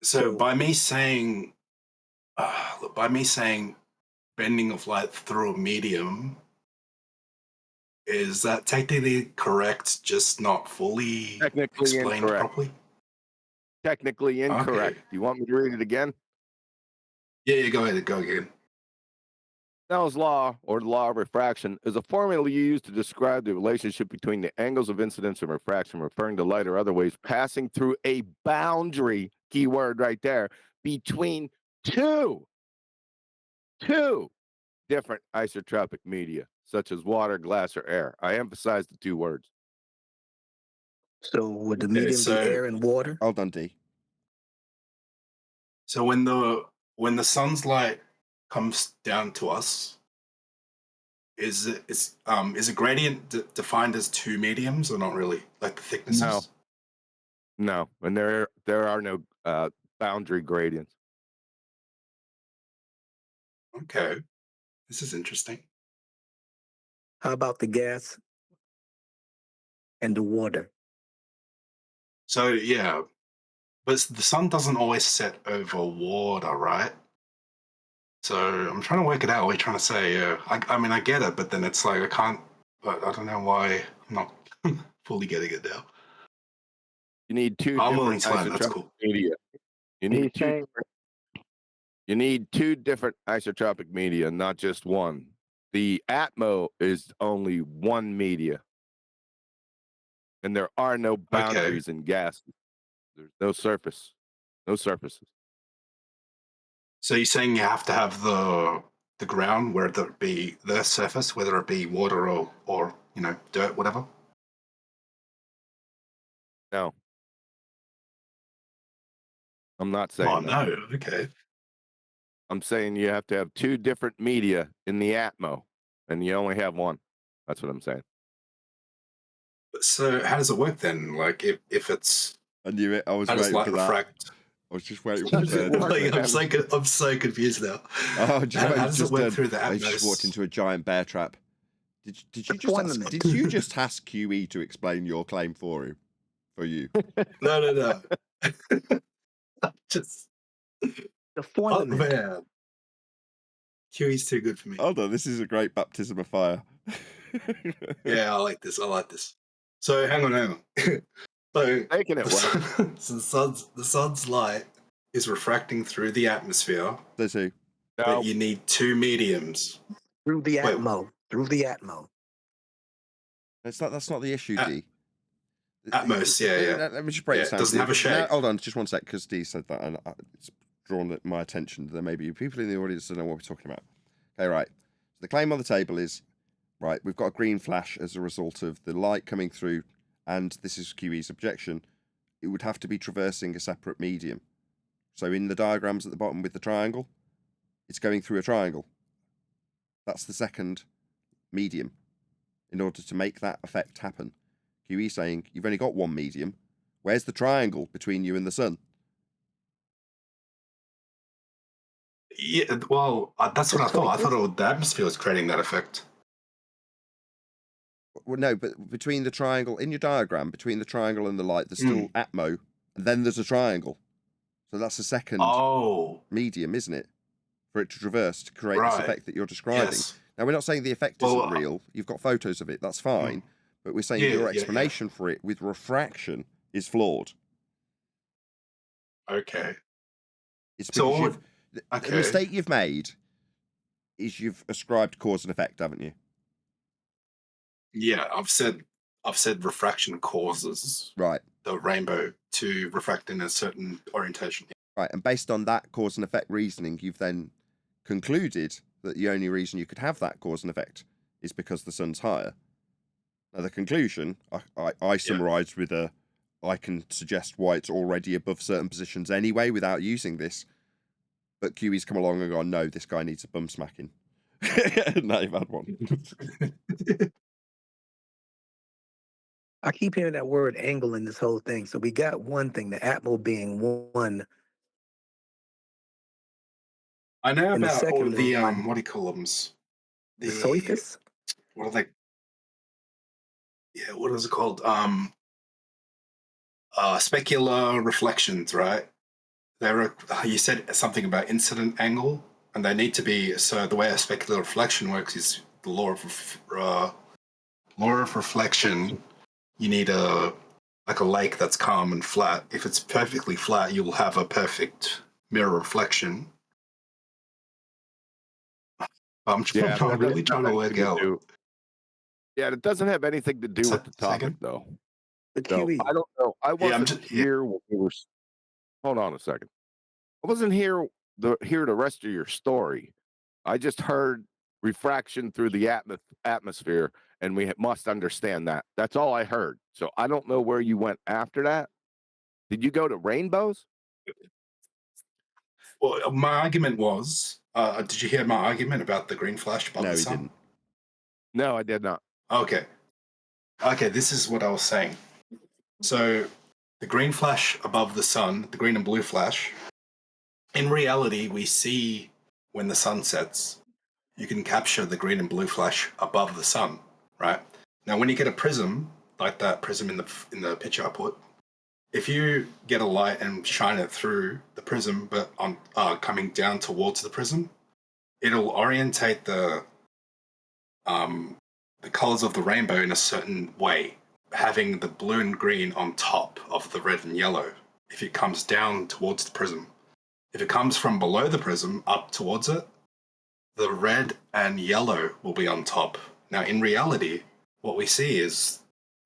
So by me saying bending of light through a medium, is that technically correct? Just not fully Technically explained incorrect. properly. Technically incorrect. Okay. You want me to read it again? Yeah, go ahead. Go again. Snell's law, or the law of refraction, is a formula used to describe the relationship between the angles of incidence and refraction, referring to light or other waves passing through a boundary, key word right there, between two different isotropic media, such as water, glass, or air. I emphasize the two words. So would the medium be air and water? Hold on, D. So when the sun's light comes down to us, is a gradient defined as two mediums or not really, like the thicknesses? No, and there are no boundary gradients. Okay, this is interesting. How about the gas and the water? So yeah, but the sun doesn't always set over water, right? So I'm trying to work it out. What you're trying to say? I mean, I get it, but then it's like I can't. But I don't know why I'm not fully getting it now. You need two I'm willing different to learn. That's isotropic cool. media. You need two different isotropic media, not just one. The atmo is only one media, and there are no boundaries in gas. There's no surfaces. So you're saying you have to have the the ground, whether it be the surface, whether it be water or dirt, whatever? No. I'm not saying Oh, that. no. Okay. I'm saying you have to have two different media in the Atmo, and you only have one. That's what I'm saying. So how does it work then? Like if it's I knew it. I was how does waiting light for that. refract? I was just waiting for How does it work? Like, I'm so confused now. Oh, How does it work through the I just walked atmosphere? into a giant bear trap. Did you just ask QE to explain your claim for you? No. Just The fundament. man. QE's too good for me. Hold on, this is a great baptism of fire. Yeah, I like this. So hang on. So Taking it well. so the sun's light is refracting through the atmosphere. Does he? But you need two mediums. Through the Atmo. Through the Atmo. That's not the issue, D. Atmos, yeah. Let me just break this down. It doesn't have a shape. Now, hold on, just one sec, because D said that, and it's drawn my attention. There may be people in the audience that know what we're talking about. Okay, right. So the claim on the table is, right, we've got a green flash as a result of the light coming through, and this is QE's objection. It would have to be traversing a separate medium. So in the diagrams at the bottom with the triangle, it's going through a triangle. That's the second medium in order to make that effect happen. QE saying, you've only got one medium. Where's the triangle between you and the sun? Yeah, well, that's what I thought. I thought the atmosphere was creating that effect. Well, no, but between the triangle, in your diagram, between the triangle and the light, there's still Atmo, and then there's a triangle. So that's the second medium, isn't it? For it to traverse, to create this effect that you're describing. Yes. Now, we're not saying the effect isn't real. You've got photos of it. That's fine. But we're saying your explanation for it with refraction is flawed. Okay. It's because the mistake you've made is you've ascribed cause and effect, haven't you? Yeah, I've said refraction causes the rainbow to refract in a certain orientation. Right, and based on that cause and effect reasoning, you've then concluded that the only reason you could have that cause and effect is because the sun's higher. Now, the conclusion I summarised with I can suggest why it's already above certain positions anyway without using this. But QE's come along and gone, no, this guy needs a bum smacking. Now you've had one. I keep hearing that word angle in this whole thing. So we got one thing, the Atmo being one. I know And the about second the one, what do you call them? the soifis? What are they? Yeah, what is it called? Specular reflections, right? You said something about incident angle, and they need to be. So the way a specular reflection works is the law of reflection. You need a lake that's calm and flat. If it's perfectly flat, you'll have a perfect mirror reflection. I'm really trying to work out. Yeah, it doesn't have anything to do with the topic, though. So, I don't know. I wasn't here when we were. Hold on a second. I wasn't here the rest of your story. I just heard refraction through the atmosphere, and we must understand that. That's all I heard. So I don't know where you went after that. Did you go to rainbows? Well, my argument was, did you hear my argument about the green flash above the sun? No, he didn't. No, I did not. Okay, this is what I was saying. So the green flash above the sun, the green and blue flash, in reality, we see when the sun sets, you can capture the green and blue flash above the sun, right? Now, when you get a prism, like that prism in the picture I put, if you get a light and shine it through the prism, but on coming down towards the prism, it'll orientate the colors of the rainbow in a certain way, having the blue and green on top of the red and yellow if it comes down towards the prism. If it comes from below the prism up towards it, the red and yellow will be on top. Now, in reality, what we see is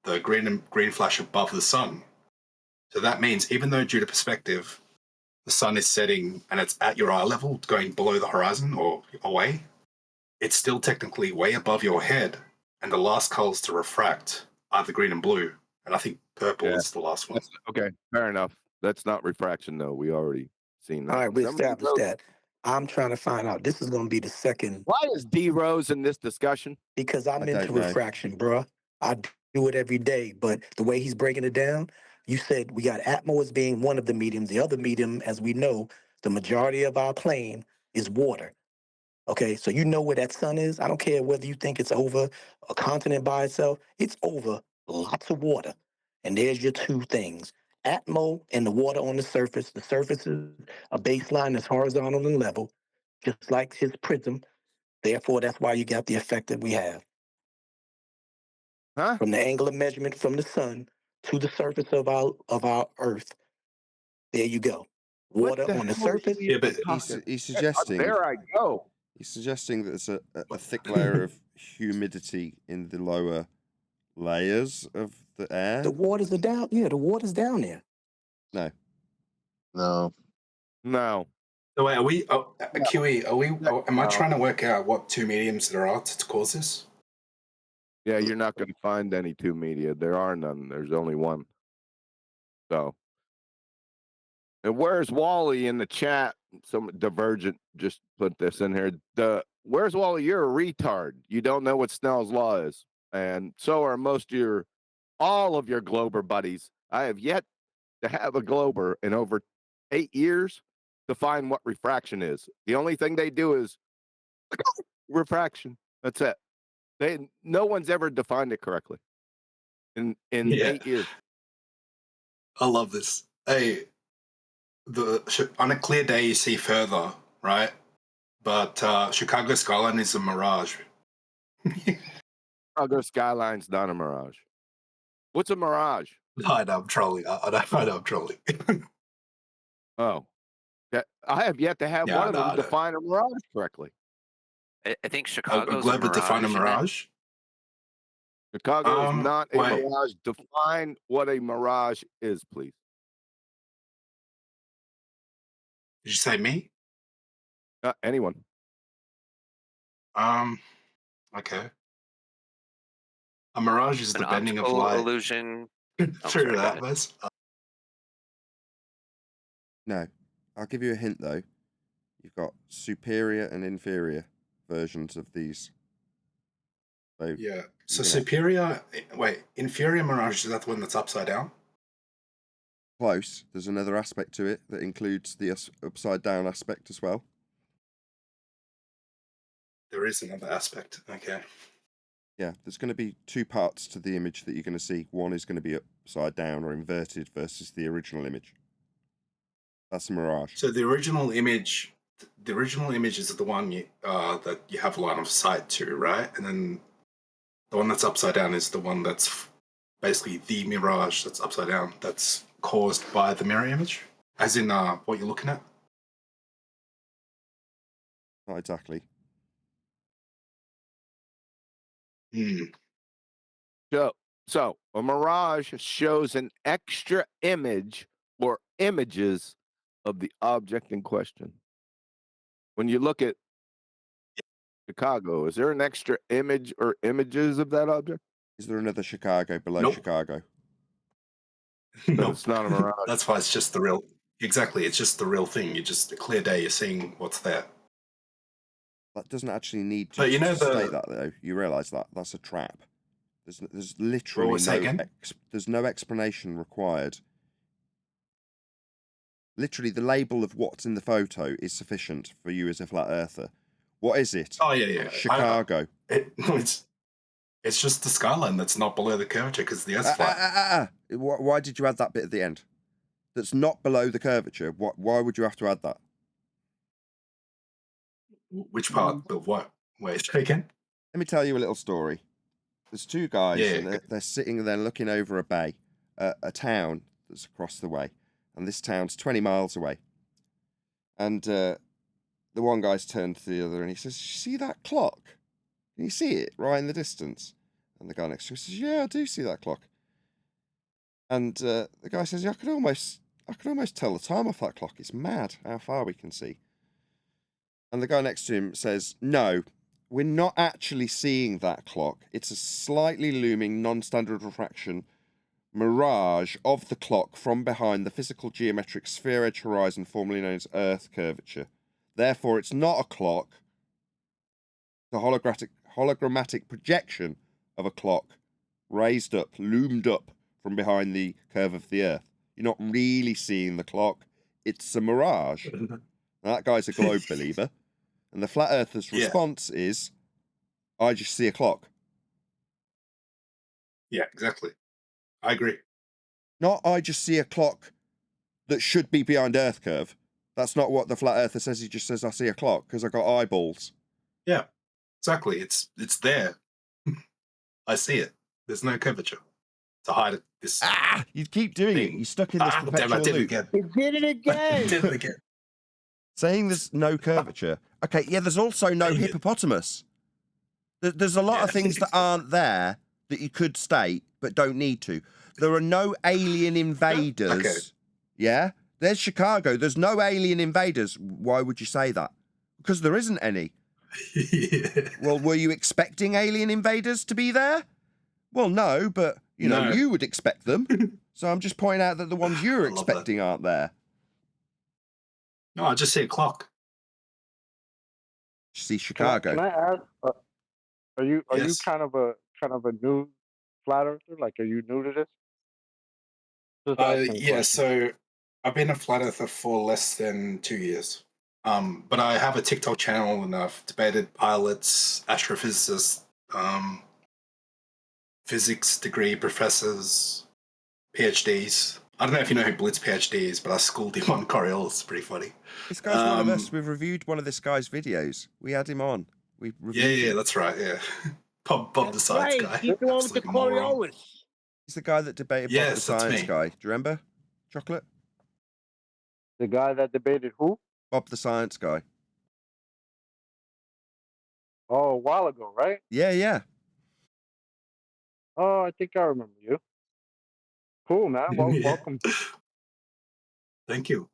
the green flash above the sun. So that means even though due to perspective, the sun is setting and it's at your eye level, going below the horizon or away, it's still technically way above your head, and the last colors to refract are the green and blue, and I think purple Yeah. is the last one. Okay, fair enough. That's not refraction, though. We already seen that. All right, we Somebody established wrote, that. I'm trying to find out. This is going to be the second why is D Rose in this discussion? because I'm I into don't know. refraction, bruh. I do it every day, but the way he's breaking it down, you said we got Atmo as being one of the mediums. The other medium, as we know, the majority of our plane is water. Okay, so you know where that sun is. I don't care whether you think it's over a continent by itself. It's over lots of water. And there's your two things. Atmo and the water on the surface. The surface is a baseline that's horizontal and level, just like his prism. Therefore, that's why you got the effect that we have. Huh? From the angle of measurement from the sun to the surface of our Earth. There you go. What Water the on the hell are surface. you Yeah, but talking? He's suggesting There I go. he's suggesting that there's a thick layer of humidity in the lower layers of the air. The waters are down. Yeah, the water's down there. No. No. No. So wait, are we, QE, are we, am I No. trying to work out what two mediums there are to cause this? Yeah, you're not going to find any two media. There are none. There's only one. So, and where's Wally in the chat? Some Divergent just put this in here. Where's Wally? You're a retard. You don't know what Snell's law is, and so are all of your Glober buddies. I have yet to have a Glober in over 8 years to find what refraction is. The only thing they do is refraction. That's it. No one's ever defined it correctly in 8 years. I love this. Hey, on a clear day you see further, right? But Chicago skyline is a mirage. Chicago skyline's not a mirage. What's a mirage? I know I'm trolling. I know I'm trolling. Oh, I have yet to have Yeah, one of no, them I know. define a mirage correctly. I think A Chicago's a globe would define a mirage. isn't it? mirage. Chicago is not a wait. mirage. Define what a mirage is, please. Did you say me? Anyone. Okay. A mirage is An the bending of optical light. illusion. True sorry, that, go Mess. No. I'll give you a hint though. You've got superior and inferior versions of these. So Yeah. So you know, superior. Wait, inferior mirage is that the one that's upside down? close. There's another aspect to it that includes the upside down aspect as well. There is another aspect. Okay. Yeah, there's going to be two parts to the image that you're going to see. One is going to be upside down or inverted versus the original image. That's a mirage. So the original image is the one that you have line of sight to, right? And then the one that's upside down is the one that's basically the mirage that's upside down. That's caused by the mirror image, as in what you're looking at. Not exactly. So a mirage shows an extra image or images of the object in question. When you look at Chicago, is there an extra image or images of that object? Is there another Chicago below Nope. Chicago? No, it's not a mirage. That's why it's just the real. Exactly, it's just the real thing. You just a clear day. You're seeing what's there. That doesn't actually need to, But you know to state that though. You realise that that's a trap. There's literally there's no explanation required. Literally, the label of what's in the photo is sufficient for you as a flat earther. What is it? Oh yeah. Chicago. It's just the skyline that's not below the curvature because the Earth's flat. Why did you add that bit at the end? That's not below the curvature. Why would you have to add that? Which part of what? Wait, say again? Let me tell you a little story. There's two guys, Yeah. and they're sitting there looking over a bay, a town that's across the way, and this town's 20 miles away. And the one guy's turned to the other, and he says, "You see that clock? Can you see it right in the distance?" And the guy next to him says, "Yeah, I do see that clock." And the guy says, "Yeah, I can almost tell the time off that clock. It's mad how far we can see." And the guy next to him says, "No, we're not actually seeing that clock. It's a slightly looming non-standard refraction mirage of the clock from behind the physical geometric sphere edge horizon formerly known as Earth curvature. Therefore, it's not a clock. The hologrammatic projection of a clock raised up, loomed up from behind the curve of the Earth. You're not really seeing the clock. It's a mirage. Now, that guy's a globe believer. And the flat earther's response is, I just see a clock. Yeah, exactly. I agree. Not, I just see a clock that should be behind Earth curve. That's not what the flat earther says. He just says, I see a clock because I got eyeballs. Yeah, exactly. It's there. I see it. There's no curvature to hide it. This you keep doing it. You're stuck in this perpetual I did it loop. again. You did it again. I did it again. Saying there's no curvature. Okay, yeah, there's also no hippopotamus. There's a lot of things that aren't there that you could state but don't need to. There are no alien invaders. Okay. Yeah? There's Chicago. There's no alien invaders. Why would you say that? Because there isn't any. Well, were you expecting alien invaders to be there? Well, no, but, you know, you would expect them. So I'm just pointing out that the ones you're expecting aren't there. No, I just see a clock. See Chicago. Can I ask? Are you kind of a new flat earther? Like, are you new to this? Just asking Yeah, questions. so I've been a flat earther for less than 2 years. But I have a TikTok channel and I've debated pilots, astrophysicists, physics degree professors, PhDs. I don't know if you know who Blitz PhD is, but I schooled him on Coriolis. It's pretty funny. This guy's one of us. We've reviewed one of this guy's videos. We had him on. We reviewed him. That's right. Yeah, Bob the science guy. He's the one with the Coriolis. He's the guy that debated Bob the science guy. Do you remember? Chocolate? The guy that debated who? Bob the science guy. Oh, a while ago, right? Yeah. Oh, I think I remember you. Cool, man. Well, welcome. Thank you.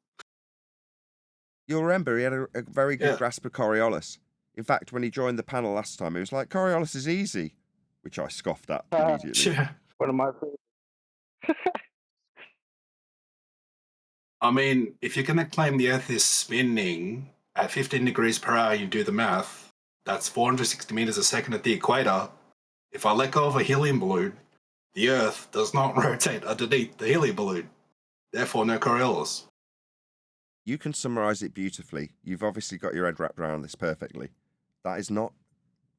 You'll remember he had a very good grasp of Coriolis. In fact, when he joined the panel last time, he was like, Coriolis is easy, which I scoffed at immediately. One of my favorites. I mean, if you're going to claim the Earth is spinning at 15 degrees per hour, you do the math, that's 460 meters a second at the equator. If I let go of a helium balloon, the Earth does not rotate underneath the helium balloon. Therefore, no Coriolis. You can summarize it beautifully. You've obviously got your head wrapped around this perfectly. That is not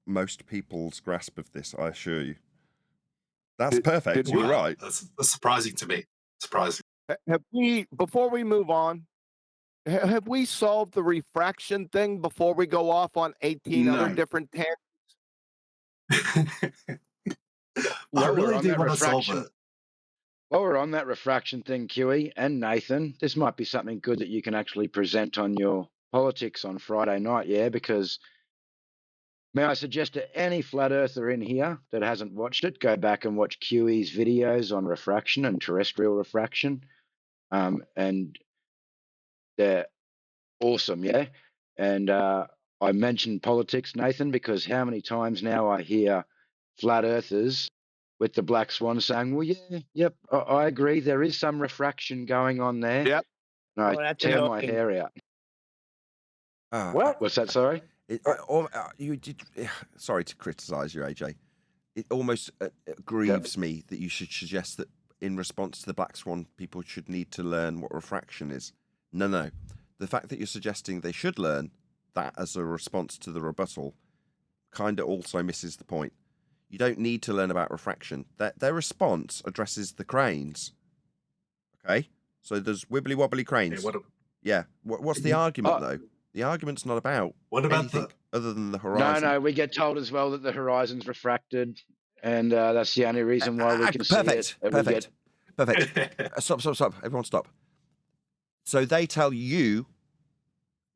most people's grasp of this, I assure you. That's perfect. You're right. That's surprising to me. Surprising. Have we, before we move on, have we solved the refraction thing before we go off on 18 other different tangents? I really do want to solve it. While we're on that refraction thing, QE and Nathan, this might be something good that you can actually present on your politics on Friday night, because may I suggest to any flat earther in here that hasn't watched it, go back and watch QE's videos on refraction and terrestrial refraction. And they're awesome, And I mentioned politics, Nathan, because how many times now I hear flat earthers with the black swan saying, well, I agree, there is some refraction going on there. Yep. And I tear my hair out. What? What's that, sorry? Sorry to criticise you, AJ. It almost grieves me that you should suggest that in response to the black swan, people should need to learn what refraction is. No. The fact that you're suggesting they should learn that as a response to the rebuttal kind of also misses the point. You don't need to learn about refraction. Their response addresses the cranes. Okay? So there's wibbly wobbly cranes. What's the argument, though? The argument's not about anything other than the horizon. No, we get told as well that the horizon's refracted, and that's the only reason why we can see it. Perfect. Stop. Everyone stop. So they tell you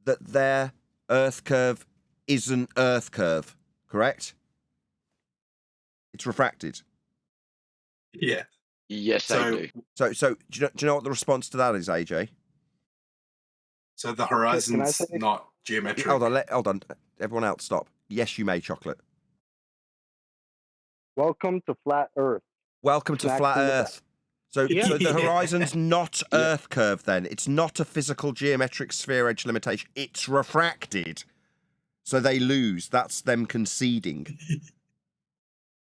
that their Earth curve isn't Earth curve, correct? It's refracted. Yeah. Yes, they do. So do you know what the response to that is, AJ? So the horizon's not geometric. Hold on. Everyone else, stop. Yes, you may, Chocolate. Welcome to Flat Earth. Welcome to Snacks Flat in the Earth. So, Yeah. so the horizon's not Yeah. Earth curve then. It's not a physical geometric sphere edge limitation. It's refracted. So they lose. That's them conceding.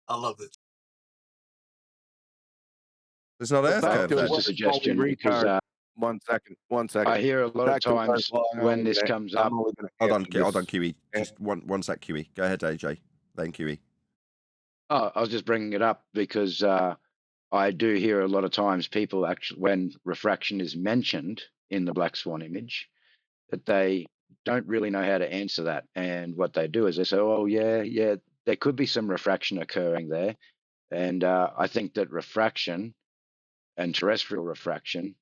I love it. It's not But Earth back curve to then. Just a what suggestion Wally because retard. One second. I hear a lot of Back to Earth times law, I'm when only this gonna- comes I'm up. only gonna Hold on, answer hold on, this. Kiwi. Just one sec, Kiwi. Go ahead, AJ. Then Kiwi. Oh, I was just bringing it up because I do hear a lot of times people actually, when refraction is mentioned in the black swan image, that they don't really know how to answer that. And what they do is they say, "Oh, yeah, there could be some refraction occurring there." And I think that refraction and terrestrial refraction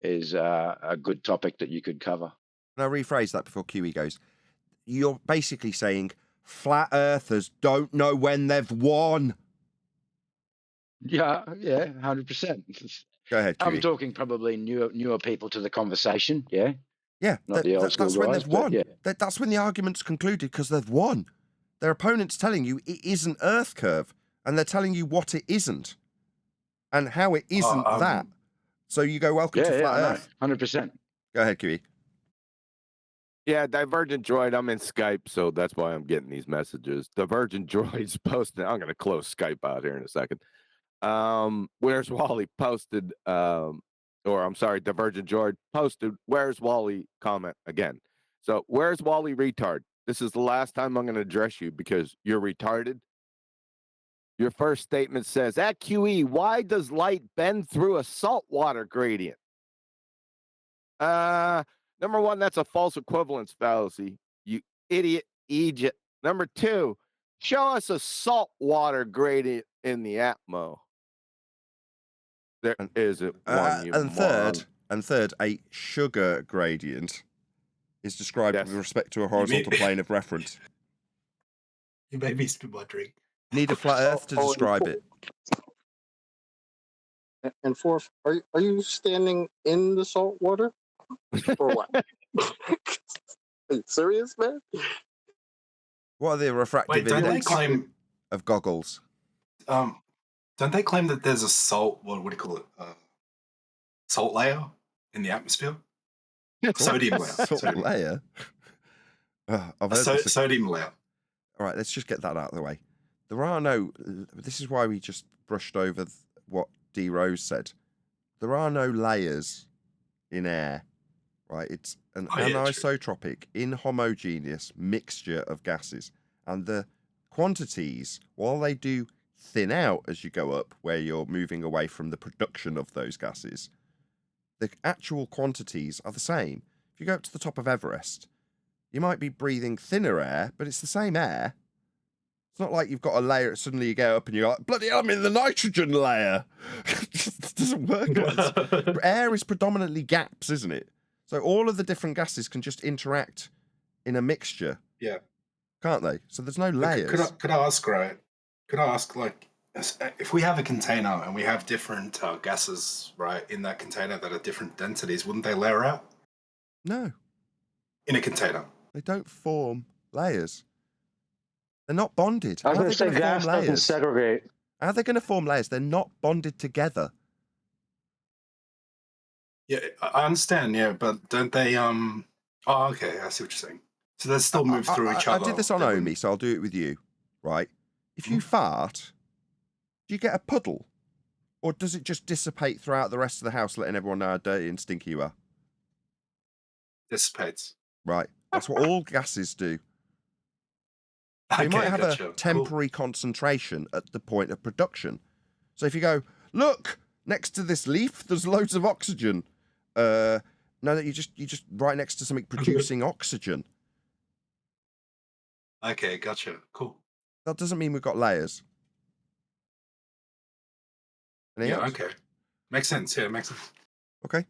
is a good topic that you could cover. Can I rephrase that before Kiwi goes? You're basically saying flat earthers don't know when they've won. Yeah, 100%. Go ahead, I'm Kiwi. talking probably newer people to the conversation. Yeah, Yeah, not the old school that's when guys, they've but won. yeah. That's when the argument's concluded because they've won. Their opponent's telling you it isn't Earth curve, and they're telling you what it isn't and how it isn't that. So you go, welcome to Flat I know, Earth. 100%. Go ahead, Kiwi. Yeah, Divergent Droid. I'm in Skype, so that's why I'm getting these messages. Divergent Droid's posted. I'm going to close Skype out here in a second. Where's Wally posted? Or I'm sorry, Divergent Droid posted. Where's Wally? Comment again. So where's Wally retard? This is the last time I'm going to address you because you're retarded. Your first statement says, at QE, why does light bend through a saltwater gradient? Number one, that's a false equivalence fallacy. You idiot, Egypt. Number two, show us a saltwater gradient in the Atmo. There isn't one, you moron. And third, a sugar gradient is described with respect to a horizontal plane of reference. You made me spit my drink. Need a flat Earth to describe it. And fourth, are you standing in the salt water or what? Are you serious, man? What are the refractive Wait, don't they index claim? of goggles? Don't they claim that there's a salt? What do you call it? Salt layer in the atmosphere. Sodium layer. Salt layer. I've heard Sodium layer. All right, let's just get that out of the way. There are no. This is why we just brushed over what D. Rose said. There are no layers in air, right? It's an anisotropic, inhomogeneous mixture of gases, and the quantities, while they do thin out as you go up, where you're moving away from the production of those gases, the actual quantities are the same. If you go up to the top of Everest, you might be breathing thinner air, but it's the same air. It's not like you've got a layer, suddenly you go up and you're like, bloody hell, I'm in the nitrogen layer. It doesn't work like that. Air is predominantly gaps, isn't it? So all of the different gases can just interact in a mixture. Yeah. Can't they? So there's no layers. Could I ask, right? Could I ask, like, if we have a container and we have different gases, right, in that container that are different densities, wouldn't they layer out? No. In a container. They don't form layers. They're not bonded. I was going to say gas doesn't segregate. How are they going to form layers? They're not bonded together. Yeah, I understand, yeah, but don't they, oh, okay, I see what you're saying. So they still move through each other. I did this on Omi, so I'll do it with you, right? If you fart, do you get a puddle? Or does it just dissipate throughout the rest of the house, letting everyone know how dirty and stinky you are? Dissipates. Right. That's what all gases do. So you might have a temporary concentration at the point of production. So if you go, look, next to this leaf, there's loads of oxygen. No, that you just right next to something producing oxygen. Okay, gotcha. Cool. That doesn't mean we've got layers. Anything else? Okay. Makes sense. Yeah, makes sense. Okay.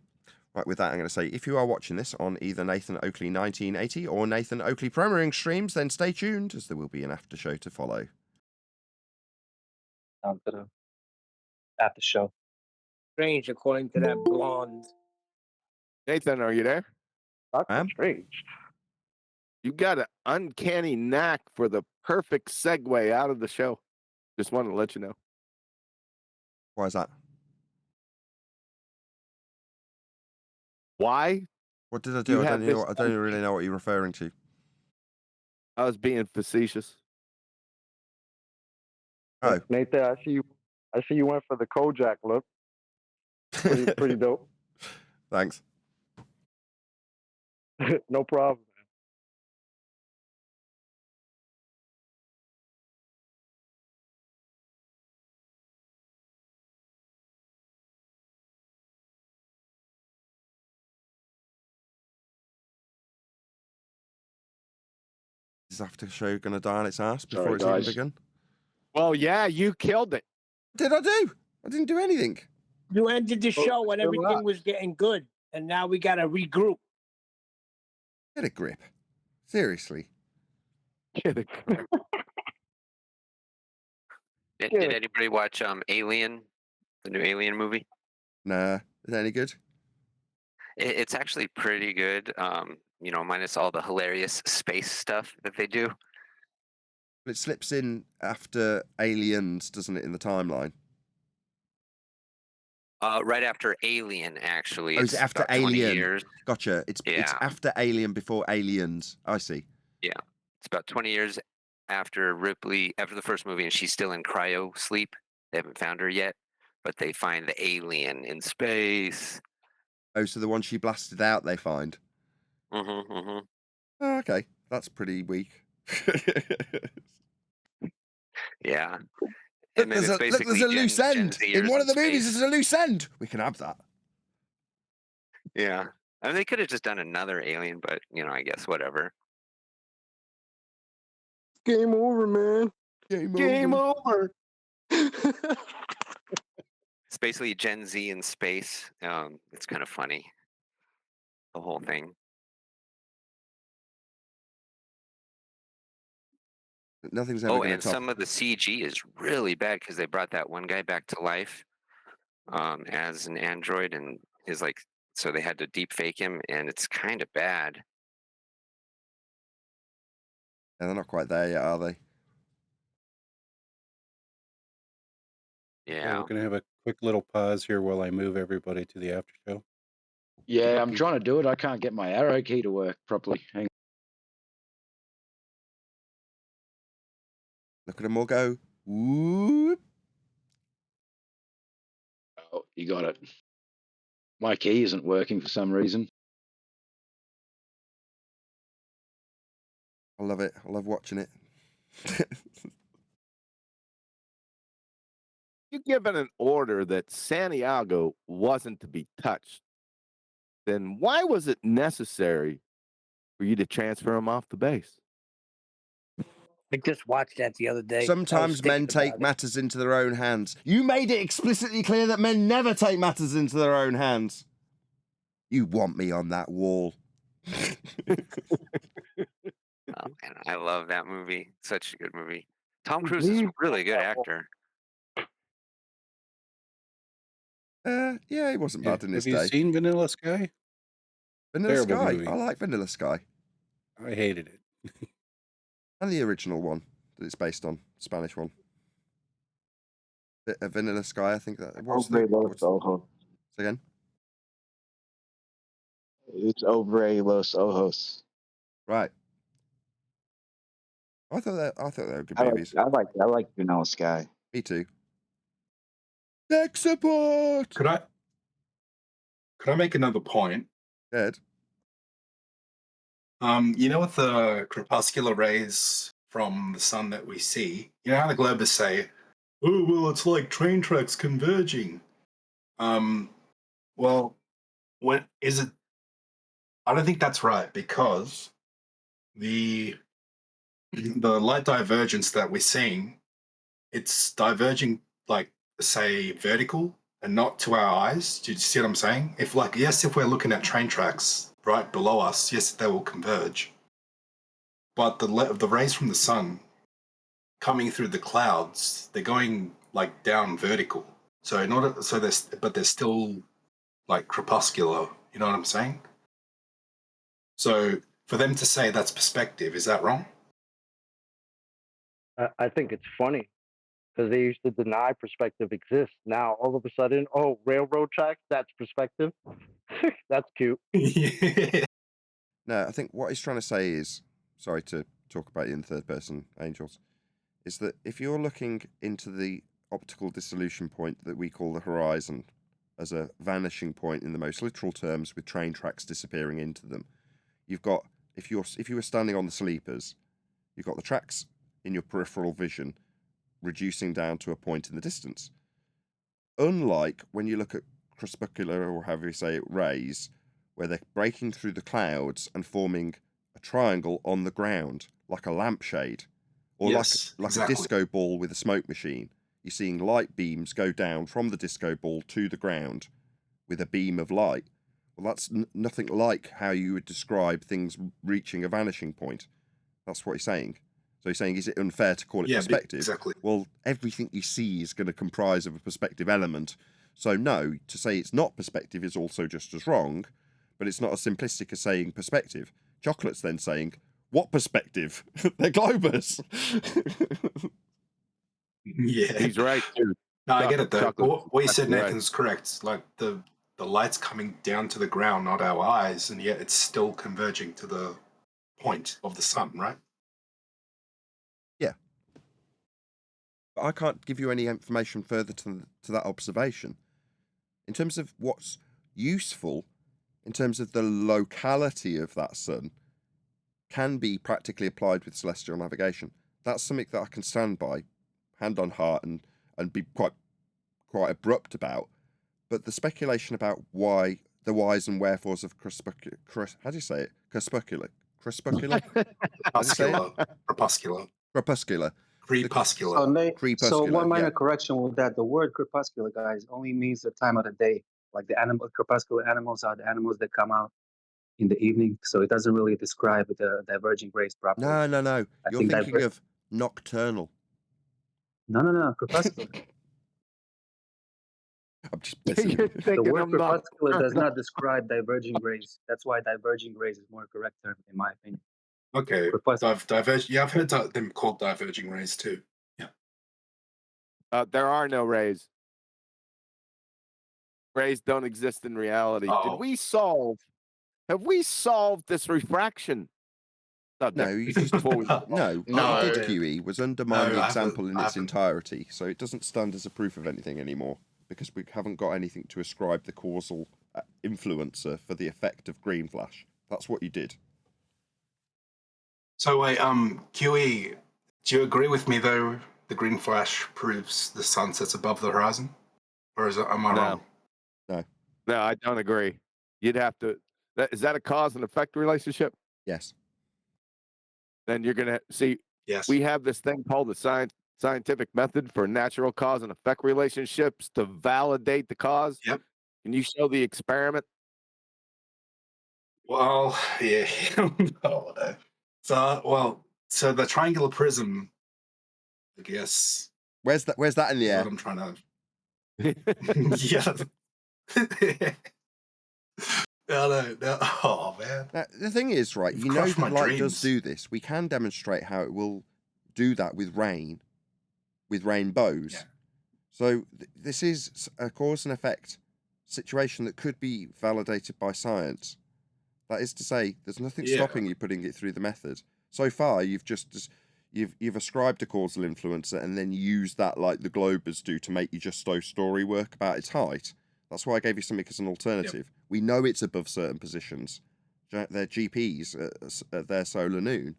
Right, with that, I'm going to say, if you are watching this on either Nathan Oakley 1980 or Nathan Oakley premiering streams, then stay tuned, as there will be an after show to follow. Sounds good. After show. Strange, according to that blonde. Nathan, are you there? That's strange. You got an uncanny knack for the perfect segue out of the show. Just wanted to let you know. Why is that? Why? What did I do? I don't really know what you're referring to. I was being facetious. Oh, Nathan, I see you went for the Kojak look. Pretty dope. Thanks. No problem. Is after show going to die on its ass before Sorry, it's guys. even begun? Well, yeah, you killed it. Did I do? I didn't do anything. You ended the show when everything was getting good, and now we got to regroup. Get a grip. Seriously. Get a grip. Did anybody watch Alien, the new Alien movie? Nah. Is that any good? It's actually pretty good. Minus all the hilarious space stuff that they do. It slips in after Aliens, doesn't it, in the timeline? Right after Alien, actually. Oh, is it after about 20 Alien? years. Gotcha. It's after Alien before Aliens. I see. Yeah. It's about 20 years after Ripley, after the first movie, and she's still in cryo sleep. They haven't found her yet, but they find the alien in space. Oh, so the one she blasted out they find? Mm-hmm. Oh, okay. That's pretty weak. Yeah. Look, there's a loose end. In one of the movies, there's a loose end. We can have that. Yeah. I mean, they could have just done another Alien, but, I guess whatever. Game over, man. Game over. It's basically Gen Z in space. It's kind of funny, the whole thing. Nothing's ever going to and top. some of the CG is really bad because they brought that one guy back to life as an android, and so they had to deep fake him, and it's kind of bad. Yeah, they're not quite there yet, are they? Yeah. We're going to have a quick little pause here while I move everybody to the after show. Yeah, I'm trying to do it. I can't get my arrow key to work properly. Hang on. Look at them all go. Whoop. Oh, you got it. My key isn't working for some reason. I love it. I love watching it. You given an order that Santiago wasn't to be touched, then why was it necessary for you to transfer him off the base? I just watched that the other day. Sometimes men take matters into their own hands. You made it explicitly clear that men never take matters into their own hands. You want me on that wall. Oh, man, I love that movie. Such a good movie. Tom Cruise is a really good actor. Yeah, he wasn't bad in his day. Have you seen Vanilla Sky? Vanilla Terrible Sky. movie. I like Vanilla Sky. I hated it. And the original one that it's based on, Spanish one. Vanilla Sky, I think that. Again? It's Obre Los Ojos. Right. I thought they were good movies. I like Vanilla Sky. Me too. Tech support. Could I make another point? Ed. With the crepuscular rays from the sun that we see, you know how the globers say, "Oh, well, it's like train tracks converging." Well, what is it? I don't think that's right, because the light divergence that we're seeing, it's diverging, like, say, vertical and not to our eyes. Do you see what I'm saying? If we're looking at train tracks right below us, yes, they will converge. But the rays from the sun coming through the clouds, they're going like down vertical. But they're still like crepuscular. You know what I'm saying? So for them to say that's perspective, is that wrong? I think it's funny because they used to deny perspective exists. Now all of a sudden, oh, railroad tracks, that's perspective. That's cute. No, I think what he's trying to say is, sorry to talk about you in third person, Angels, is that if you're looking into the optical dissolution point that we call the horizon as a vanishing point in the most literal terms, with train tracks disappearing into them, you've got, if you were standing on the sleepers, you've got the tracks in your peripheral vision reducing down to a point in the distance. Unlike when you look at crepuscular, or however you say it, rays, where they're breaking through the clouds and forming a triangle on the ground, like a lampshade, or Yes, like exactly. a disco ball with a smoke machine. You're seeing light beams go down from the disco ball to the ground with a beam of light. Well, that's nothing like how you would describe things reaching a vanishing point. That's what he's saying. So he's saying, is it unfair to call it perspective? Exactly. Well, everything you see is going to comprise of a perspective element. So no, to say it's not perspective is also just as wrong, but it's not as simplistic as saying perspective. Chocolate's then saying, what perspective? They're globers. Yeah. He's right, too. No, I get it though. Chocolate. What you said, Right. Nathan's correct. Like the light's coming down to the ground, not our eyes, and yet it's still converging to the point of the sun, right? Yeah. But I can't give you any information further to that observation. In terms of what's useful, in terms of the locality of that sun, can be practically applied with celestial navigation. That's something that I can stand by, hand on heart, and be quite abrupt about. But the speculation about why the whys and wherefores of how do you say it? Crepuscular? Crepuscular? Crepuscular. Crepuscular. Crepuscular. So, Nate, so Crepuscular, one minor yeah. correction with that. The word crepuscular, guys, only means the time of the day. Like the crepuscular animals are the animals that come out in the evening. So it doesn't really describe the diverging rays properly. No. You're thinking of nocturnal. No. Crepuscular. I'm just messing. The word crepuscular does not describe diverging rays. That's why diverging rays is more correct term, in my opinion. Okay. Yeah, I've heard them called diverging rays too. Yeah. There are no rays. Rays don't exist in reality. Uh-oh. Have we solved this refraction? No, you just what you did, QE, was undermine the example in its entirety, so it doesn't stand as a proof of anything anymore, because we haven't got anything to ascribe the causal influencer for the effect of green flash. That's what you did. So wait, QE, do you agree with me though? The green flash proves the sun sets above the horizon, or am I wrong? No, I don't agree. You'd have to. Is that a cause and effect relationship? Yes. Then you're gonna see. Yes. We have this thing called the scientific method for natural cause and effect relationships to validate the cause. Yep. Can you show the experiment? Well, yeah. So the triangular prism, I guess. Where's that in the air? What I'm trying to. Yeah. No. Oh man. Now, the thing is, right? You know that light does do this. We can demonstrate how it will do that with rain, with rainbows. Yeah. So this is a cause and effect situation that could be validated by science. That is to say, there's nothing stopping you putting it through the method. So far, you've ascribed a causal influencer and then used that like the Globers do to make you just so story work about its height. That's why I gave you something as an alternative. Yep. We know it's above certain positions. They're GPs at their solar noon.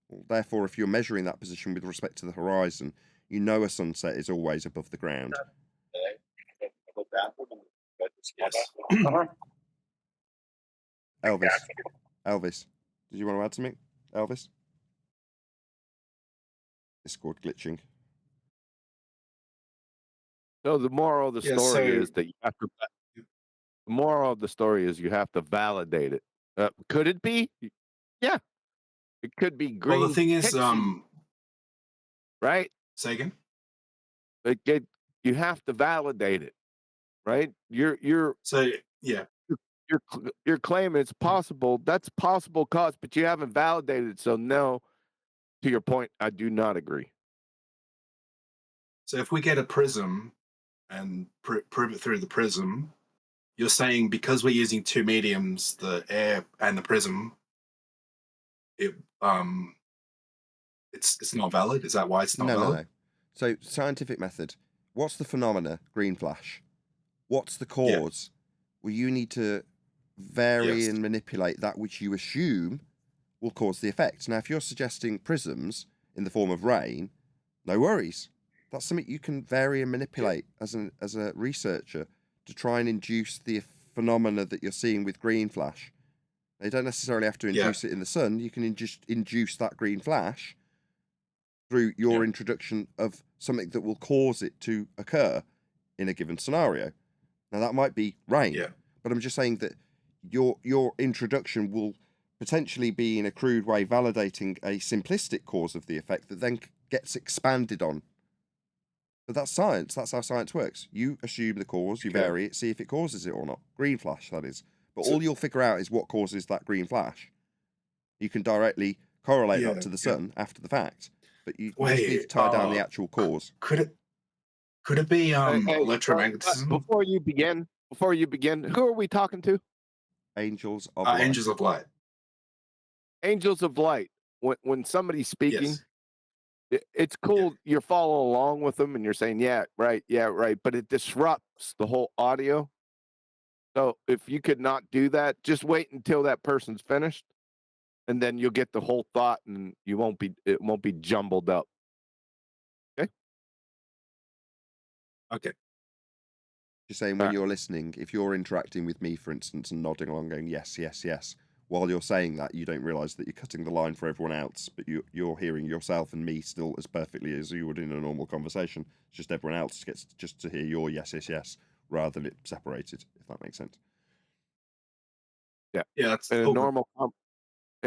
Well, therefore, if you're measuring that position with respect to the horizon, you know a sunset is always above the ground. Yes. Elvis, did you want to add something? Elvis? Discord glitching. So the moral of the story is that you have to. The moral of the story is you have to validate it. Could it be? Yeah, it could be green. Well, the thing is, right? Say again. You have to validate it, right? You're. So yeah. you're claiming it's possible. That's possible cause, but you haven't validated it. So no, to your point, I do not agree. So if we get a prism and prove it through the prism, you're saying because we're using two mediums, the air and the prism, it's not valid. Is that why it's not valid? No. So scientific method. What's the phenomena? Green flash. What's the cause? Well, you need to vary and manipulate that which you assume will cause the effect. Now, if you're suggesting prisms in the form of rain, no worries. That's something you can vary and manipulate as a researcher to try and induce the phenomena that you're seeing with green flash. You don't necessarily have to induce it in the sun. You can just induce that green flash through your introduction of something that will cause it to occur in a given scenario. Now, that might be rain, but I'm just saying that your introduction will potentially be, in a crude way, validating a simplistic cause of the effect that then gets expanded on. But that's science. That's how science works. You assume the cause, you vary it, see if it causes it or not. Green flash, that is. But all you'll figure out is what causes that green flash. You can directly correlate that to the sun after the fact, but you just need to tie down the actual cause. Could it be electromagnetism? Before you begin, who are we talking to? Angels of Light. Angels of Light. Angels of Light. When somebody's speaking, it's cool. You're following along with them and you're saying, yeah, right. But it disrupts the whole audio. So if you could not do that, just wait until that person's finished, and then you'll get the whole thought, and it won't be jumbled up. Okay. You're saying when you're listening, if you're interacting with me, for instance, and nodding along, going yes, yes, yes, while you're saying that, you don't realise that you're cutting the line for everyone else, but you're hearing yourself and me still as perfectly as you would in a normal conversation. It's just everyone else gets just to hear your yes, yes, yes, rather than it separated, if that makes sense. Yeah. That's in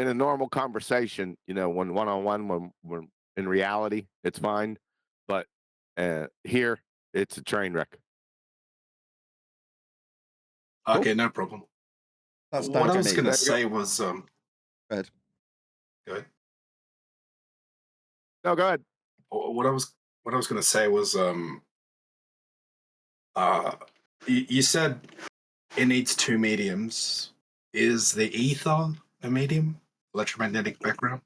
a normal conversation, when one-on-one, when in reality, it's fine, but here it's a train wreck. Okay, no problem. That's what I was going to say was Go ahead. Go ahead. No, go ahead. What I was going to say was you said it needs two mediums. Is the ether a medium? Electromagnetic background?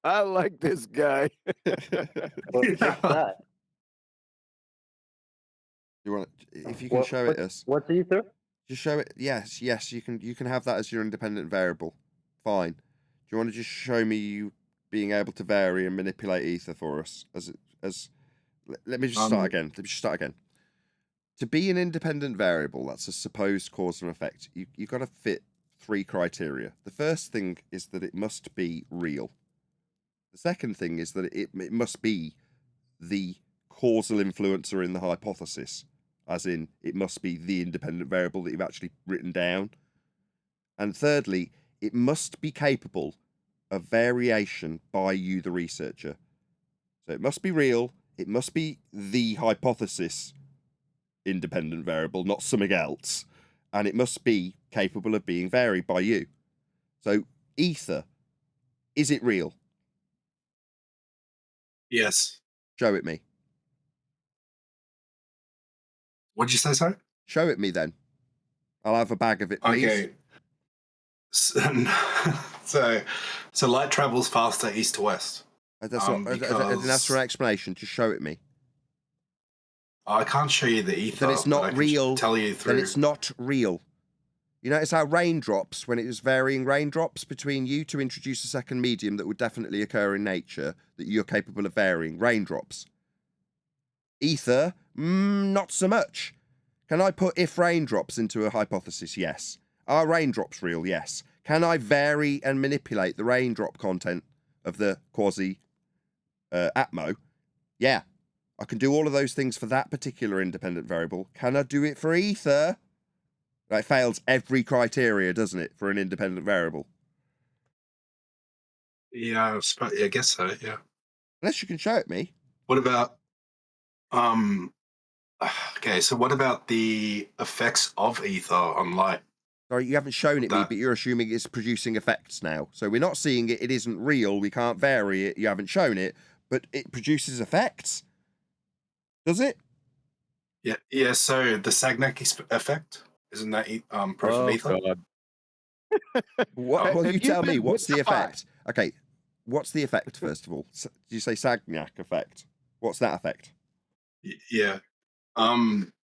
I like this guy. What's that? You want if you can show it us. What's ether? Just show it. Yes, you can have that as your independent variable. Fine. Do you want to just show me you being able to vary and manipulate ether for us? Let me just start again. To be an independent variable, that's a supposed cause and effect. You've got to fit three criteria. The first thing is that it must be real. The second thing is that it must be the causal influencer in the hypothesis, as in it must be the independent variable that you've actually written down. And thirdly, it must be capable of variation by you, the researcher. So it must be real, it must be the hypothesis independent variable, not something else, and it must be capable of being varied by you. So ether, is it real? Yes. Show it me. What'd you say, sorry? Show it me then. I'll have a bag of it, please. Okay. So light travels faster east to west. That's not, I didn't ask for an explanation. Just show it me. I can't show you the ether. Then it's not real. Tell you through. Then it's not real. You notice how raindrops, when it was varying raindrops between you to introduce a second medium that would definitely occur in nature, that you're capable of varying raindrops. Ether, not so much. Can I put if raindrops into a hypothesis? Yes. Are raindrops real? Yes. Can I vary and manipulate the raindrop content of the quasi-atmo? Yeah. I can do all of those things for that particular independent variable. Can I do it for ether? It fails every criteria, doesn't it, for an independent variable? Yeah, I guess so, yeah. Unless you can show it me. What about Okay, so what about the effects of ether on light? Sorry, you haven't shown it me, That- but you're assuming it's producing effects now. So we're not seeing it. It isn't real. We can't vary it. You haven't shown it, but it produces effects. Does it? Yeah. So the Sagnac effect, isn't that proof of ether? God. What? Well, Have you you tell me. been What's the high? effect? Okay, what's the effect first of all? Did you say Sagnac effect? What's that effect? Yeah.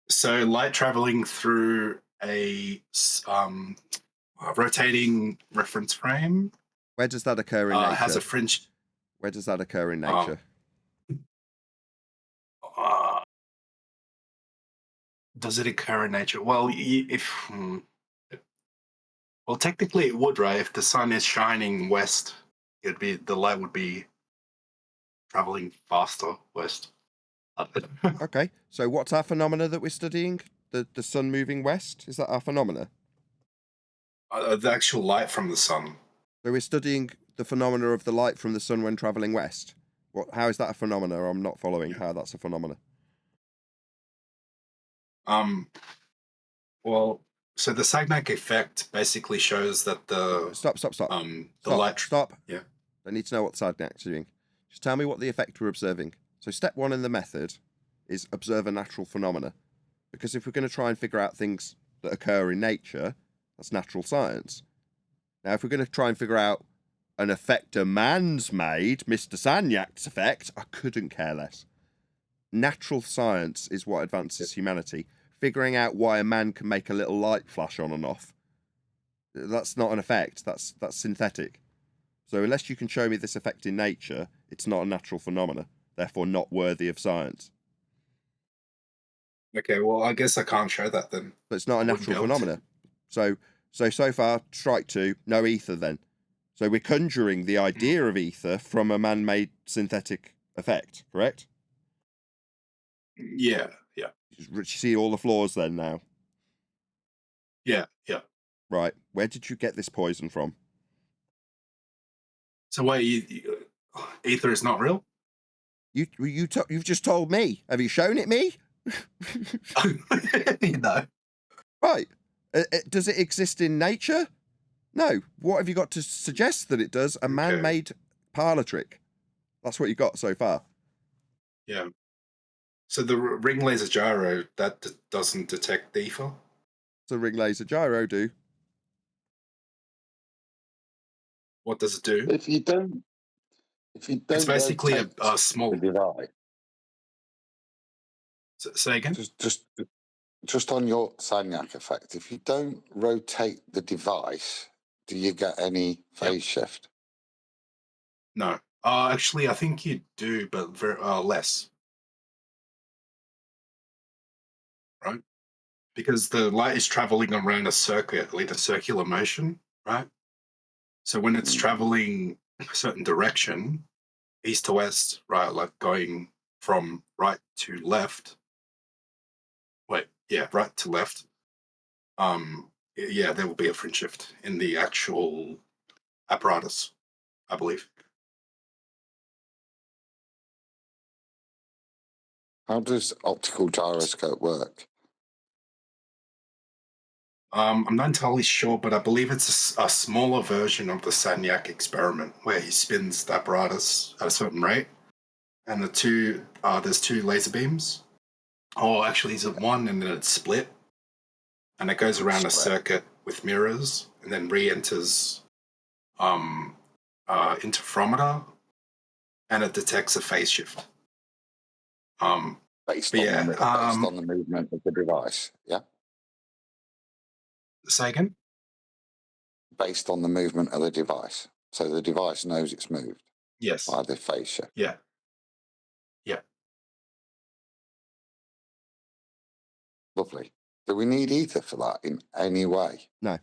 So light traveling through a rotating reference frame Where does that occur in nature? has a fringe. Where does that occur in nature? Does it occur in nature? Well, well, technically it would, right? If the sun is shining west, the light would be traveling faster west. Okay, so what's our phenomena that we're studying? The sun moving west? Is that our phenomena? The actual light from the sun. So we're studying the phenomena of the light from the sun when traveling west. How is that a phenomena? I'm not following how that's a phenomena. Well, so the Sagnac effect basically shows that the Stop. The light. Stop. Yeah. I need to know what the Sagnac's doing. Just tell me what the effect we're observing. So step one in the method is observe a natural phenomena. Because if we're going to try and figure out things that occur in nature, that's natural science. Now, if we're going to try and figure out an effect a man's made, Mr. Sagnac's effect, I couldn't care less. Natural science is what advances humanity. Figuring out why a man can make a little light flash on and off, that's not an effect, that's synthetic. So unless you can show me this effect in nature, it's not a natural phenomena, therefore not worthy of science. Okay, well, I guess I can't show that then. But it's not a natural phenomena. So far, strike two, no ether then. So we're conjuring the idea of ether from a man-made synthetic effect, correct? Yeah. You see all the flaws then now? Yeah. Right, where did you get this poison from? So wait, ether is not real? You've just told me. Have you shown it me? No. Right. Does it exist in nature? No. What have you got to suggest that it does? A man-made parlor trick. That's what you got so far. Yeah. So the ring laser gyro, that doesn't detect ether? So ring laser gyro do. What does it do? If you don't It's basically rotate a small the device. Say again? Just on your Sagnac effect, if you don't rotate the device, do you get any phase shift? No. Actually, I think you do, but very less. Right? Because the light is traveling around a circuit, like a circular motion, right? So when it's traveling a certain direction, east to west, right, like going from right to left. Right to left. There will be a fringe shift in the actual apparatus, I believe. How does optical gyroscope work? I'm not entirely sure, but I believe it's a smaller version of the Sagnac experiment where he spins the apparatus at a certain rate, and there's two laser beams. Oh, actually, is it one and then it's split, and it goes around a circuit with mirrors, and then re-enters interferometer, and it detects a phase shift. Based on the movement of the device, yeah? Say again? Based on the movement of the device. So the device knows it's moved. Yes. By the phase shift. Yeah. Lovely. Do we need ether for that in any way? No.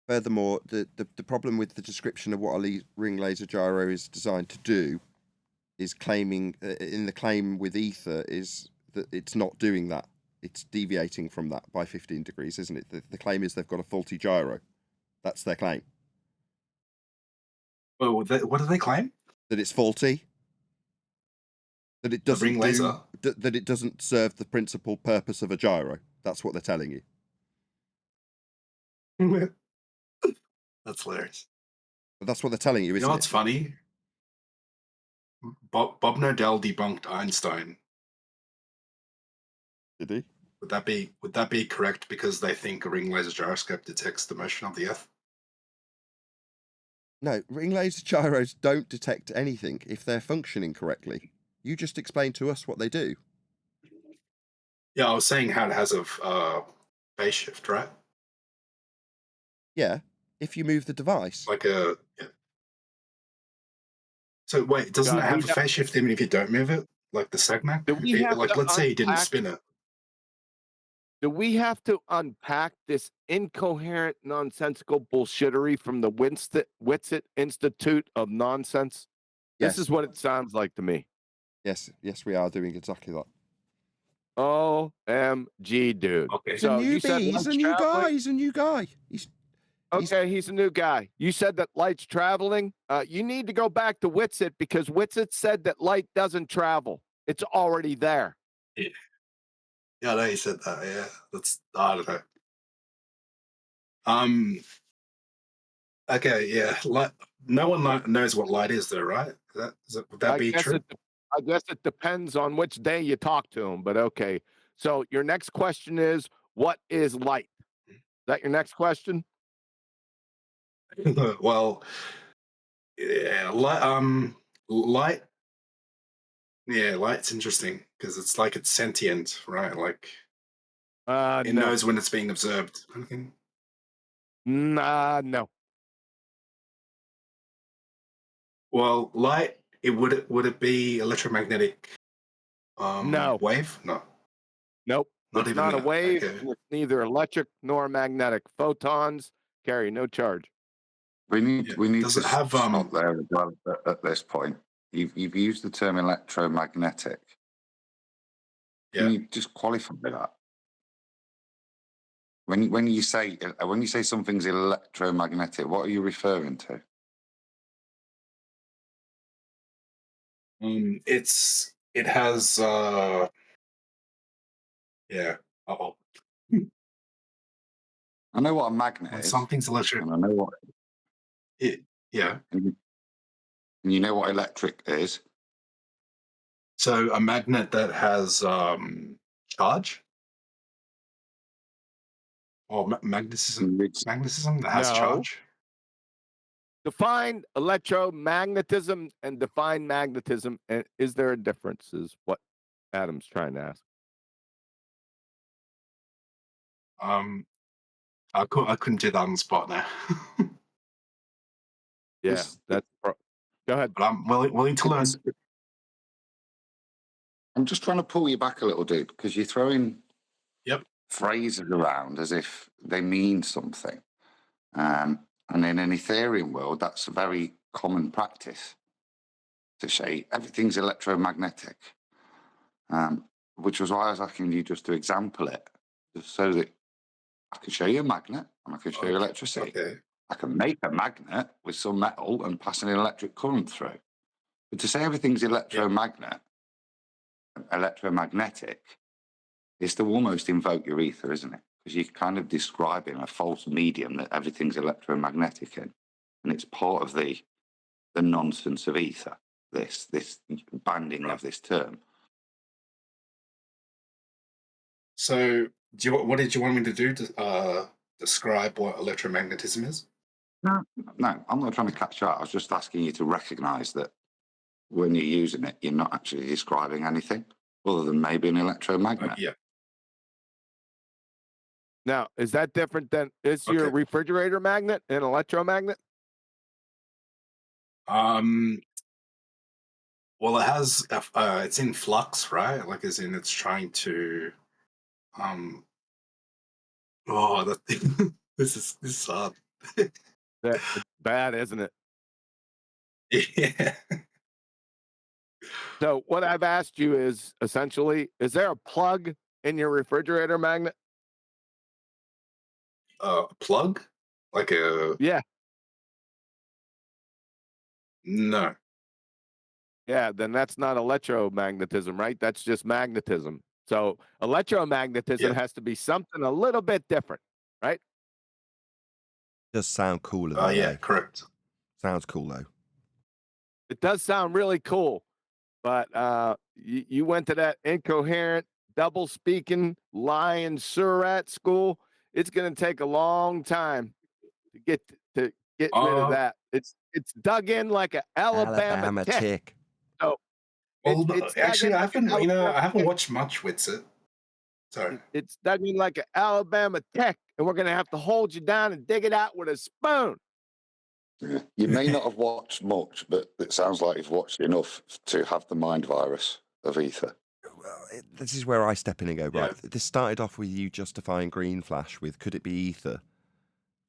Furthermore, the problem with the description of what a ring laser gyro is designed to do is claiming, in the claim with ether, is that it's not doing that. It's deviating from that by 15 degrees, isn't it? The claim is they've got a faulty gyro. That's their claim. Well, what do they claim? That it's faulty. That it doesn't ring laser. that it doesn't serve the principal purpose of a gyro. That's what they're telling you. That's hilarious. But that's what they're telling you, You isn't know it? what's funny? Bob Nodell debunked Einstein. Did he? Would that be correct because they think a ring laser gyroscope detects the motion of the Earth? No, ring laser gyros don't detect anything if they're functioning correctly. You just explained to us what they do. Yeah, I was saying how it has a phase shift, right? Yeah, if you move the device. Like a. Yeah. So wait, doesn't it God, have a phase shift even if you don't move it? Like the Segmac? do we have Like, to let's say you didn't unpack? spin it. Do we have to unpack this incoherent, nonsensical bullshittery from the Witsit Institute of Nonsense? Yes. This is what it sounds like to me. Yes, we are doing exactly that. OMG, dude. Okay. He's So a you newbie. said He's a Light's new guy. traveling? He's a new guy. He's Okay, he's a new guy. You said that Light's traveling. You need to go back to Witsit because Witsit said that Light doesn't travel. It's already there. Yeah, I know you said that. Yeah, I don't know. Okay, yeah. No one knows what light is, though, right? Would that be true? I guess it depends on which day you talk to him, but okay. So your next question is, what is light? Is that your next question? Well, yeah, light. Yeah, light's interesting because it's like it's sentient, right? Like it No. knows when it's being observed. Okay. No. Well, light. Would it be electromagnetic No. wave? No. Nope. Not It's even not a that. wave. Okay. And it's neither electric nor magnetic. Photons carry no charge. We need Does to it have stop there as well at this point. You've used the term electromagnetic. Can you just qualify that? When you say something's electromagnetic, what are you referring to? It has yeah. Uh-oh. I know what a magnet When is. something's electric. And I know what yeah. And you know what electric is? So a magnet that has charge or magnetism that has No. charge. Define electromagnetism and define magnetism. And is there a difference? Is what Adam's trying to ask. I couldn't do that on the spot now. Yeah, go ahead. But I'm willing to learn. I'm just trying to pull you back a little, dude, because you're throwing phrases around as if they mean something. And in an Ethereum world, that's a very common practice to say everything's electromagnetic, which was why I was asking you just to example it, just so that I can show you a magnet and I can show you electricity. Okay. I can make a magnet with some metal and pass an electric current through. But to say everything's electromagnetic is to almost invoke your ether, isn't it? Because you're kind of describing a false medium that everything's electromagnetic in. And it's part of the nonsense of ether, this banding of this term. So what did you want me to do to describe what electromagnetism is? No, I'm not trying to catch you out. I was just asking you to recognize that when you're using it, you're not actually describing anything other than maybe an electromagnet. Yeah. Now, is that different than your refrigerator magnet an electromagnet? Well, it has it's in flux, right? Like, as in, it's trying to this is hard. It's bad, isn't it? Yeah. So what I've asked you is essentially, is there a plug in your refrigerator magnet? A plug? Like a Yeah. No. Yeah, then that's not electromagnetism, right? That's just magnetism. So electromagnetism has to be something a little bit different, right? Does sound cooler though. Yeah, correct. Sounds cool though. It does sound really cool, but you went to that incoherent, double speaking, lying surat school. It's going to take a long time to get rid of that. It's dug in like an Alabama tick. So Well, it's dug actually, in I like an haven't. I Alabama haven't tick. watched much with it. Sorry. It's dug in like an Alabama tech, and we're going to have to hold you down and dig it out with a spoon. Yeah. You may not have watched much, but it sounds like you've watched enough to have the mind virus of ether. This is where I step in and go, right, this started off with you justifying green flash with, could it be ether?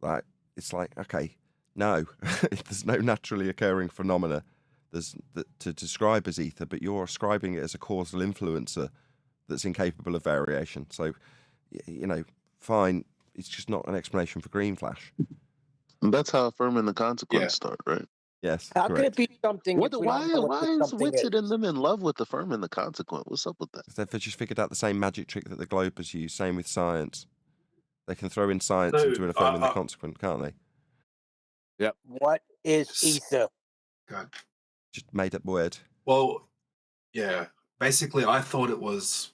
Like, it's like, okay, no, there's no naturally occurring phenomena to describe as ether, but you're ascribing it as a causal influencer that's incapable of variation. So, fine, it's just not an explanation for green flash. And that's how affirming the consequence start, right? Yes. How can it be something? Why if we don't know what is the something Witsit is? and them in love with affirming the consequence? What's up with that? They've just figured out the same magic trick that the Globers use. Same with science. They can throw in science into an affirming the consequent, can't they? Yep. What is ether? God. Just made up word. Well, yeah. Basically, I thought it was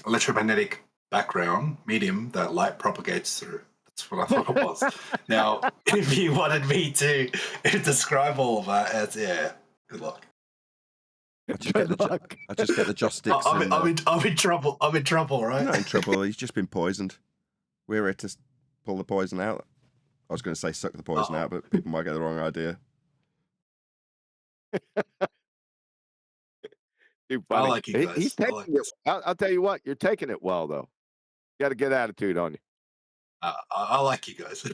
electromagnetic background medium that light propagates through. That's what I thought it was. Now, if you wanted me to describe all of that, good luck. I just get the joss sticks. I'm in trouble. I'm in trouble, right? You're not in trouble. He's just been poisoned. We're here to pull the poison out. I was going to say suck the poison out, but people might get the wrong idea. Too I funny. like you guys. He's taking it. I'll tell you what, you're taking it well, though. You got a good attitude on you. I like you guys.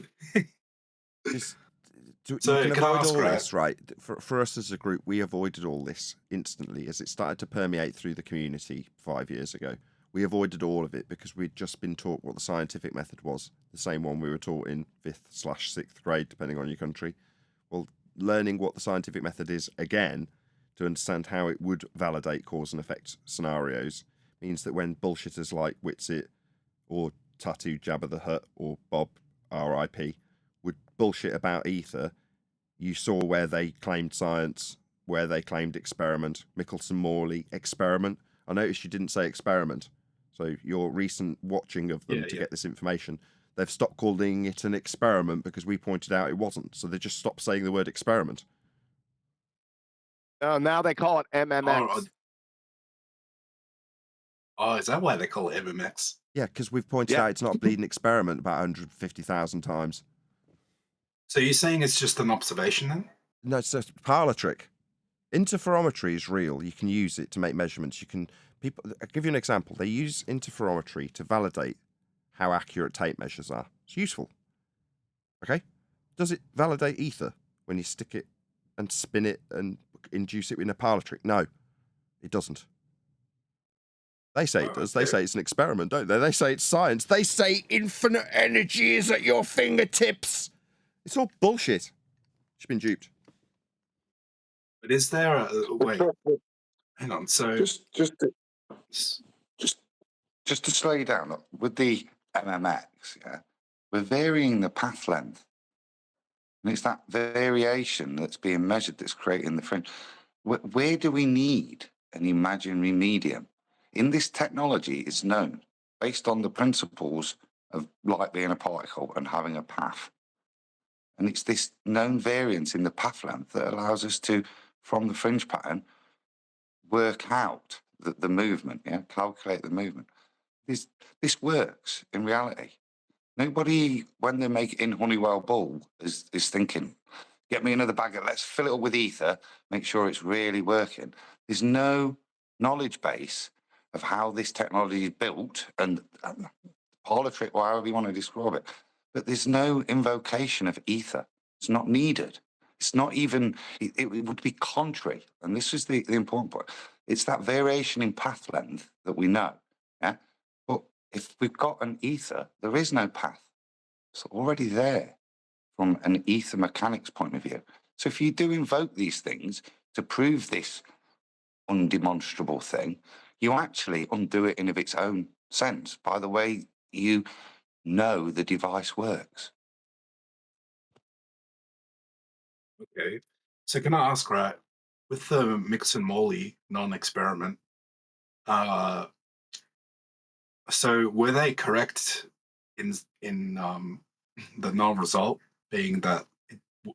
You So, can can I avoid ask, all right? this, right? For us as a group, we avoided all this instantly as it started to permeate through the community 5 years ago. We avoided all of it because we'd just been taught what the scientific method was, the same one we were taught in 5th/6th grade, depending on your country. Well, learning what the scientific method is again to understand how it would validate cause and effect scenarios means that when bullshitters like Witsit or Tattoo Jabba the Hutt or Bob R.I.P. would bullshit about ether, you saw where they claimed science, where they claimed experiment. Michelson Morley, experiment. I noticed you didn't say experiment. So your recent watching of them to get this information, they've stopped calling it an experiment because we pointed out it wasn't. So they just stopped saying the word experiment. Now they call it MMX. Oh, is that why they call it MMX? Yeah, because we've pointed out it's not a bleeding experiment about 150,000 times. So you're saying it's just an observation then? No, it's a parlor trick. Interferometry is real. You can use it to make measurements. I'll give you an example. They use interferometry to validate how accurate tape measures are. It's useful. Okay? Does it validate ether when you stick it and spin it and induce it in a parlor trick? No, it doesn't. They say it does. They say it's an experiment, don't they? They say it's science. They say infinite energy is at your fingertips. It's all bullshit. She's been duped. But is there a wait? Hang on. So just to slow you down, look, with the MMX, we're varying the path length, and it's that variation that's being measured that's creating the fringe. Where do we need an imaginary medium? In this technology, it's known based on the principles of light being a particle and having a path. And it's this known variance in the path length that allows us to, from the fringe pattern, work out the movement, calculate the movement. This works in reality. Nobody, when they make it in Honeywell Bull, is thinking, get me another bag of, let's fill it up with ether, make sure it's really working. There's no knowledge base of how this technology is built and parlor trick, however you want to describe it. But there's no invocation of ether. It's not needed. It's not even, it would be contrary. And this is the important point. It's that variation in path length that we know. Yeah. But if we've got an ether, there is no path. It's already there from an ether mechanics point of view. So if you do invoke these things to prove this undemonstrable thing, you actually undo it in of its own sense by the way you know the device works. Okay. So can I ask, right, with the Mixon-Morley non-experiment, so were they correct in the null result being that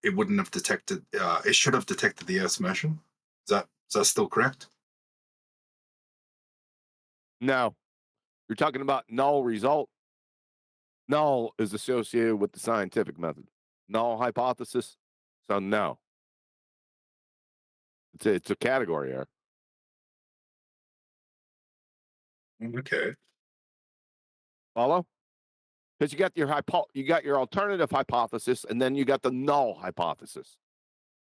it wouldn't have detected, it should have detected the Earth's motion? Is that still correct? No, you're talking about null result. Null is associated with the scientific method. Null hypothesis. So no, it's a category error. Okay. Follow? Because you got your alternative hypothesis, and then you got the null hypothesis.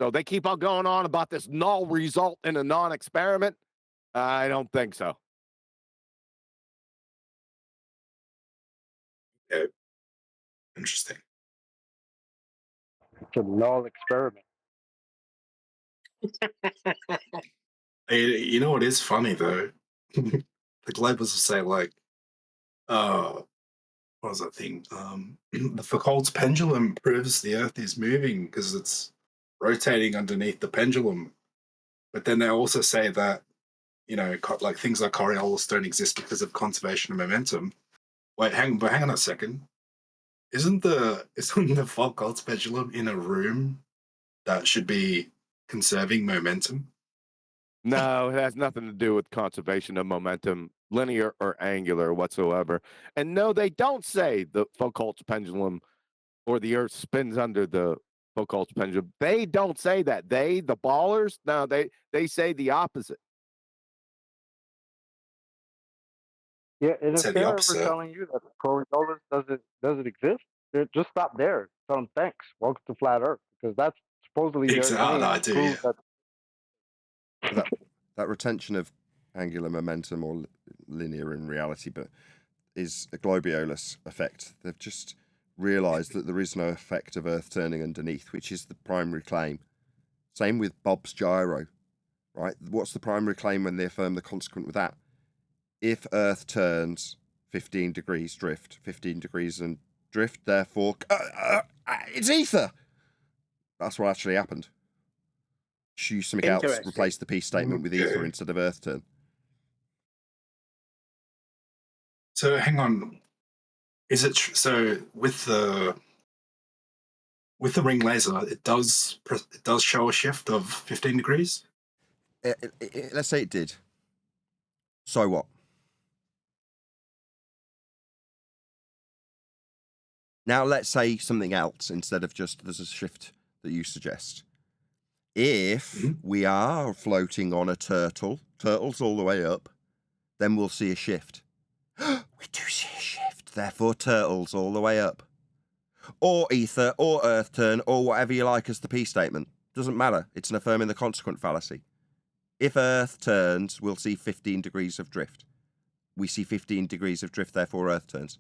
So they keep on going on about this null result in a non-experiment. I don't think so. Okay. Interesting. It's a null experiment. Hey, you know what is funny though? The globals will say like, what was that thing? The Foucault's pendulum proves the Earth is moving because it's rotating underneath the pendulum. But then they also say that, like things like Coriolis don't exist because of conservation of momentum. Wait, hang on a second. Isn't the Foucault's pendulum in a room that should be conserving momentum? No, it has nothing to do with conservation of momentum, linear or angular whatsoever. And no, they don't say the Foucault's pendulum or the Earth spins under the Foucault's pendulum. They don't say that. The ballers, no, they say the opposite. Yeah, and if Say the they're ever opposite. telling you that Coriolis doesn't exist, just stop there. Tell them thanks. Welcome to flat Earth, because that's supposedly their Exactly, aim I to do. prove that. That retention of angular momentum or linear in reality, but is a Globiolus effect. They've just realised that there is no effect of Earth turning underneath, which is the primary claim. Same with Bob's gyro, right? What's the primary claim when they affirm the consequent with that? If Earth turns 15 degrees drift, 15 degrees and drift, therefore, it's ether. That's what actually happened. Choose something else, Interesting. replace the P statement with ether instead of Earth turn. So hang on, is it so with the ring laser? It does show a shift of 15 degrees. Let's say it did. So what? Now let's say something else instead of just there's a shift that you suggest. If we are floating on a turtle's all the way up, then we'll see a shift. We do see a shift, therefore turtles all the way up. Or ether, or Earth turn, or whatever you like as the P statement. Doesn't matter, it's an affirming the consequent fallacy. If Earth turns, we'll see 15 degrees of drift. We see 15 degrees of drift, therefore Earth turns.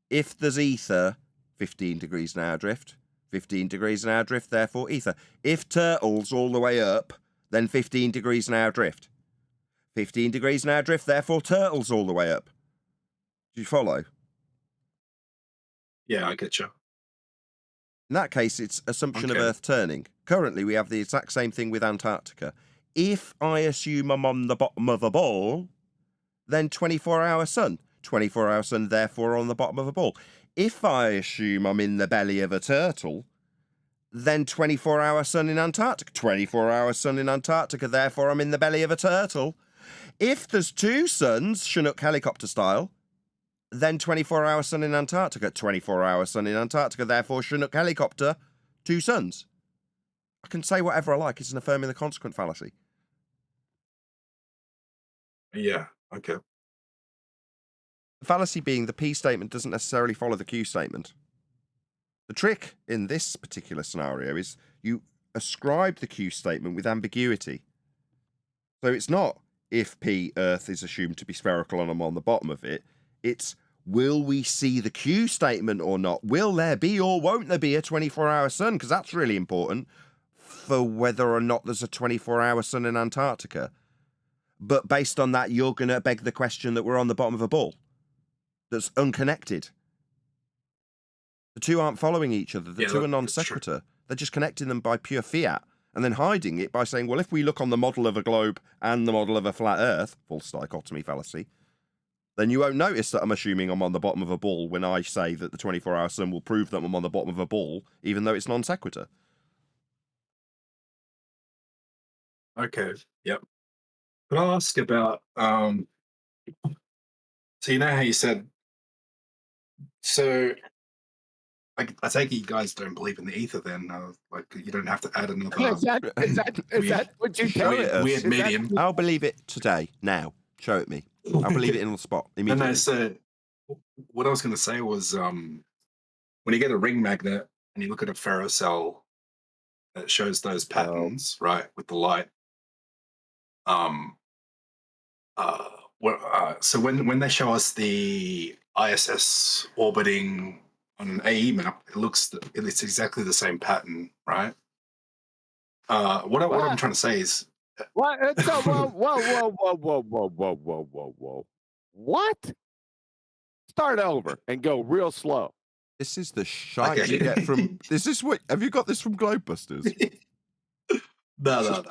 If there's ether, 15 degrees an hour drift. 15 degrees an hour drift, therefore ether. If turtles all the way up, then 15 degrees an hour drift. 15 degrees an hour drift, therefore turtles all the way up. Do you follow? Yeah, I get you. In that case, it's assumption of Earth turning. Currently, we have the exact same thing with Antarctica. If I assume I'm on the bottom of a ball, then 24-hour sun. 24-hour sun, therefore, on the bottom of a ball. If I assume I'm in the belly of a turtle, then 24-hour sun in Antarctica. 24-hour sun in Antarctica, therefore I'm in the belly of a turtle. If there's two suns, Chinook helicopter style, then 24-hour sun in Antarctica. 24-hour sun in Antarctica, therefore Chinook helicopter, two suns. I can say whatever I like. It's an affirming the consequent fallacy. Yeah, okay. The fallacy being the P statement doesn't necessarily follow the Q statement. The trick in this particular scenario is you ascribe the Q statement with ambiguity. So it's not if P Earth is assumed to be spherical and I'm on the bottom of it. It's will we see the Q statement or not? Will there be or won't there be a 24-hour sun? Because that's really important. for whether or not there's a 24-hour sun in Antarctica. But based on that, you're going to beg the question that we're on the bottom of a ball that's unconnected. The two aren't following each other. The two are non sequitur. They're just connecting them by pure fiat and then hiding it by saying, well, if we look on the model of a globe and the model of a flat earth, false dichotomy fallacy, then you won't notice that I'm assuming I'm on the bottom of a ball when I say that the 24-hour sun will prove that I'm on the bottom of a ball, even though it's non sequitur. Okay, yep. Could I ask about, so you know how you said, so I take it you guys don't believe in the ether then, like you don't have to add another... Is that what you tell me? Weird medium. I'll believe it today, now. Show it me. I'll believe it in the spot immediately. No, so what I was going to say was when you get a ring magnet and you look at a ferrocell that shows those patterns, right, with the light, so when they show us the ISS orbiting on an AE map, it's exactly the same pattern, right? What I'm trying to say is... What? Whoa. What? Start over and go real slow. This is the shite you get from... Have you got this from Globebusters? No.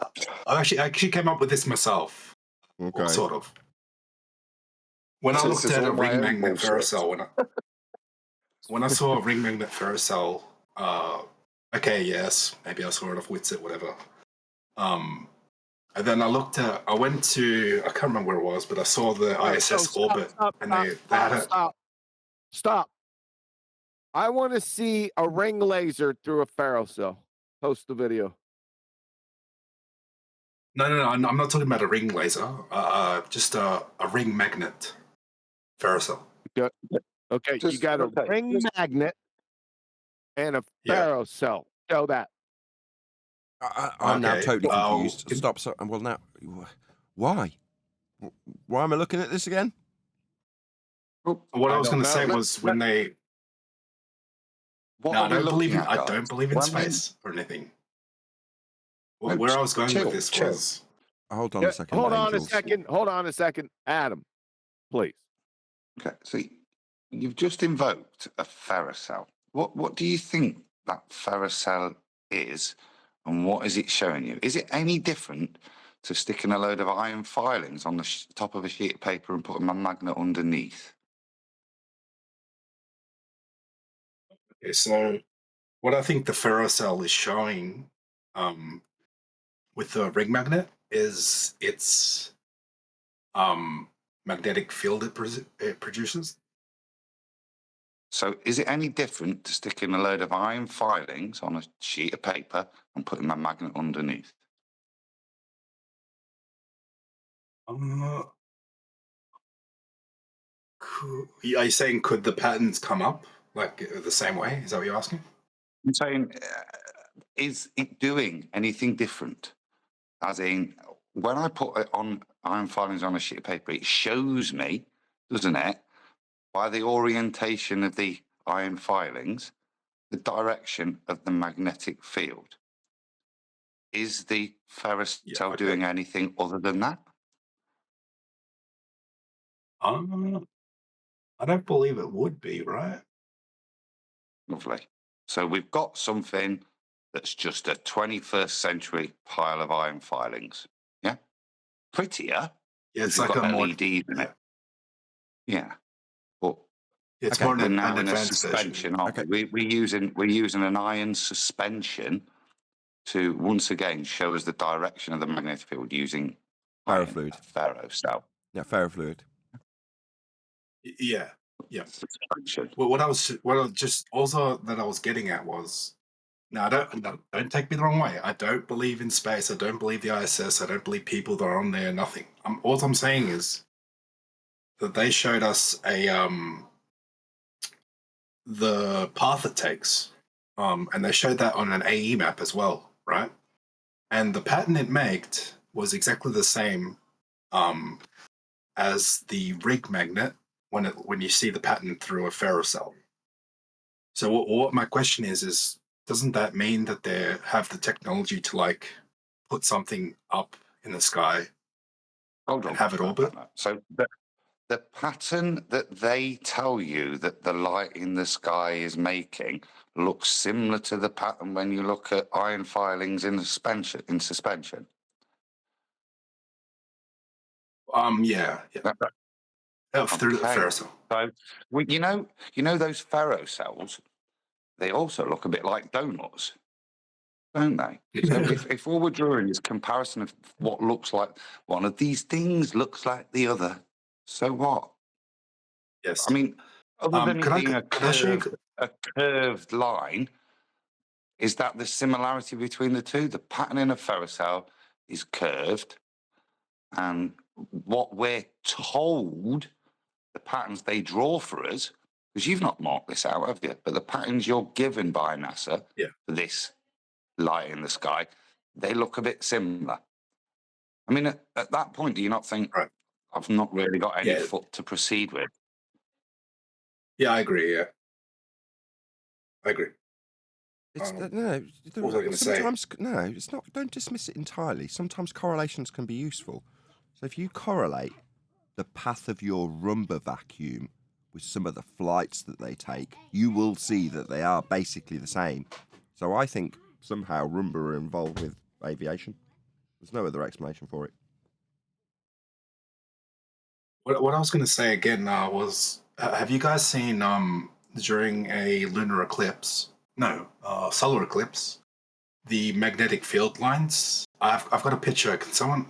I actually came up with this myself. Okay. Sort of. When I looked at a ring magnet ferrocell, when I saw a ring magnet ferrocell, okay, yes, maybe I saw it off Witsit, whatever. And then I went to, I can't remember where it was, but I saw the ISS orbit, and they had it. Stop. I want to see a ring laser through a ferrocell. Post the video. No, I'm not talking about a ring laser. Just a ring magnet ferrocell. Okay, you got a ring magnet and a ferrocell. Show that. I'm now totally confused. Stop. Well, now, why? Why am I looking at this again? What I was going to say was when they... I don't believe in space or anything. Where I was going with this was... Hold on a second. Hold on a second. Adam, please. Okay, so you've just invoked a ferrocell. What do you think that ferrocell is, and what is it showing you? Is it any different to sticking a load of iron filings on the top of a sheet of paper and putting a magnet underneath? Okay, so what I think the ferrocell is showing with the ring magnet is its magnetic field it produces. So is it any different to sticking a load of iron filings on a sheet of paper and putting a magnet underneath? Are you saying could the patterns come up like the same way? Is that what you're asking? I'm saying, is it doing anything different? As in, when I put it on iron filings on a sheet of paper, it shows me, doesn't it, by the orientation of the iron filings, the direction of the magnetic field. Is the ferrocell doing anything other than that? I don't believe it would be, right? Lovely. So we've got something that's just a 21st century pile of iron filings. Yeah? Prettier. Yeah, it's like a LEDs in it. Yeah. But it's more we're an now in a advanced suspension, version. aren't we? We're using an iron suspension to once again show us the direction of the magnetic field using ferrofluid. Ferrocell. Yeah, ferrofluid. Yeah. Well, what I was getting at was, now don't take me the wrong way. I don't believe in space. I don't believe the ISS. I don't believe people that are on there. Nothing. All I'm saying is that they showed us the path it takes, and they showed that on an AE map as well, right? And the pattern it made was exactly the same as the rig magnet when you see the pattern through a ferrocell. So what my question is doesn't that mean that they have the technology to like put something up in the sky Hold on. and have it orbit? So the pattern that they tell you that the light in the sky is making looks similar to the pattern when you look at iron filings in suspension. Yeah. Through the ferrocell. So, well, you know those ferrocells, they also look a bit like donuts, don't they? So if all we're drawing is comparison of what looks like one of these things looks like the other, so what? Yes. I mean, other than it being a curved line, is that the similarity between the two? The pattern in a ferrocell is curved, and what we're told, the patterns they draw for us, because you've not marked this out, have you? But the patterns you're given by NASA for this light in the sky, they look a bit similar. I mean, at that point, do you not think, I've not really got any foot to proceed with? Yeah, I agree. Yeah, I agree. It's what was I going to say? Sometimes no, it's not. Don't dismiss it entirely. Sometimes correlations can be useful. So if you correlate the path of your Roomba vacuum with some of the flights that they take, you will see that they are basically the same. So I think somehow Roomba are involved with aviation. There's no other explanation for it. What I was going to say again was, have you guys seen during a lunar eclipse? No, solar eclipse. The magnetic field lines. I've got a picture. Can someone?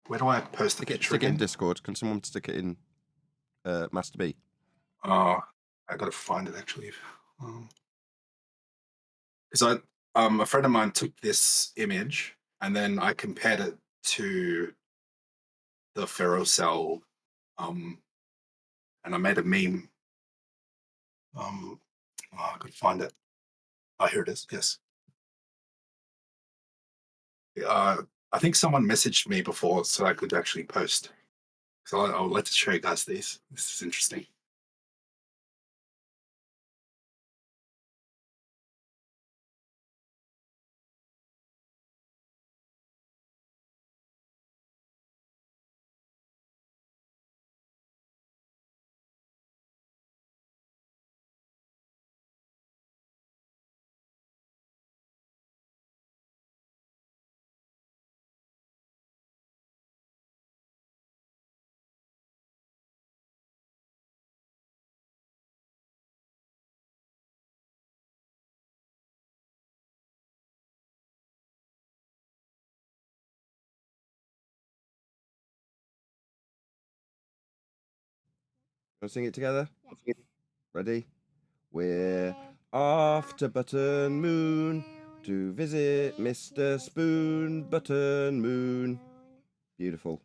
Where do I post the picture Stick it again? in Discord. Can someone stick it in Master B? I got to find it actually. Because a friend of mine took this image and then I compared it to the ferrocell, and I made a meme. I could find it. Oh, here it is. Yes. I think someone messaged me before so I could actually post. So I would like to show you guys these. This is interesting. Let's sing it together. Ready? We're off to Button Moon to visit Mr. Spoon. Button Moon. Beautiful.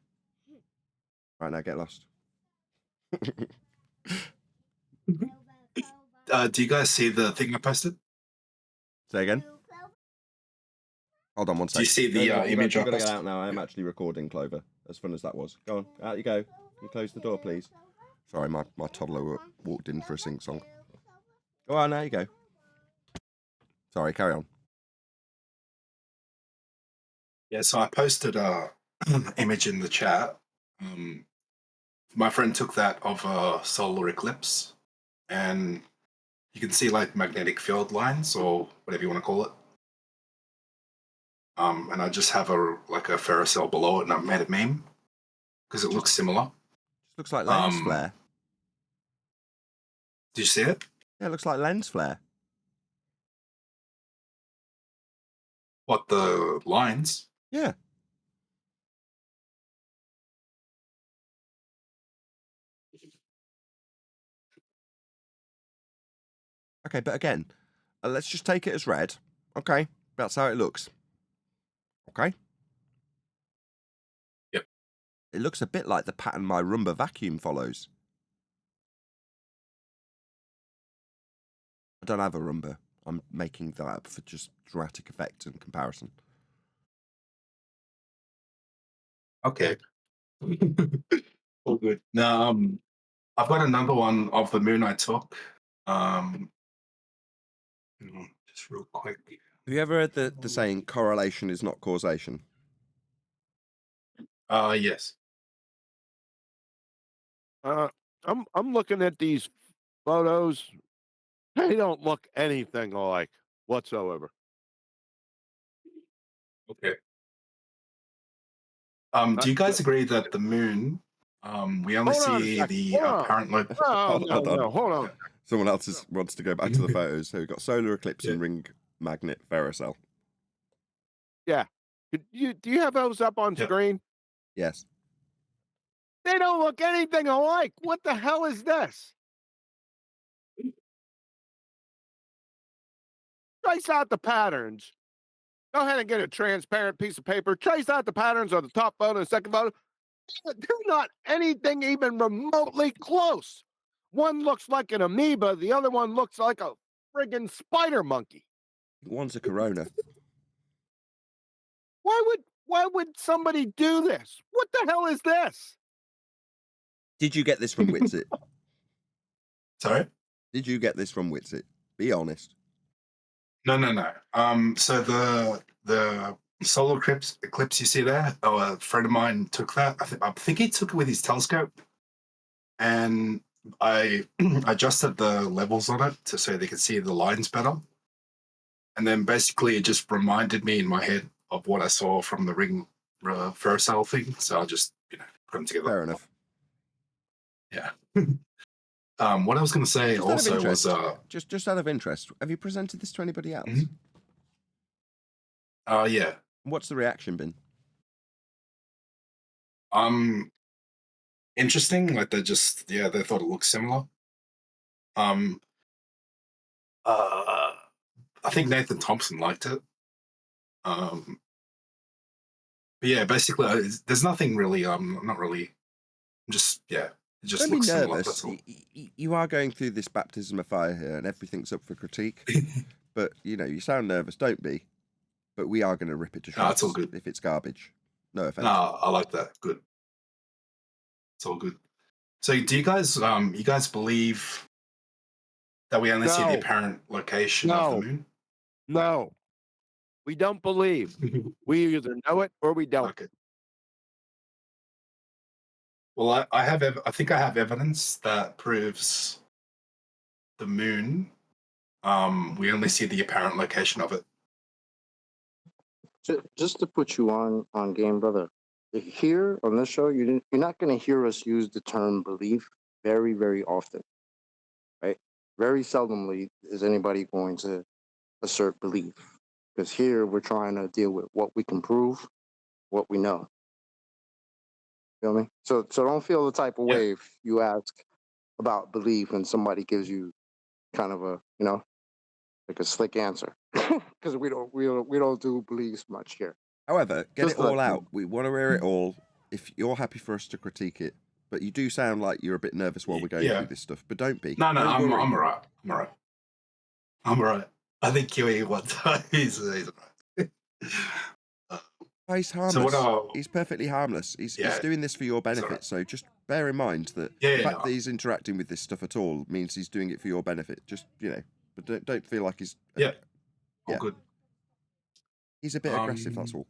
Right, now get lost. Do you guys see the thing I posted? Say again? Hold on one second. Do you see the image I I'm going to posted? get out now. I am actually recording, Clover. As fun as that was. Go on, out you go. You close the door, please. Sorry, my toddler walked in for a sing-song. Go on, now you go. Sorry, carry on. Yeah, so I posted a image in the chat. My friend took that of a solar eclipse, and you can see like magnetic field lines or whatever you want to call it. And I just have a ferrocell below it, and I made a meme because it looks similar. Just looks like lens flare. Do you see it? Yeah, it looks like lens flare. What, the lines? Yeah. Okay, but again, let's just take it as read. Okay, that's how it looks. Okay? Yep. It looks a bit like the pattern my Roomba vacuum follows. I don't have a Roomba. I'm making that up for just dramatic effect and comparison. Okay. All good. Now, I've got another one of the moon I took. Just real quick. Have you ever heard the saying correlation is not causation? Yes. I'm looking at these photos. They don't look anything alike whatsoever. Okay. Do you guys agree that the moon, we only Hold on a see second. the Hold on. apparent No, no, hold on. Someone else wants to go back to the photos. So we've got solar eclipse and ring magnet Vericel. Yeah. Do you have those up on screen? Yes. They don't look anything alike. What the hell is this? Trace out the patterns. Go ahead and get a transparent piece of paper. Trace out the patterns on the top photo and second photo. They're not anything even remotely close. One looks like an amoeba. The other one looks like a friggin' spider monkey. One's a corona. Why would somebody do this? What the hell is this? Did you get this from Witsit? Sorry? Did you get this from Witsit? Be honest. No. So the solar eclipse you see there, a friend of mine took that. I think he took it with his telescope, and I adjusted the levels on it so they could see the lines better. And then basically it just reminded me in my head of what I saw from the ring Vericel thing. So I just put them together. Fair enough. Yeah. What I was going to say Just also out of interest, was just out of interest, have you presented this to anybody else? Yeah. What's the reaction been? Interesting. Like they thought it looked similar. I think Nathan Thompson liked it. But yeah, basically, there's nothing really. Not really. Just it just Don't be looks similar. nervous. That's all. You are going through this baptism of fire here, and everything's up for critique. But you sound nervous. Don't be. But we are going to rip it to shreds. No, it's all good. If it's garbage. No offense. No, I like that. Good. It's all good. So, do you guys believe that we only see the apparent location of the moon? No. We don't believe. We either know it or we don't. Okay. Well, I think I have evidence that proves the moon. We only see the apparent location of it. Just to put you on game, brother. Here on this show, you're not going to hear us use the term belief very, very often, right? Very seldomly is anybody going to assert belief, because here we're trying to deal with what we can prove, what we know. Feel me? So don't feel the type of way if you ask about belief and somebody gives you kind of a like a slick answer, because we don't do beliefs much here. However, get Just it all like- out. We want to hear it all. If you're happy for us to critique it, but you do sound like you're a bit nervous while we're going through this stuff. But don't be. No, Don't I'm worry. alright. I'm alright. I think QE one time he's alright. He's harmless. So he's perfectly harmless. He's doing this for your benefit. So just bear in mind that Yeah, the yeah, fact that he's interacting with this stuff at all means he's doing it for your benefit. Just but don't feel like he's all good. He's a bit aggressive. That's all.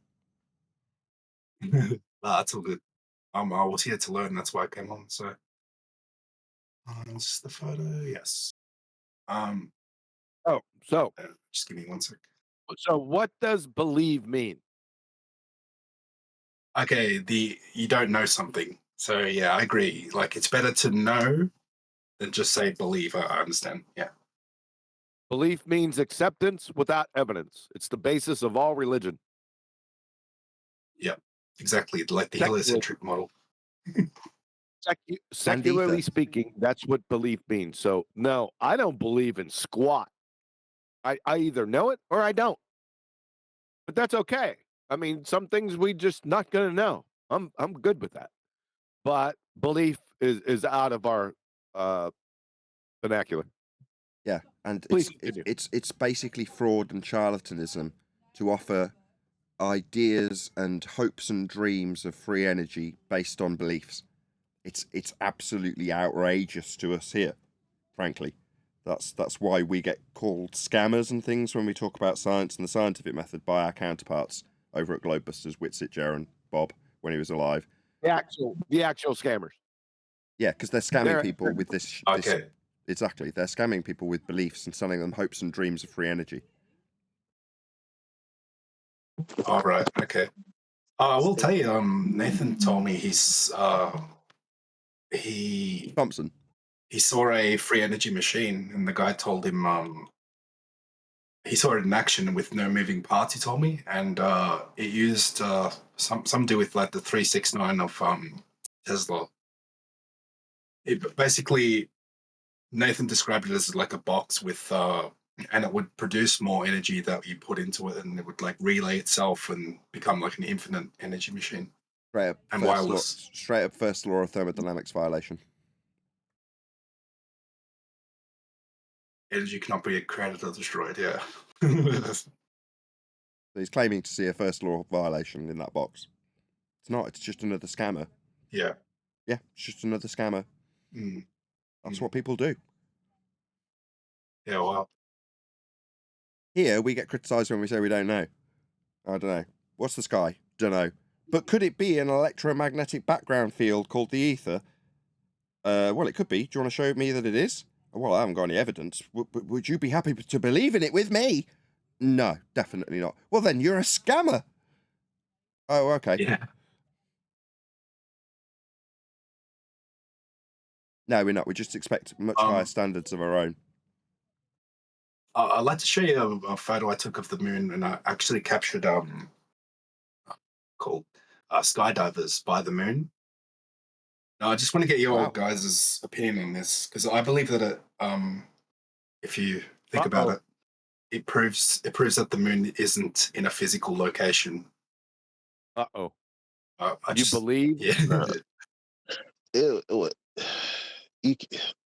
That's all good. I was here to learn. That's why I came on. So, this is the photo. Yes. So just give me 1 sec. So what does believe mean? Okay, you don't know something. So yeah, I agree. Like it's better to know than just say believe. I understand. Yeah. Belief means acceptance without evidence. It's the basis of all religion. Yeah, exactly. Like the heliocentric model. Secularly speaking, that's what belief means. So no, I don't believe in squat. I either know it or I don't. But that's okay. I mean, some things we just not gonna know. I'm good with that. But belief is out of our vernacular. Yeah, and Please it's basically fraud and charlatanism to offer ideas and hopes and dreams of free energy based on beliefs. It's absolutely outrageous to us here, frankly. That's why we get called scammers and things when we talk about science and the scientific method by our counterparts over at Globebusters, Whitsitt, Jaron, Bob, when he was alive. The actual scammers. Yeah, because they're scamming They're- people with this. Okay. Exactly, they're scamming people with beliefs and selling them hopes and dreams of free energy. All right. Okay. I will tell you. Nathan told me Thompson. He saw a free energy machine, and the guy told him he saw it in action with no moving parts. He told me, and it used some do with like the 369 of Tesla. It basically, Nathan described it as like a box with and it would produce more energy that you put into it, and it would like relay itself and become like an infinite energy machine. Straight up, And first law of thermodynamics violation. Energy cannot be created or destroyed. Yeah. So he's claiming to see a first law violation in that box. It's not. It's just another scammer. Yeah. Yeah, it's just another scammer. That's what people do. Yeah, well. Here we get criticised when we say we don't know. I don't know. What's the sky? Don't know. But could it be an electromagnetic background field called the ether? Well, it could be. Do you want to show me that it is? Well, I haven't got any evidence. Would you be happy to believe in it with me? No, definitely not. Well, then you're a scammer. Oh, okay. Yeah. No, we're not. We just expect much higher standards of our own. I'd like to show you a photo I took of the moon, and I actually captured called skydivers by the moon. Now, I just want to get your guys' opinion on this, because I believe that it, if you think about it, it proves that the moon isn't in a physical location. Uh-oh. You believe? Yeah.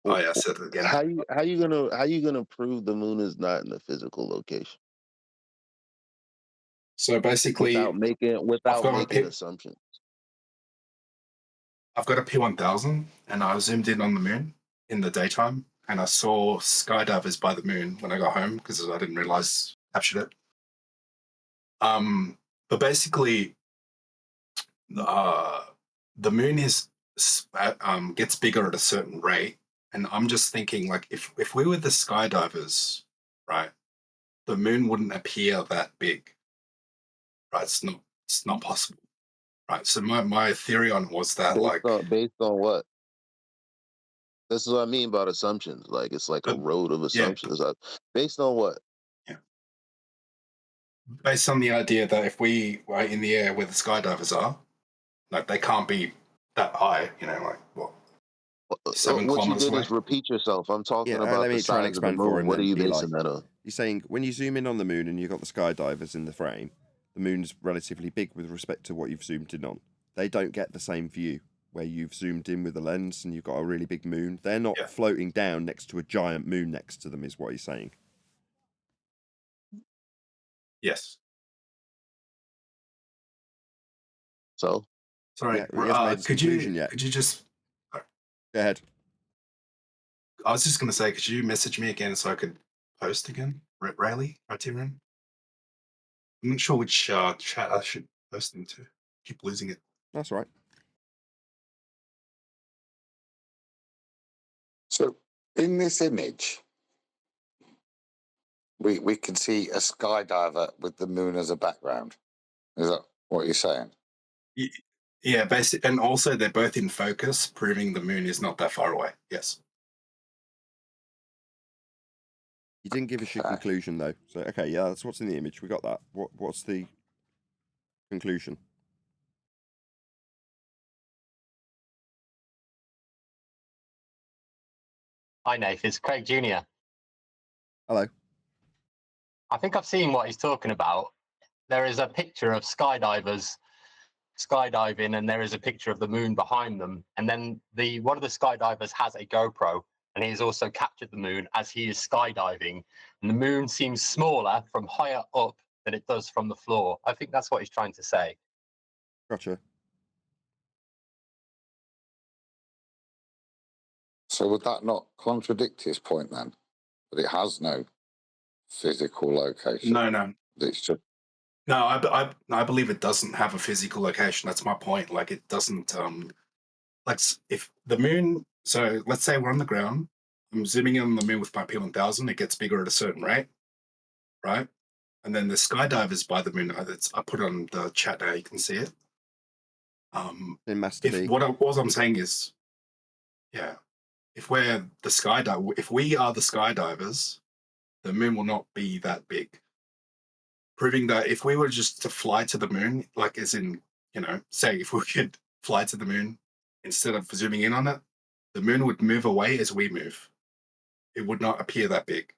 Oh yeah, I said it again. How you gonna prove the moon is not in a physical location? So basically, without making assumptions. I've got a P1000, and I zoomed in on the moon in the daytime, and I saw skydivers by the moon when I got home because I didn't realize I captured it. But basically, the moon gets bigger at a certain rate, and I'm just thinking, like, if we were the skydivers, right, the moon wouldn't appear that big, right? It's not possible, right? So my theory on was that based on what? This is what I mean about assumptions. Like it's like a road of assumptions. Based on what? Based on the idea that if we were in the air where the skydivers are, like they can't be that high, like what? 7 What you kilometers did away? is repeat yourself. I'm talking Yeah, about let the me try and size of the expand for moon. him. What are Then, you Eli. basing that on? You're saying when you zoom in on the moon and you've got the skydivers in the frame, the moon's relatively big with respect to what you've zoomed in on. They don't get the same view where you've zoomed in with a lens and you've got a really big moon. They're not floating down next to a giant moon next to them, is what he's saying. Yes. So, sorry, Yeah, he hasn't made his conclusion yet. Could you just go ahead? I was just going to say, could you message me again so I could post again? Riley, Ethereum. I'm not sure which chat I should post into. Keep losing it. That's right. So in this image, we can see a skydiver with the moon as a background. Is that what you're saying? Yeah, basically, and also they're both in focus, proving the moon is not that far away. Yes. You didn't give us your conclusion though. So okay, yeah, that's what's in the image. We got that. What's the conclusion? Hi, Nath. It's Craig Jr. Hello. I think I've seen what he's talking about. There is a picture of skydivers skydiving, and there is a picture of the moon behind them. And then one of the skydivers has a GoPro, and he's also captured the moon as he is skydiving. And the moon seems smaller from higher up than it does from the floor. I think that's what he's trying to say. Gotcha. So would that not contradict his point then? but it has no physical location. No. It's just No, I believe it doesn't have a physical location. That's my point. Like it doesn't. Like if the moon. So let's say we're on the ground. I'm zooming in on the moon with my P1000. It gets bigger at a certain rate, right? And then the skydivers by the moon. I put it on the chat now. You can see it. In Master B. What I'm saying is, yeah, if we are the skydivers, the moon will not be that big. Proving that if we were just to fly to the moon, like as in, say if we could fly to the moon instead of zooming in on it, the moon would move away as we move. It would not appear that big.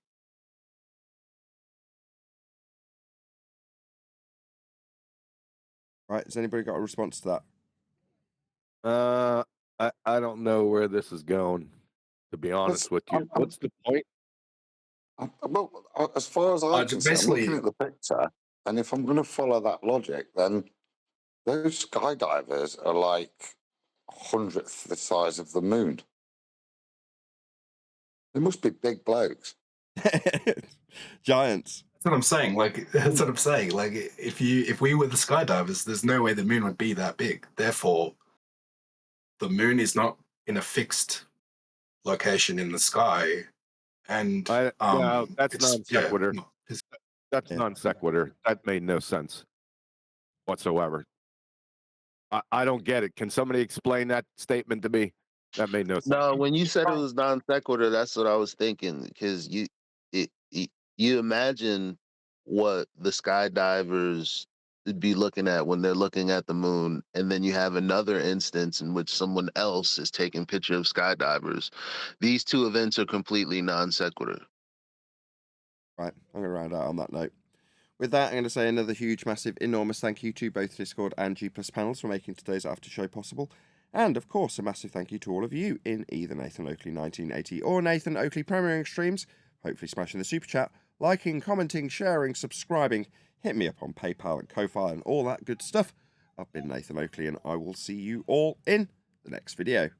Right, has anybody got a response to that? I don't know where this is going, to be honest with you. What's the point? well, as far as I can see, I'm looking at the picture, and if I'm going to follow that logic, then those skydivers are like 100th the size of the moon. They must be big blokes. Giants. That's what I'm saying. Like that's what I'm saying. Like if we were the skydivers, there's no way the moon would be that big. Therefore, the moon is not in a fixed location in the sky. And no, that's non sequitur. Yeah, that's non sequitur. That made no sense whatsoever. I don't get it. Can somebody explain that statement to me? That made no sense. No, when you said it was non sequitur, that's what I was thinking. Because you imagine what the skydivers would be looking at when they're looking at the moon, and then you have another instance in which someone else is taking picture of skydivers. These two events are completely non sequitur. Right, I'm going to round out on that note. With that, I'm going to say another huge, massive, enormous thank you to both Discord and G+ panels for making today's after show possible. And, of course, a massive thank you to all of you in either Nathan Oakley 1980 or Nathan Oakley premiering streams, hopefully smashing the super chat, liking, commenting, sharing, subscribing, hit me up on PayPal and Ko-Fi and all that good stuff. I've been Nathan Oakley, and I will see you all in the next video.